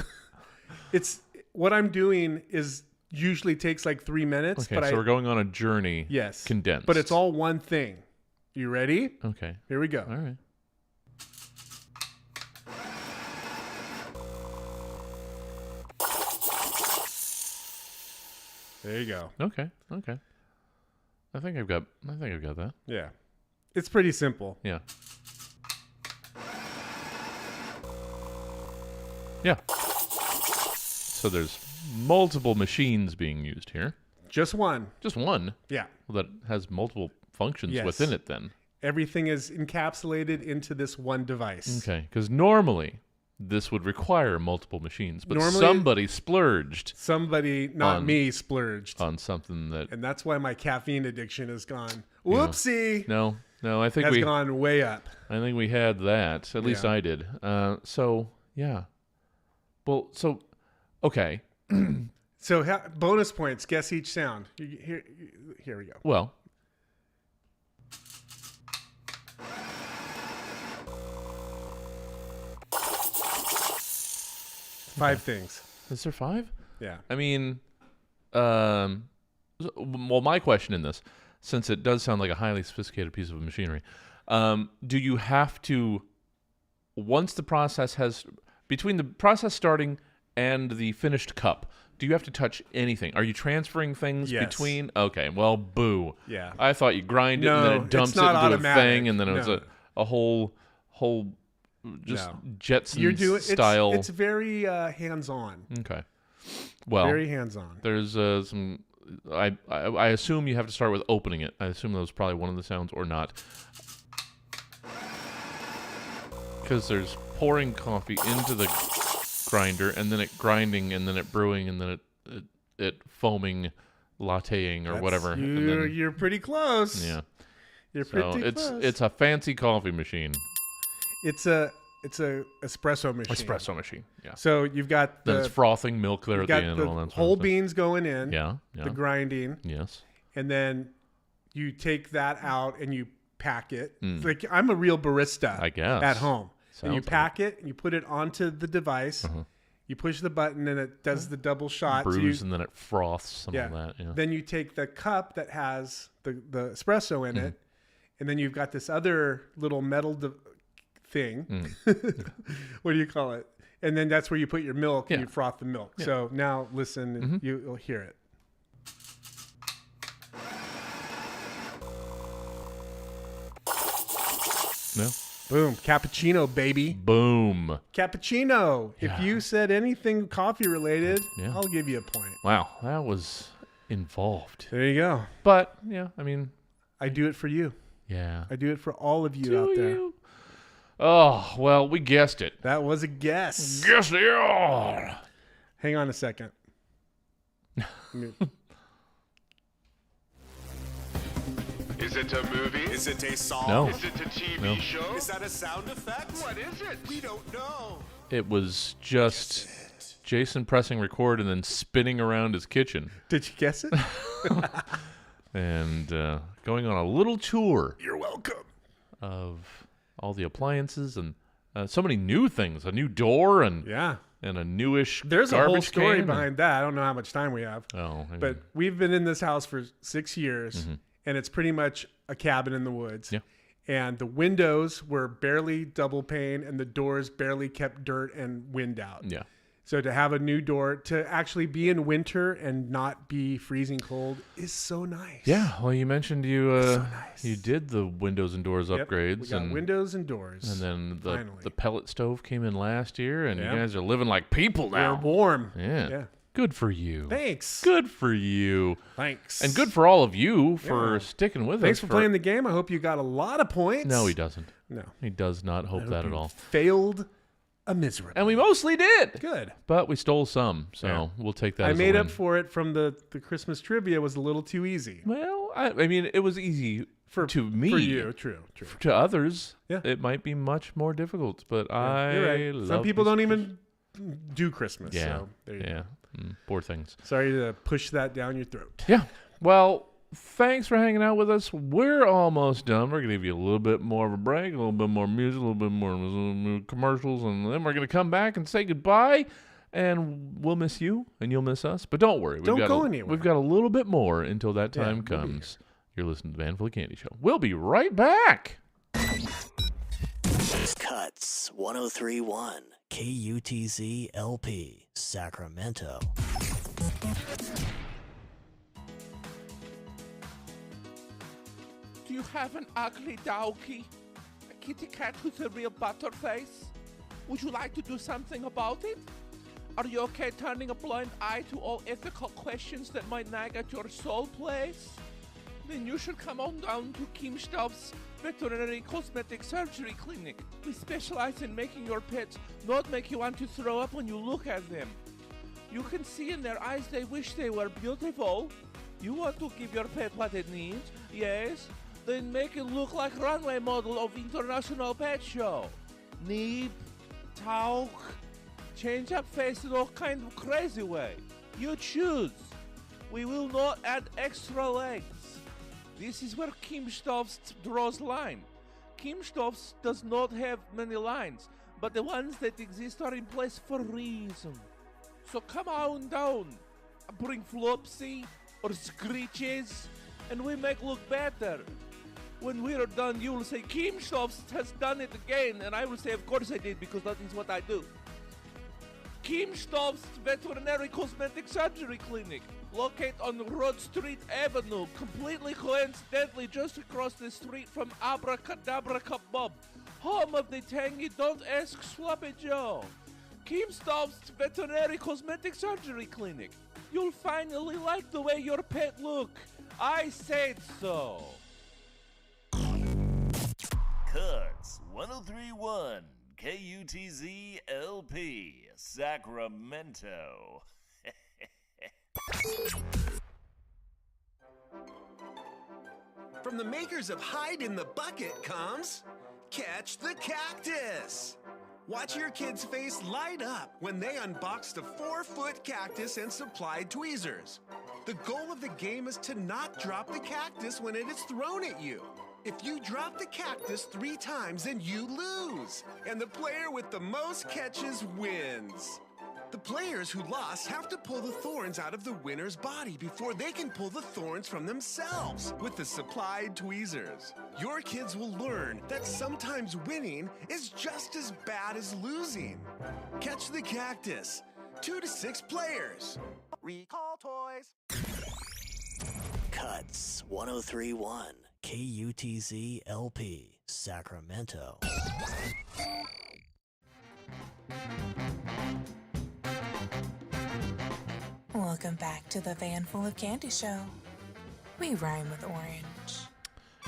It's... What I'm doing is... usually takes like 3 minutes. Okay, but so we're going on a journey. Yes. Condensed. But it's all one thing. You ready? Okay. Here we go. All right. There you go. Okay. I think I've got that. Yeah. It's pretty simple. Yeah. Yeah. So there's multiple machines being used here. Just one. Just one? Yeah. Well, that has multiple functions within it then. Everything is encapsulated into this one device. Okay, because normally this would require multiple machines, but Normally, somebody splurged. Somebody, not me, splurged. On something that... And that's why my caffeine addiction has gone, whoopsie. No, I think has gone way up. I think we had that. At least I did. So, yeah. Well, so, okay. So bonus points. Guess each sound. Here we go. Well, 5 things. Is there 5? Yeah. I mean, well, my question in this, since it does sound like a highly sophisticated piece of machinery, do you have to, once the process has, between the process starting and the finished cup, do you have to touch anything? Are you transferring things between? Okay, well, boo. Yeah. I thought you grind it and then it dumps it into automatic. a thing, and then it was a whole just Jetson style. It's very hands-on. Okay. Well, very hands-on. There's some. I assume you have to start with opening it. I assume that was probably one of the sounds, or not, because there's pouring coffee into the grinder, and then it grinding, and then it brewing, and then it foaming, latteing, or whatever. You're pretty close. Yeah. You're pretty close. It's a fancy coffee machine. It's a espresso machine. Espresso machine. Yeah. So you've got then it's frothing milk there at the end. And all that whole beans going in. Yeah. The grinding. Yes. And then you take that out and you pack it. Like I'm a real barista. I guess. At home. And you Sounds pack it and you put it onto the device. You push the button and it does the double shot. Brews and then it froths and all that. Yeah. Then you take the cup that has the espresso in it, and then you've got this other little metal thing. What do you call it? And then that's where you put your milk and you froth the milk. Yeah. So now listen, you'll hear it. No. Boom. Cappuccino, baby. Boom. Cappuccino. Yeah. If you said anything coffee related, I'll give you a point. Wow. That was involved. There you go. But, yeah, I mean. I do it for you. Yeah. I do it for all of you out there. Oh, well, we guessed it. That was a guess. Guess it all. Hang on a second. Is it a movie? Is it a song? No. Is it a TV No. show? Is that a sound effect? What is it? We don't know. It was just Jason pressing record and then spinning around his kitchen. Did you guess it? And going on a little tour. You're welcome. Of all the appliances and so many new things. A new door and a newish There's a whole story can behind that. I don't know how much time we have. Oh. But we've been in this house for 6 years, and it's pretty much a cabin in the woods. Yeah. And the windows were barely double pane, and the doors barely kept dirt and wind out. Yeah. So to have a new door, to actually be in winter and not be freezing cold is so nice. Yeah. Well, you mentioned you did the windows and doors upgrades. We got windows and doors. And then the pellet stove came in last year, and you guys are living like people We're now. warm. Yeah. Good for you. Thanks. Good for you. Thanks. And good for all of you for sticking with us. Thanks for playing the game. I hope you got a lot of points. No, he doesn't. No. He does not hope that at all. Failed miserably. And we mostly did. Good. But we stole some, so we'll take that I as made a up win. for it from the Christmas trivia was a little too easy. Well, I mean, it was easy to me. For you, true. To others, Yeah. it might be much more difficult, but You're I right. love Some people this don't even do Christmas. Yeah. So there you go. Poor things. Sorry to push that down your throat. Yeah. Well, thanks for hanging out with us. We're almost done. We're going to give you a little bit more of a break, a little bit more music, a little bit more commercials, and then we're going to come back and say goodbye. And we'll miss you, and you'll miss us. But don't worry. Don't go anywhere. We've got a little bit more until that time comes. You're listening to the Van Full of Candy Show. We'll be right back. KUTZ 103.1 KUTZ LP Sacramento. Do you have an ugly doggy? A kitty cat with a real butterface? Would you like to do something about it? Are you okay turning a blind eye to all ethical questions that might nag at your soul place? Then you should come on down to Kim Staub's Veterinary Cosmetic Surgery Clinic. We specialize in making your pets not make you want to throw up when you look at them. You can see in their eyes they wish they were beautiful. You want to give your pet what it needs, yes? Then make it look like runway model of International Pet Show. Nip, talk, change up face in all kind of crazy way. You choose. We will not add extra legs. This is where Kim Stoffs draws line. Kim Stoffs does not have many lines, but the ones that exist are in place for reason. So come on down, bring Flopsy or Screeches and we make look better. When we are done, you will say, Keemshoffs has done it again, and I will say, of course I did, because that is what I do. Keemshoffs Veterinary Cosmetic Surgery Clinic, located on Rod Street Avenue, completely coincidentally just across the street from Abracadabra Kebab, home of the tangy Don't Ask Sloppy Joe. Keemshoffs Veterinary Cosmetic Surgery Clinic. You'll finally like the way your pet look. I said so. KUTZ 103.1 KUTZ LP Sacramento. From the makers of Hide in the Bucket comes Catch the Cactus. Watch your kid's face light up when they unboxed a 4-foot cactus and supplied tweezers. The goal of the game is to not drop the cactus when it is thrown at you. If you drop the cactus 3 times, then you lose, and the player with the most catches wins. The players who lost have to pull the thorns out of the winner's body before they can pull the thorns from themselves with the supplied tweezers. Your kids will learn that sometimes winning is just as bad as losing. Catch the Cactus. 2 to 6 players. Recall toys. KUTZ 103.1 KUTZ LP Sacramento. Welcome back to the Van Full of Candy Show. We rhyme with orange.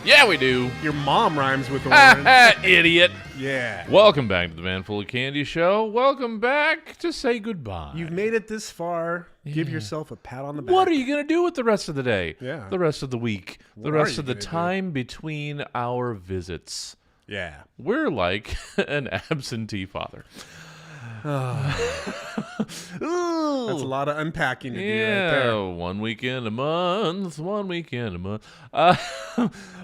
Yeah, we do. Your mom rhymes with orange. Idiot. Yeah. Welcome back to the Man Full of Candy Show. Welcome back to say goodbye. You've made it this far. Give yourself a pat on the back. What are you going to do with the rest of the day? Yeah. The rest of the week? The rest of the time between our visits? Yeah. We're like an absentee father. That's a lot of unpacking to do right there. 1 weekend a month, 1 weekend a month.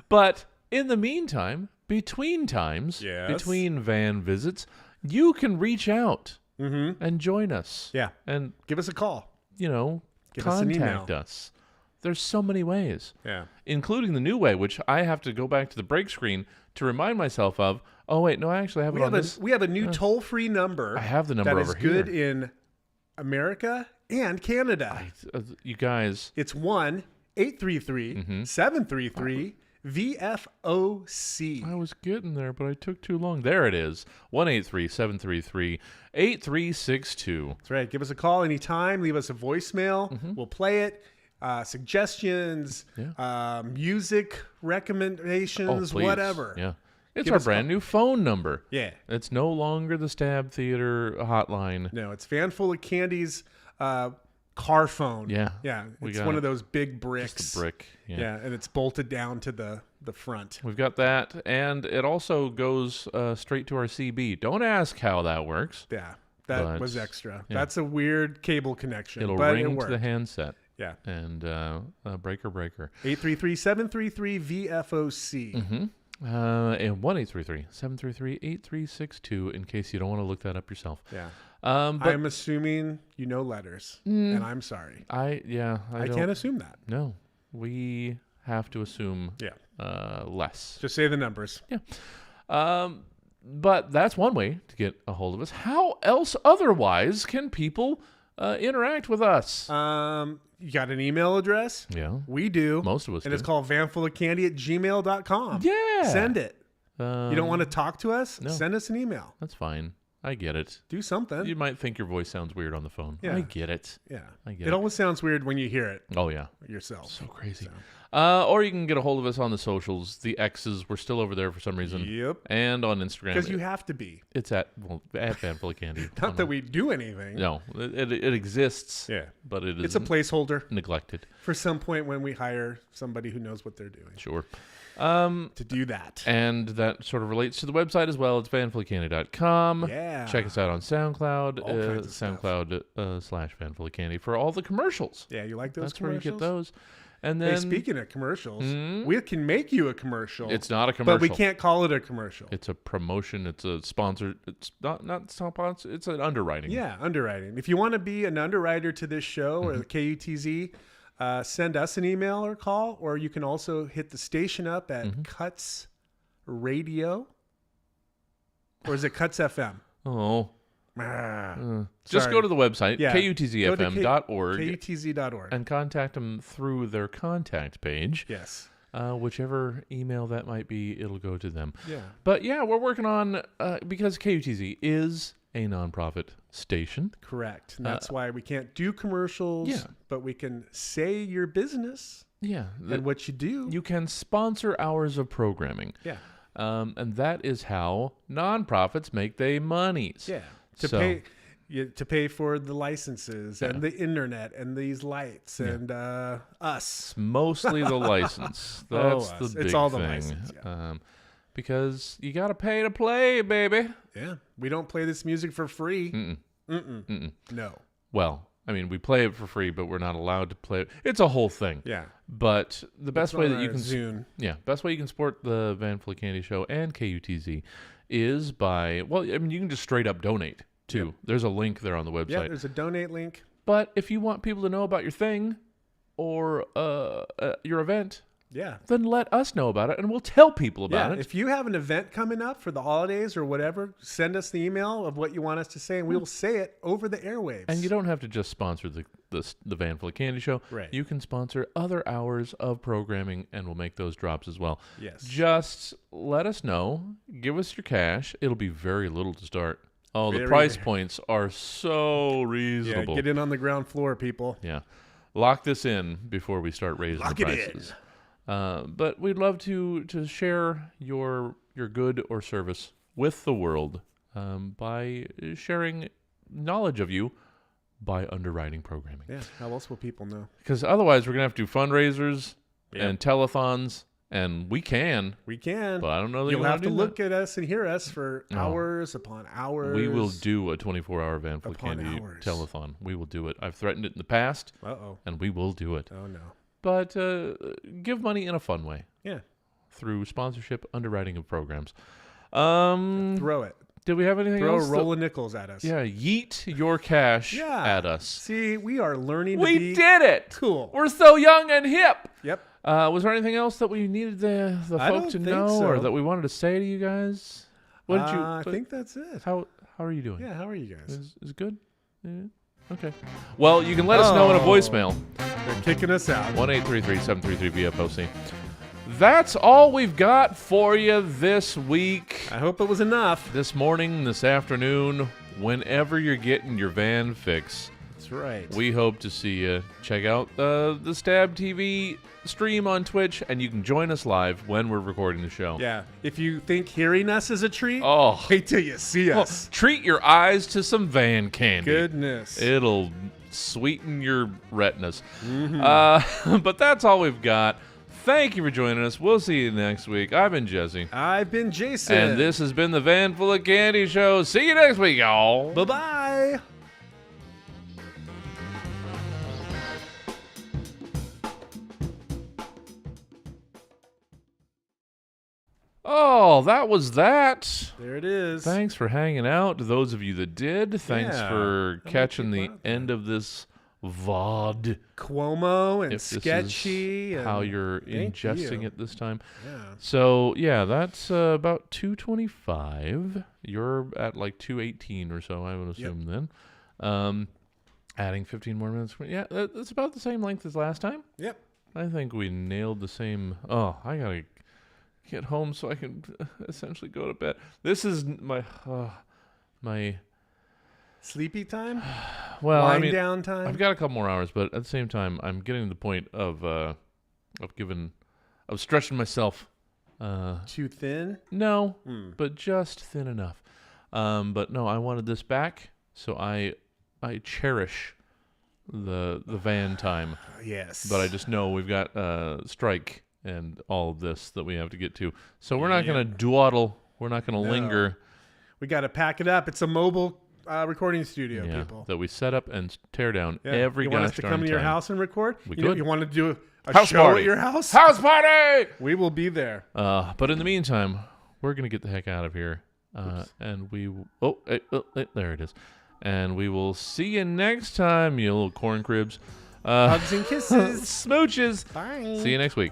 But in the meantime, between times, between van visits, you can reach out and join us. Yeah. And give us a call. You know, give us an email. Contact us. There's so many ways. Yeah. Including the new way, which I have to go back to the break screen to remind myself of. Oh, wait, no, I actually have it on this. We have a new toll-free number. I have the number over here. That is good in America and Canada. You guys. It's 1-833-733-VFOC. I was getting there, but I took too long. There it is. 1-833-733-8362. That's right. Give us a call anytime. Leave us a voicemail. We'll play it. Suggestions, music recommendations, whatever. Yeah. It's our brand new phone number. Yeah. It's no longer the Stab Theater hotline. No, it's Van Full of Candy's car phone. Yeah. Yeah. It's one of those big bricks. Just a brick. Yeah. And it's bolted down to the front. We've got that. And it also goes straight to our CB. Don't ask how that works. Yeah. That was extra. Yeah. That's a weird cable connection. It'll but ring it to the handset. Yeah. And breaker. 833-733-VFOC. And 1-833-733-8362 in case you don't want to look that up yourself. Yeah. But I'm assuming you know letters, and I'm sorry. I can't assume that. No. We have to assume less. Just say the numbers. Yeah. But that's one way to get a hold of us. How else otherwise can people interact with us? You got an email address? Yeah. We do. Most of us and do. it's called vanfulofcandy@gmail.com. Yeah. Send it. You don't want to talk to us? No. Send us an email. That's fine. I get it. Do something. You might think your voice sounds weird on the phone. Yeah. I get it. Yeah. I get it always sounds weird when you hear it. Oh, yeah. Yourself. So crazy. Or you can get a hold of us on the socials. The X's, we're still over there for some reason. Yep. And on Instagram. Because you have to be. It's at Van Full of Candy. Not that we do anything. No. It exists. Yeah. But it is. It's a placeholder. Neglected. For some point when we hire somebody who knows what they're doing. Sure. To do that. And that sort of relates to the website as well. It's vanfulofcandy.com. Yeah. Check us out on SoundCloud. All kinds of SoundCloud / Van Full of Candy for all the commercials. Yeah, you like those That's commercials? where you get those. And then, hey, speaking of commercials, we can make you a commercial. It's not a commercial. But we can't call it a commercial. It's a promotion. It's a sponsor. It's not sponsor. It's an underwriting. Yeah, underwriting. If you want to be an underwriter to this show or the KUTZ, send us an email or call, or you can also hit the station up at KUTZ Radio. Or is it KUTZ FM? Oh. Just go to the website, kutzfm.org. KUTZ.org. And contact them through their contact page. Yes. Whichever email that might be, it'll go to them. Yeah. But yeah, we're working on, because KUTZ is a nonprofit station. Correct. And that's why we can't do commercials, but we can say your business and what you do. You can sponsor hours of programming. Yeah. And that is how nonprofits make their monies. Yeah. To pay for the licenses and the internet and these lights and us. It's mostly the license. That's the big it's all thing. The license, because you got to pay to play, baby. Yeah. We don't play this music for free. No. Well, I mean, we play it for free, but we're not allowed to play it. It's a whole thing. Yeah. But the best way that you can best way you can support the Van Full of Candy Show and KUTZ is by, well, I mean, you can just straight up donate too. Yep. There's a link there on the website. Yeah, there's a donate link. But if you want people to know about your thing or your event, then let us know about it and we'll tell people about it. If you have an event coming up for the holidays or whatever, send us the email of what you want us to say and we will say it over the airwaves. And you don't have to just sponsor the Van Full of Candy Show. Right. You can sponsor other hours of programming and we'll make those drops as well. Yes. Just let us know. Give us your cash. It'll be very little to start. Oh, the price points are so reasonable. Yeah, get in on the ground floor, people. Yeah. Lock this in before we start raising the prices. But we'd love to share your good or service with the world by sharing knowledge of you by underwriting programming. Yeah, how else will people know? Because otherwise we're going to have to do fundraisers and telethons, and we can. But I don't know that you'll have to look at at us and hear us for hours upon hours. We will do a 24-hour Van Full of Candy telethon. We will do it. I've threatened it in the past, and we will do it. Oh, no. But give money in a fun way. Yeah. Through sponsorship, underwriting of programs. Throw it. Did we have anything else? Throw a roll of nickels at us. Yeah, yeet your cash at us. See, we are learning we to be did it. Cool. We're so young and hip. Yep. Was there anything else that we needed the folk to know or that we wanted to say to you guys? What did you? I think that's it. How are you doing? Yeah, how are you guys? Is it good? Yeah. Okay. Well, you can let us know in a voicemail. They're kicking us out. 1-833-733-VFOC. That's all we've got for you this week. I hope it was enough. This morning, this afternoon, whenever you're getting your van fix. That's right. We hope to see you. Check out the Stab TV stream on Twitch, and you can join us live when we're recording the show. Yeah. If you think hearing us is a treat, wait till you see us. Treat your eyes to some van candy. Goodness. It'll sweeten your retinas. Mm-hmm. But that's all we've got. Thank you for joining us. We'll see you next week. I've been Jesse. I've been Jason. And this has been the Van Full of Candy Show. See you next week, y'all. Bye-bye. Oh, that was that. There it is. Thanks for hanging out. To those of you that did, thanks for catching the end of this VOD. Cuomo and sketchy. Is how you're ingesting it this time. Yeah. So, yeah, that's about 225. You're at like 218 or so, I would assume then. Adding 15 more minutes. Yeah, that's about the same length as last time. Yep. I think we nailed the same. Oh, I got to get home so I can essentially go to bed. This is my sleepy time. Well, wind down time. I've got a couple more hours, but at the same time, I'm getting to the point of stretching myself. Too thin? No, but just thin enough. But no, I wanted this back, so I cherish the van time. Yes. But I just know we've got strike and all of this that we have to get to. So we're not going to dawdle. We're not going to linger. We got to pack it up. It's a mobile recording studio, people. That we set up and tear down every gosh darn time. You want us to come to your house and record? We could. You want to do a house show party at your house? House party! We will be there. But in the meantime, we're going to get the heck out of here. And we... there it is. And we will see you next time, you little corn cribs. Hugs and kisses. Smooches. Bye. See you next week.